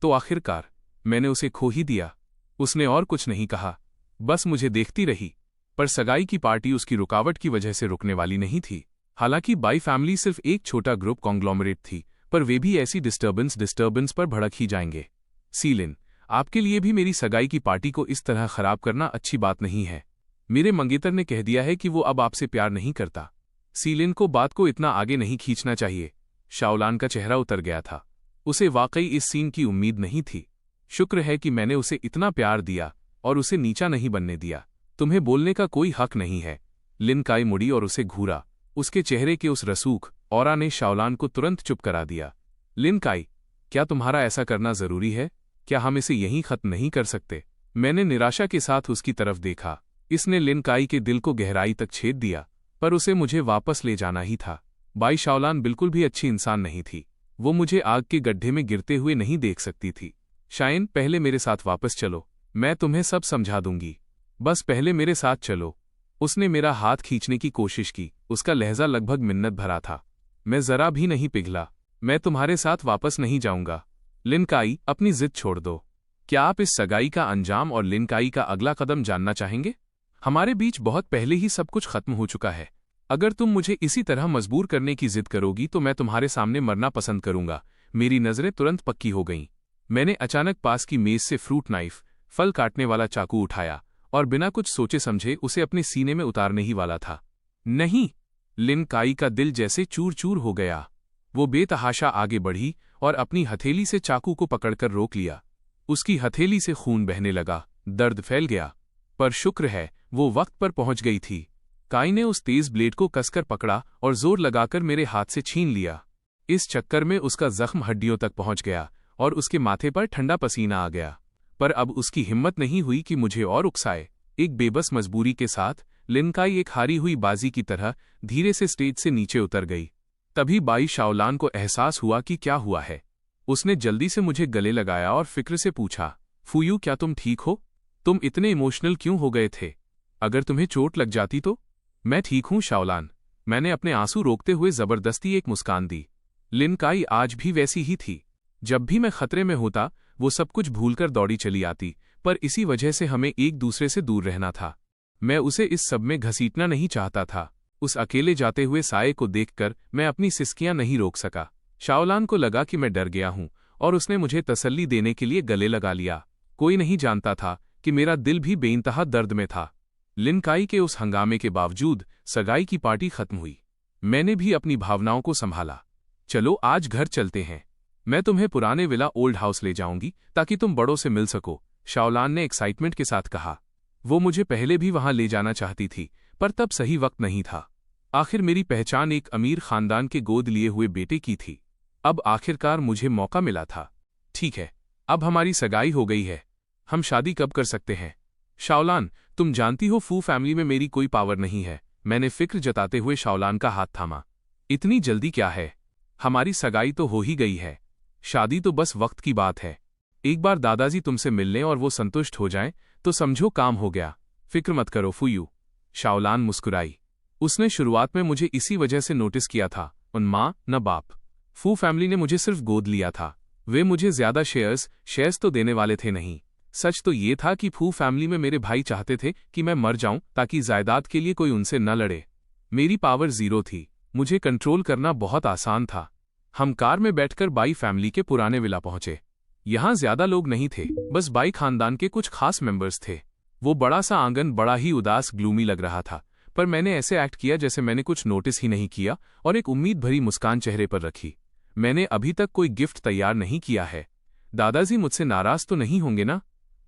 तो आखिरकार मैंने उसे खो ही दिया। उसने और कुछ नहीं कहा, बस मुझे देखती रही। पर सगाई की पार्टी उसकी रुकावट की वजह से रुकने वाली नहीं थी। हालांकि बाई फैमिली सिर्फ एक छोटा ग्रुप कॉन्ग्लोमरेट थी, पर वे भी ऐसी डिस्टर्बेंस पर भड़क ही जाएंगे। सीलिन, आपके लिए भी मेरी सगाई की पार्टी को इस तरह खराब करना अच्छी बात नहीं है। मेरे मंगेतर ने कह दिया है कि वो अब आपसे प्यार नहीं करता। सीलिन को बात को इतना आगे नहीं खींचना चाहिए। शाओलान का चेहरा उतर गया था। उसे वाकई इस सीन की उम्मीद नहीं थी। शुक्र है कि मैंने उसे इतना प्यार दिया और उसे नीचा नहीं बनने दिया। तुम्हें बोलने का कोई हक नहीं है। लिन काई मुड़ी और उसे घूरा। उसके चेहरे के उस रसूख औरा ने शाओलान को तुरंत चुप करा दिया। लिन काई, क्या तुम्हारा ऐसा करना जरूरी है? क्या हम इसे यहीं खत्म नहीं कर सकते? मैंने निराशा के साथ उसकी तरफ देखा। इसने लिन काई के दिल को गहराई तक छेद दिया, पर उसे मुझे वापस ले जाना ही था। बाई शाओलान बिल्कुल भी अच्छी इंसान नहीं थी। वो मुझे आग के गड्ढे में गिरते हुए नहीं देख सकती थी। शायन, पहले मेरे साथ वापस चलो। मैं तुम्हें सब समझा दूंगी, बस पहले मेरे साथ चलो। उसने मेरा हाथ खींचने की कोशिश की। उसका लहजा लगभग मिन्नत भरा था। मैं जरा भी नहीं पिघला। मैं तुम्हारे साथ वापस नहीं जाऊंगा। लिन काई, अपनी जिद छोड़ दो। क्या आप इस सगाई का अंजाम और लिन काई का अगला कदम जानना चाहेंगे? हमारे बीच बहुत पहले ही सब कुछ खत्म हो चुका है। अगर तुम मुझे इसी तरह मजबूर करने की जिद करोगी तो मैं तुम्हारे सामने मरना पसंद करूंगा। मेरी नजरें तुरंत पक्की हो गईं। मैंने अचानक पास की मेज से फ्रूट नाइफ, फल काटने वाला चाकू उठाया और बिना कुछ सोचे समझे उसे अपने सीने में उतारने ही वाला था। नहीं! लिन काई का दिल जैसे चूर चूर हो गया। वो बेतहाशा आगे बढ़ी और अपनी हथेली से चाकू को पकड़कर रोक लिया। उसकी हथेली से खून बहने लगा, दर्द फैल गया। पर शुक्र है वो वक्त पर पहुंच गई थी। काई ने उस तेज ब्लेड को कसकर पकड़ा और जोर लगाकर मेरे हाथ से छीन लिया। इस चक्कर में उसका जख्म हड्डियों तक पहुंच गया और उसके माथे पर ठंडा पसीना आ गया। पर अब उसकी हिम्मत नहीं हुई कि मुझे और उकसाए। एक बेबस मजबूरी के साथ लिन काई एक हारी हुई बाजी की तरह धीरे से स्टेज से नीचे उतर गई। तभी बाई शाओलान को एहसास हुआ कि क्या हुआ है। उसने जल्दी से मुझे गले लगाया और फिक्र से पूछा, फूयू, क्या तुम ठीक हो? तुम इतने इमोशनल क्यों हो गए थे? अगर तुम्हें चोट लग जाती तो? मैं ठीक हूं शाओलान। मैंने अपने आंसू रोकते हुए जबरदस्ती एक मुस्कान दी। लिन काई आज भी वैसी ही थी। जब भी मैं खतरे में होता वो सब कुछ भूलकर दौड़ी चली आती, पर इसी वजह से हमें एक दूसरे से दूर रहना था। मैं उसे इस सब में घसीटना नहीं चाहता था। उस अकेले जाते हुए साये को देखकर मैं अपनी सिसकियां नहीं रोक सका। शाओलान को लगा कि मैं डर गया हूं और उसने मुझे तसल्ली देने के लिए गले लगा लिया। कोई नहीं जानता था कि मेरा दिल भी बेइंतहा दर्द में था। लिन काई के उस हंगामे के बावजूद सगाई की पार्टी खत्म हुई। मैंने भी अपनी भावनाओं को संभाला। चलो आज घर चलते हैं। मैं तुम्हें पुराने विला ओल्ड हाउस ले जाऊंगी ताकि तुम बड़ों से मिल सको, शाओलान ने एक्साइटमेंट के साथ कहा। वो मुझे पहले भी वहां ले जाना चाहती थी, पर तब सही वक्त नहीं था। आखिर मेरी पहचान एक अमीर खानदान के गोद लिए हुए बेटे की थी। अब आखिरकार मुझे मौका मिला था। ठीक है, अब हमारी सगाई हो गई है। हम शादी कब कर सकते हैं? शाओलान, तुम जानती हो फू फैमिली में मेरी कोई पावर नहीं है। मैंने फिक्र जताते हुए शाओलान का हाथ थामा। इतनी जल्दी क्या है? हमारी सगाई तो हो ही गई है। शादी तो बस वक्त की बात है। एक बार दादाजी तुमसे मिलने और वो संतुष्ट हो जाएं तो समझो काम हो गया। फिक्र मत करो फूयू। शाओलान मुस्कुराई। उसने शुरुआत में मुझे इसी वजह से नोटिस किया था। उन माँ न बाप। फू फैमिली ने मुझे सिर्फ गोद लिया था। वे मुझे ज्यादा शेयर्स तो देने वाले थे नहीं। सच तो ये था कि फू फैमिली में मेरे भाई चाहते थे कि मैं मर जाऊं ताकि जायदाद के लिए कोई उनसे न लड़े। मेरी पावर 0 थी। मुझे कंट्रोल करना बहुत आसान था। हम कार में बैठकर बाई फैमिली के पुराने विला पहुंचे। यहां ज्यादा लोग नहीं थे, बस बाई खानदान के कुछ खास मेंबर्स थे। वो बड़ा सा आंगन बड़ा ही उदास ग्लूमी लग रहा था, पर मैंने ऐसे एक्ट किया जैसे मैंने कुछ नोटिस ही नहीं किया और एक उम्मीद भरी मुस्कान चेहरे पर रखी। मैंने अभी तक कोई गिफ्ट तैयार नहीं किया है। दादाजी मुझसे नाराज तो नहीं होंगे ना?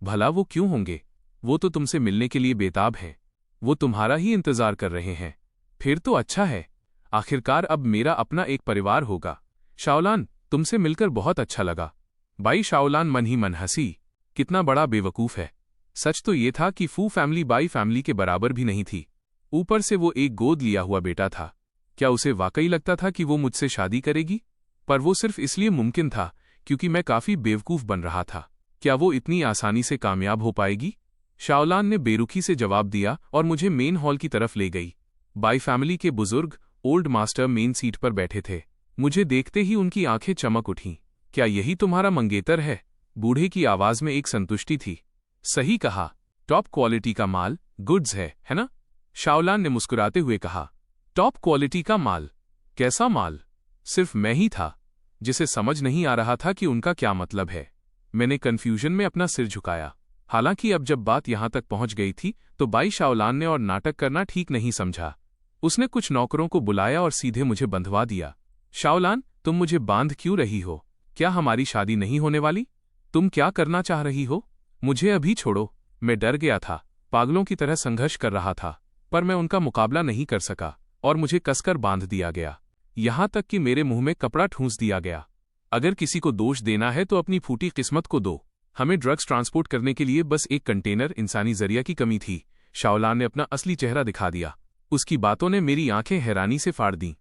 भला वो क्यों होंगे? वो तो तुमसे मिलने के लिए बेताब हैं। वो तुम्हारा ही इंतजार कर रहे हैं। फिर तो अच्छा है। आखिरकार अब मेरा अपना एक परिवार होगा। शाओलान, तुमसे मिलकर बहुत अच्छा लगा। बाई शाओलान मन ही मन हंसी। कितना बड़ा बेवकूफ है। सच तो ये था कि फू फैमिली बाई फैमिली के बराबर भी नहीं थी। ऊपर से वो एक गोद लिया हुआ बेटा था। क्या उसे वाकई लगता था कि वो मुझसे शादी करेगी? पर वो सिर्फ इसलिए मुमकिन था क्योंकि मैं काफी बेवकूफ बन रहा था। क्या वो इतनी आसानी से कामयाब हो पाएगी? शाओलान ने बेरुखी से जवाब दिया और मुझे मेन हॉल की तरफ ले गई। बाई फैमिली के बुजुर्ग ओल्ड मास्टर मेन सीट पर बैठे थे। मुझे देखते ही उनकी आंखें चमक उठीं। क्या यही तुम्हारा मंगेतर है? बूढ़े की आवाज में एक संतुष्टि थी। सही कहा, टॉप क्वालिटी का माल, गुड्स है ना? शाओलान ने मुस्कुराते हुए कहा। टॉप क्वालिटी का माल? कैसा माल? सिर्फ मैं ही था जिसे समझ नहीं आ रहा था कि उनका क्या मतलब है। मैंने कन्फ्यूजन में अपना सिर झुकाया। हालांकि अब जब बात यहां तक पहुंच गई थी तो बाई शाओलान ने और नाटक करना ठीक नहीं समझा। उसने कुछ नौकरों को बुलाया और सीधे मुझे बंधवा दिया। शाओलान, तुम मुझे बांध क्यों रही हो? क्या हमारी शादी नहीं होने वाली? तुम क्या करना चाह रही हो? मुझे अभी छोड़ो। मैं डर गया था, पागलों की तरह संघर्ष कर रहा था, पर मैं उनका मुकाबला नहीं कर सका और मुझे कसकर बांध दिया गया। यहां तक कि मेरे मुंह में कपड़ा ठूंस दिया गया। अगर किसी को दोष देना है तो अपनी फूटी किस्मत को दो। हमें ड्रग्स ट्रांसपोर्ट करने के लिए बस एक कंटेनर इंसानी जरिया की कमी थी। शाओलान ने अपना असली चेहरा दिखा दिया। उसकी बातों ने मेरी आंखें हैरानी से फाड़ दीं।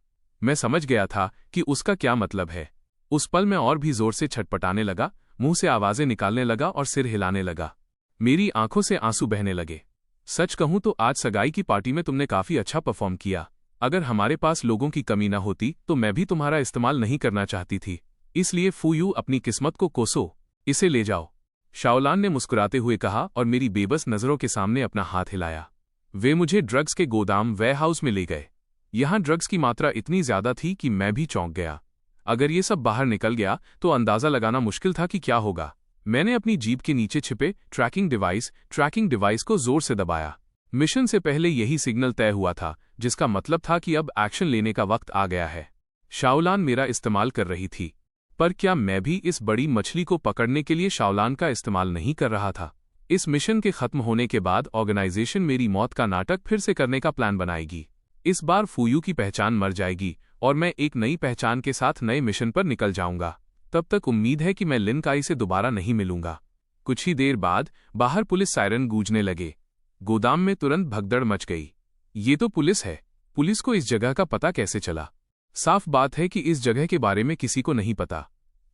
मैं समझ गया था कि उसका क्या मतलब है। उस पल मैं और भी जोर से छटपटाने लगा, मुंह से आवाजें निकालने लगा और सिर हिलाने लगा। मेरी आंखों से आंसू बहने लगे। सच कहूं तो आज सगाई की पार्टी में तुमने काफी अच्छा परफॉर्म किया। अगर हमारे पास लोगों की कमी न होती तो मैं भी तुम्हारा इस्तेमाल नहीं करना चाहती थी। इसलिए फूयू अपनी किस्मत को कोसो, इसे ले जाओ। शाओलान ने मुस्कुराते हुए कहा और मेरी बेबस नजरों के सामने अपना हाथ हिलाया। वे मुझे ड्रग्स के गोदाम वेयरहाउस में ले गए। यहाँ ड्रग्स की मात्रा इतनी ज्यादा थी कि मैं भी चौंक गया। अगर ये सब बाहर निकल गया तो अंदाजा लगाना मुश्किल था कि क्या होगा। मैंने अपनी जीप के नीचे छिपे ट्रैकिंग डिवाइस को जोर से दबाया। मिशन से पहले यही सिग्नल तय हुआ था, जिसका मतलब था कि अब एक्शन लेने का वक्त आ गया है। शाओलान मेरा इस्तेमाल कर रही थी, पर क्या मैं भी इस बड़ी मछली को पकड़ने के लिए शाओलान का इस्तेमाल नहीं कर रहा था? इस मिशन के खत्म होने के बाद ऑर्गेनाइजेशन मेरी मौत का नाटक फिर से करने का प्लान बनाएगी। इस बार फूयू की पहचान मर जाएगी और मैं एक नई पहचान के साथ नए मिशन पर निकल जाऊंगा। तब तक उम्मीद है कि मैं लिन काई से दोबारा नहीं मिलूंगा। कुछ ही देर बाद बाहर पुलिस सायरन गूंजने लगे। गोदाम में तुरंत भगदड़ मच गई। ये तो पुलिस है। पुलिस को इस जगह का पता कैसे चला? साफ बात है कि इस जगह के बारे में किसी को नहीं पता।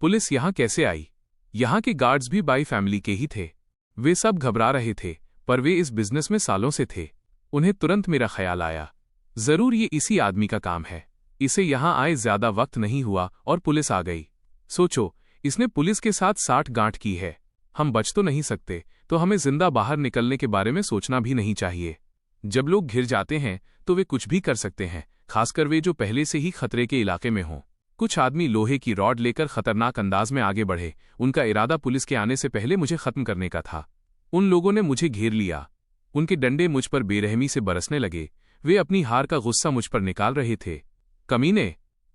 पुलिस यहाँ कैसे आई? यहाँ के गार्ड्स भी बाई फैमिली के ही थे। वे सब घबरा रहे थे, पर वे इस बिजनेस में सालों से थे। उन्हें तुरंत मेरा ख्याल आया, जरूर ये इसी आदमी का काम है। इसे यहाँ आए ज्यादा वक्त नहीं हुआ और पुलिस आ गई। सोचो, इसने पुलिस के साथ 60 गांठ की है। हम बच तो नहीं सकते, तो हमें जिंदा बाहर निकलने के बारे में सोचना भी नहीं चाहिए। जब लोग घिर जाते हैं तो वे कुछ भी कर सकते हैं, खासकर वे जो पहले से ही खतरे के इलाके में हों। कुछ आदमी लोहे की रॉड लेकर खतरनाक अंदाज में आगे बढ़े। उनका इरादा पुलिस के आने से पहले मुझे खत्म करने का था। उन लोगों ने मुझे घेर लिया। उनके डंडे मुझ पर बेरहमी से बरसने लगे। वे अपनी हार का गुस्सा मुझ पर निकाल रहे थे। कमीने,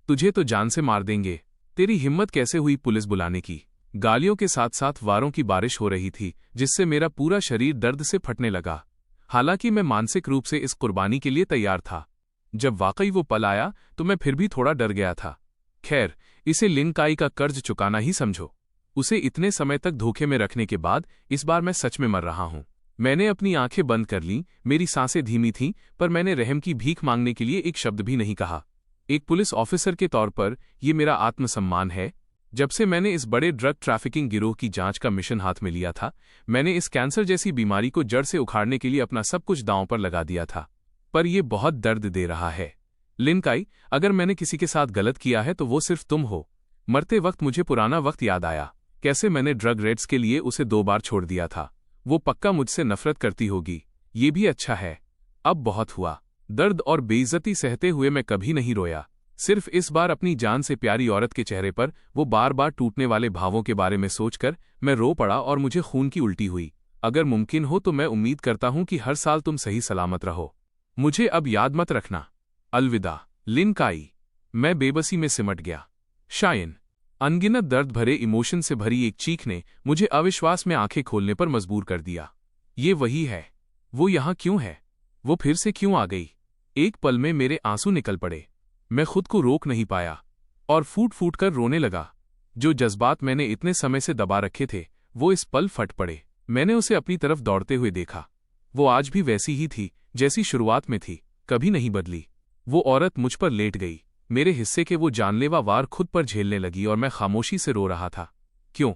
तुझे तो जान से मार देंगे। तेरी हिम्मत कैसे हुई पुलिस बुलाने की? गालियों के साथ साथ वारों की बारिश हो रही थी, जिससे मेरा पूरा शरीर दर्द से फटने लगा। हालांकि मैं मानसिक रूप से इस कुर्बानी के लिए तैयार था। जब वाकई वो पल आया तो मैं फिर भी थोड़ा डर गया था। खैर, इसे लिन काई का कर्ज चुकाना ही समझो। उसे इतने समय तक धोखे में रखने के बाद इस बार मैं सच में मर रहा हूं। मैंने अपनी आंखें बंद कर लीं। मेरी सांसें धीमी थीं, पर मैंने रहम की भीख मांगने के लिए एक शब्द भी नहीं कहा। एक पुलिस ऑफिसर के तौर पर यह मेरा आत्मसम्मान है। जब से मैंने इस बड़े ड्रग ट्रैफिकिंग गिरोह की जांच का मिशन हाथ में लिया था, मैंने इस कैंसर जैसी बीमारी को जड़ से उखाड़ने के लिए अपना सब कुछ दांव पर लगा दिया था। पर यह बहुत दर्द दे रहा है। लिन काई, अगर मैंने किसी के साथ गलत किया है तो वो सिर्फ तुम हो। मरते वक्त मुझे पुराना वक्त याद आया, कैसे मैंने ड्रग रेड्स के लिए उसे 2 बार छोड़ दिया था। वो पक्का मुझसे नफरत करती होगी। ये भी अच्छा है। अब बहुत हुआ। दर्द और बेइज्जती सहते हुए मैं कभी नहीं रोया। सिर्फ इस बार अपनी जान से प्यारी औरत के चेहरे पर वो बार बार टूटने वाले भावों के बारे में सोचकर मैं रो पड़ा और मुझे खून की उल्टी हुई। अगर मुमकिन हो तो मैं उम्मीद करता हूं कि हर साल तुम सही सलामत रहो। मुझे अब याद मत रखना। अलविदा, लिन काई। मैं बेबसी में सिमट गया। शायन। अनगिनत दर्द भरे इमोशन से भरी एक चीख ने मुझे अविश्वास में आंखें खोलने पर मजबूर कर दिया। ये वही है। वो यहाँ क्यों है? वो फिर से क्यों आ गई? एक पल में मेरे आंसू निकल पड़े। मैं खुद को रोक नहीं पाया और फूट फूट कर रोने लगा। जो जज्बात मैंने इतने समय से दबा रखे थे, वो इस पल फट पड़े। मैंने उसे अपनी तरफ दौड़ते हुए देखा। वो आज भी वैसी ही थी जैसी शुरुआत में थी, कभी नहीं बदली। वो औरत मुझ पर लेट गई। मेरे हिस्से के वो जानलेवा वार खुद पर झेलने लगी और मैं खामोशी से रो रहा था। क्यों?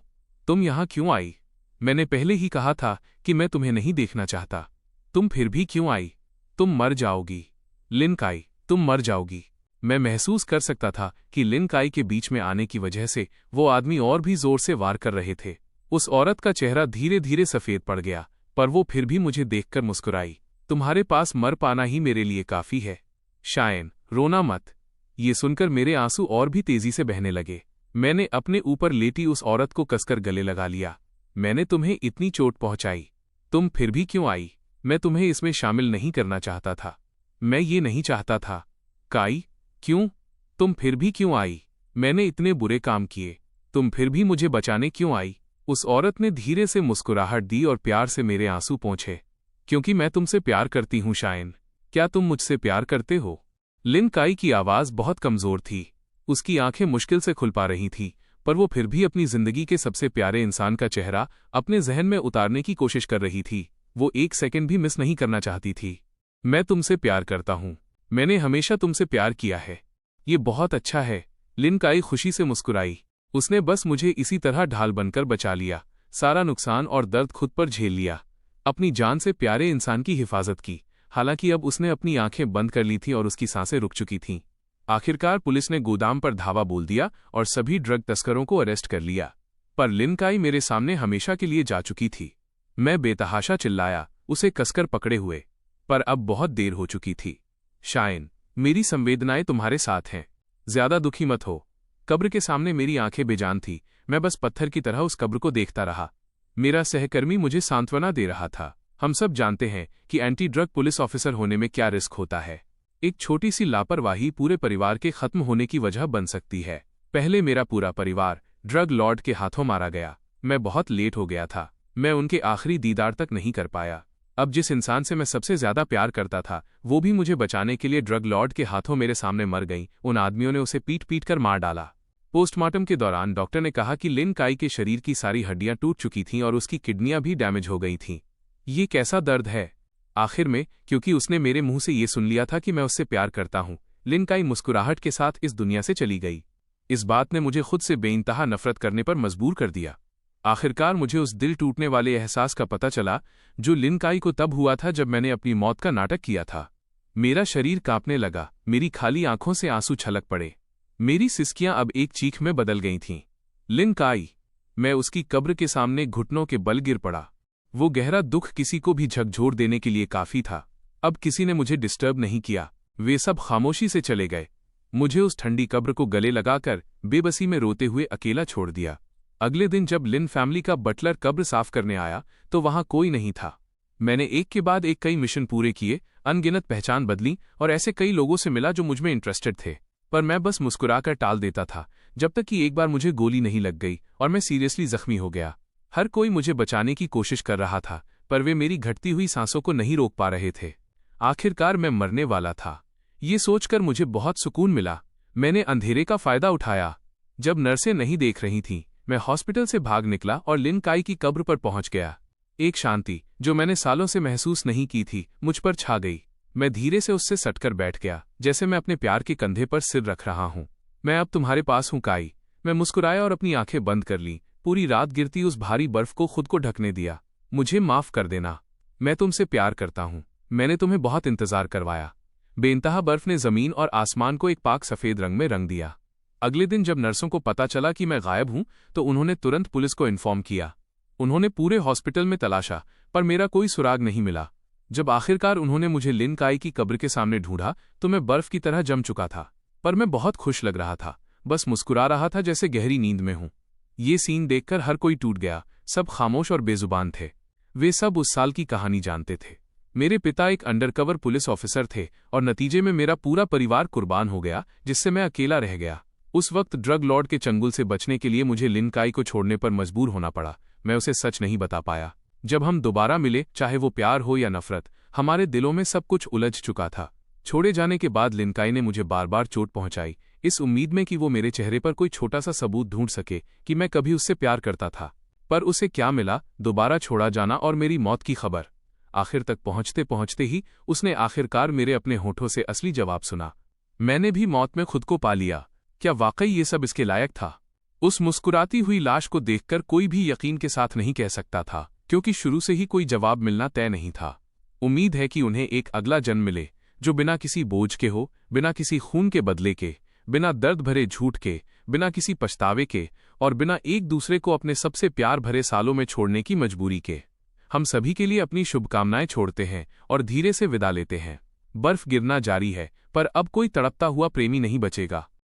तुम यहाँ क्यों आई? मैंने पहले ही कहा था कि मैं तुम्हें नहीं देखना चाहता। तुम फिर भी क्यों आई? तुम मर जाओगी लिन काई, तुम मर जाओगी। मैं महसूस कर सकता था कि लिन काई के बीच में आने की वजह से वो आदमी और भी जोर से वार कर रहे थे। उस औरत का चेहरा धीरे धीरे सफेद पड़ गया, पर वो फिर भी मुझे देखकर मुस्कुराई। तुम्हारे पास मर पाना ही मेरे लिए काफी है। शायन, रोना मत। ये सुनकर मेरे आंसू और भी तेजी से बहने लगे। मैंने अपने ऊपर लेटी उस औरत को कसकर गले लगा लिया। मैंने तुम्हें इतनी चोट पहुंचाई, तुम फिर भी क्यों आई? मैं तुम्हें इसमें शामिल नहीं करना चाहता था। मैं ये नहीं चाहता था। काई, क्यों? तुम फिर भी क्यों आई? मैंने इतने बुरे काम किए, तुम फिर भी मुझे बचाने क्यों आई? उस औरत ने धीरे से मुस्कुराहट दी और प्यार से मेरे आंसू पोंछे। क्योंकि मैं तुमसे प्यार करती हूँ शायन। क्या तुम मुझसे प्यार करते हो? लिन काई की आवाज बहुत कमजोर थी। उसकी आंखें मुश्किल से खुल पा रही थीं, पर वो फिर भी अपनी जिंदगी के सबसे प्यारे इंसान का चेहरा अपने जहन में उतारने की कोशिश कर रही थी। वो एक सेकंड भी मिस नहीं करना चाहती थी। मैं तुमसे प्यार करता हूँ। मैंने हमेशा तुमसे प्यार किया है। ये बहुत अच्छा है। लिन काई खुशी से मुस्कुराई। उसने बस मुझे इसी तरह ढाल बनकर बचा लिया, सारा नुकसान और दर्द खुद पर झेल लिया, अपनी जान से प्यारे इंसान की हिफाजत की। हालांकि अब उसने अपनी आंखें बंद कर ली थीं और उसकी सांसें रुक चुकी थीं। आखिरकार पुलिस ने गोदाम पर धावा बोल दिया और सभी ड्रग तस्करों को अरेस्ट कर लिया। पर लिन काई मेरे सामने हमेशा के लिए जा चुकी थी। मैं बेतहाशा चिल्लाया, उसे कसकर पकड़े हुए, पर अब बहुत देर हो चुकी थी। शायन, मेरी संवेदनाएं तुम्हारे साथ हैं, ज्यादा दुखी मत हो। कब्र के सामने मेरी आंखें बेजान थी, मैं बस पत्थर की तरह उस कब्र को देखता रहा। मेरा सहकर्मी मुझे सांत्वना दे रहा था। हम सब जानते हैं कि एंटी ड्रग पुलिस ऑफिसर होने में क्या रिस्क होता है। एक छोटी सी लापरवाही पूरे परिवार के खत्म होने की वजह बन सकती है। पहले मेरा पूरा परिवार ड्रग लॉर्ड के हाथों मारा गया। मैं बहुत लेट हो गया था, मैं उनके आखिरी दीदार तक नहीं कर पाया। अब जिस इंसान से मैं सबसे ज्यादा प्यार करता था, वो भी मुझे बचाने के लिए ड्रग लॉर्ड के हाथों मेरे सामने मर गई। उन आदमियों ने उसे पीट पीट कर मार डाला। पोस्टमार्टम के दौरान डॉक्टर ने कहा कि लिन काई के शरीर की सारी हड्डियां टूट चुकी थीं और उसकी किडनियां भी डैमेज हो गई थीं। ये कैसा दर्द है। आखिर में, क्योंकि उसने मेरे मुंह से ये सुन लिया था कि मैं उससे प्यार करता हूं, लिन काई मुस्कुराहट के साथ इस दुनिया से चली गई। इस बात ने मुझे खुद से बेइंतहा नफरत करने पर मजबूर कर दिया। आखिरकार मुझे उस दिल टूटने वाले एहसास का पता चला जो लिन काई को तब हुआ था जब मैंने अपनी मौत का नाटक किया था। मेरा शरीर कांपने लगा, मेरी खाली आंखों से आंसू छलक पड़े। मेरी सिसकियां अब एक चीख में बदल गई थीं। लिन काई। मैं उसकी कब्र के सामने घुटनों के बल गिर पड़ा। वो गहरा दुख किसी को भी झकझोर देने के लिए काफी था। अब किसी ने मुझे डिस्टर्ब नहीं किया, वे सब खामोशी से चले गए। मुझे उस ठंडी कब्र को गले लगाकर बेबसी में रोते हुए अकेला छोड़ दिया। अगले दिन जब लिन फैमिली का बटलर कब्र साफ करने आया तो वहां कोई नहीं था। मैंने एक के बाद एक कई मिशन पूरे किए, अनगिनत पहचान बदली और ऐसे कई लोगों से मिला जो मुझमें इंटरेस्टेड थे, पर मैं बस मुस्कुराकर टाल देता था, जब तक कि एक बार मुझे गोली नहीं लग गई और मैं सीरियसली जख्मी हो गया। हर कोई मुझे बचाने की कोशिश कर रहा था, पर वे मेरी घटती हुई सांसों को नहीं रोक पा रहे थे। आखिरकार मैं मरने वाला था। ये सोचकर मुझे बहुत सुकून मिला। मैंने अंधेरे का फायदा उठाया। जब नर्सें नहीं देख रही थीं, मैं हॉस्पिटल से भाग निकला और लिन काई की कब्र पर पहुंच गया। एक शांति जो मैंने सालों से महसूस नहीं की थी मुझ पर छा गई। मैं धीरे से उससे सटकर बैठ गया, जैसे मैं अपने प्यार के कंधे पर सिर रख रहा हूं। मैं अब तुम्हारे पास हूं काई। मैं मुस्कुराया और अपनी आंखें बंद कर ली। पूरी रात गिरती उस भारी बर्फ को खुद को ढकने दिया। मुझे माफ कर देना, मैं तुमसे प्यार करता हूं। मैंने तुम्हें बहुत इंतजार करवाया। बेइंतहा बर्फ ने जमीन और आसमान को एक पाक सफेद रंग में रंग दिया। अगले दिन जब नर्सों को पता चला कि मैं गायब हूं, तो उन्होंने तुरंत पुलिस को इन्फॉर्म किया। उन्होंने पूरे हॉस्पिटल में तलाशा, पर मेरा कोई सुराग नहीं मिला। जब आखिरकार उन्होंने मुझे लिन काई की कब्र के सामने ढूंढा तो मैं बर्फ की तरह जम चुका था, पर मैं बहुत खुश लग रहा था, बस मुस्कुरा रहा था जैसे गहरी नींद में हूं। ये सीन देखकर हर कोई टूट गया। सब खामोश और बेजुबान थे। वे सब उस साल की कहानी जानते थे। मेरे पिता एक अंडरकवर पुलिस ऑफिसर थे और नतीजे में मेरा पूरा परिवार कुर्बान हो गया, जिससे मैं अकेला रह गया। उस वक्त ड्रग लॉर्ड के चंगुल से बचने के लिए मुझे लिन काई को छोड़ने पर मजबूर होना पड़ा। मैं उसे सच नहीं बता पाया। जब हम दोबारा मिले, चाहे वो प्यार हो या नफरत, हमारे दिलों में सब कुछ उलझ चुका था। छोड़े जाने के बाद लिन काई ने मुझे बार बार चोट पहुंचाई, इस उम्मीद में कि वो मेरे चेहरे पर कोई छोटा सा सबूत ढूंढ सके कि मैं कभी उससे प्यार करता था। पर उसे क्या मिला? दोबारा छोड़ा जाना और मेरी मौत की खबर। आखिर तक पहुंचते पहुंचते ही उसने आखिरकार मेरे अपने होठों से असली जवाब सुना। मैंने भी मौत में खुद को पा लिया। क्या वाकई ये सब इसके लायक था? उस मुस्कुराती हुई लाश को देखकर कोई भी यकीन के साथ नहीं कह सकता था, क्योंकि शुरू से ही कोई जवाब मिलना तय नहीं था। उम्मीद है कि उन्हें एक अगला जन्म मिले जो बिना किसी बोझ के हो, बिना किसी खून के बदले के, बिना दर्द भरे झूठ के, बिना किसी पछतावे के और बिना एक दूसरे को अपने सबसे प्यार भरे सालों में छोड़ने की मजबूरी के। हम सभी के लिए अपनी शुभकामनाएं छोड़ते हैं और धीरे से विदा लेते हैं। बर्फ गिरना जारी है, पर अब कोई तड़पता हुआ प्रेमी नहीं बचेगा।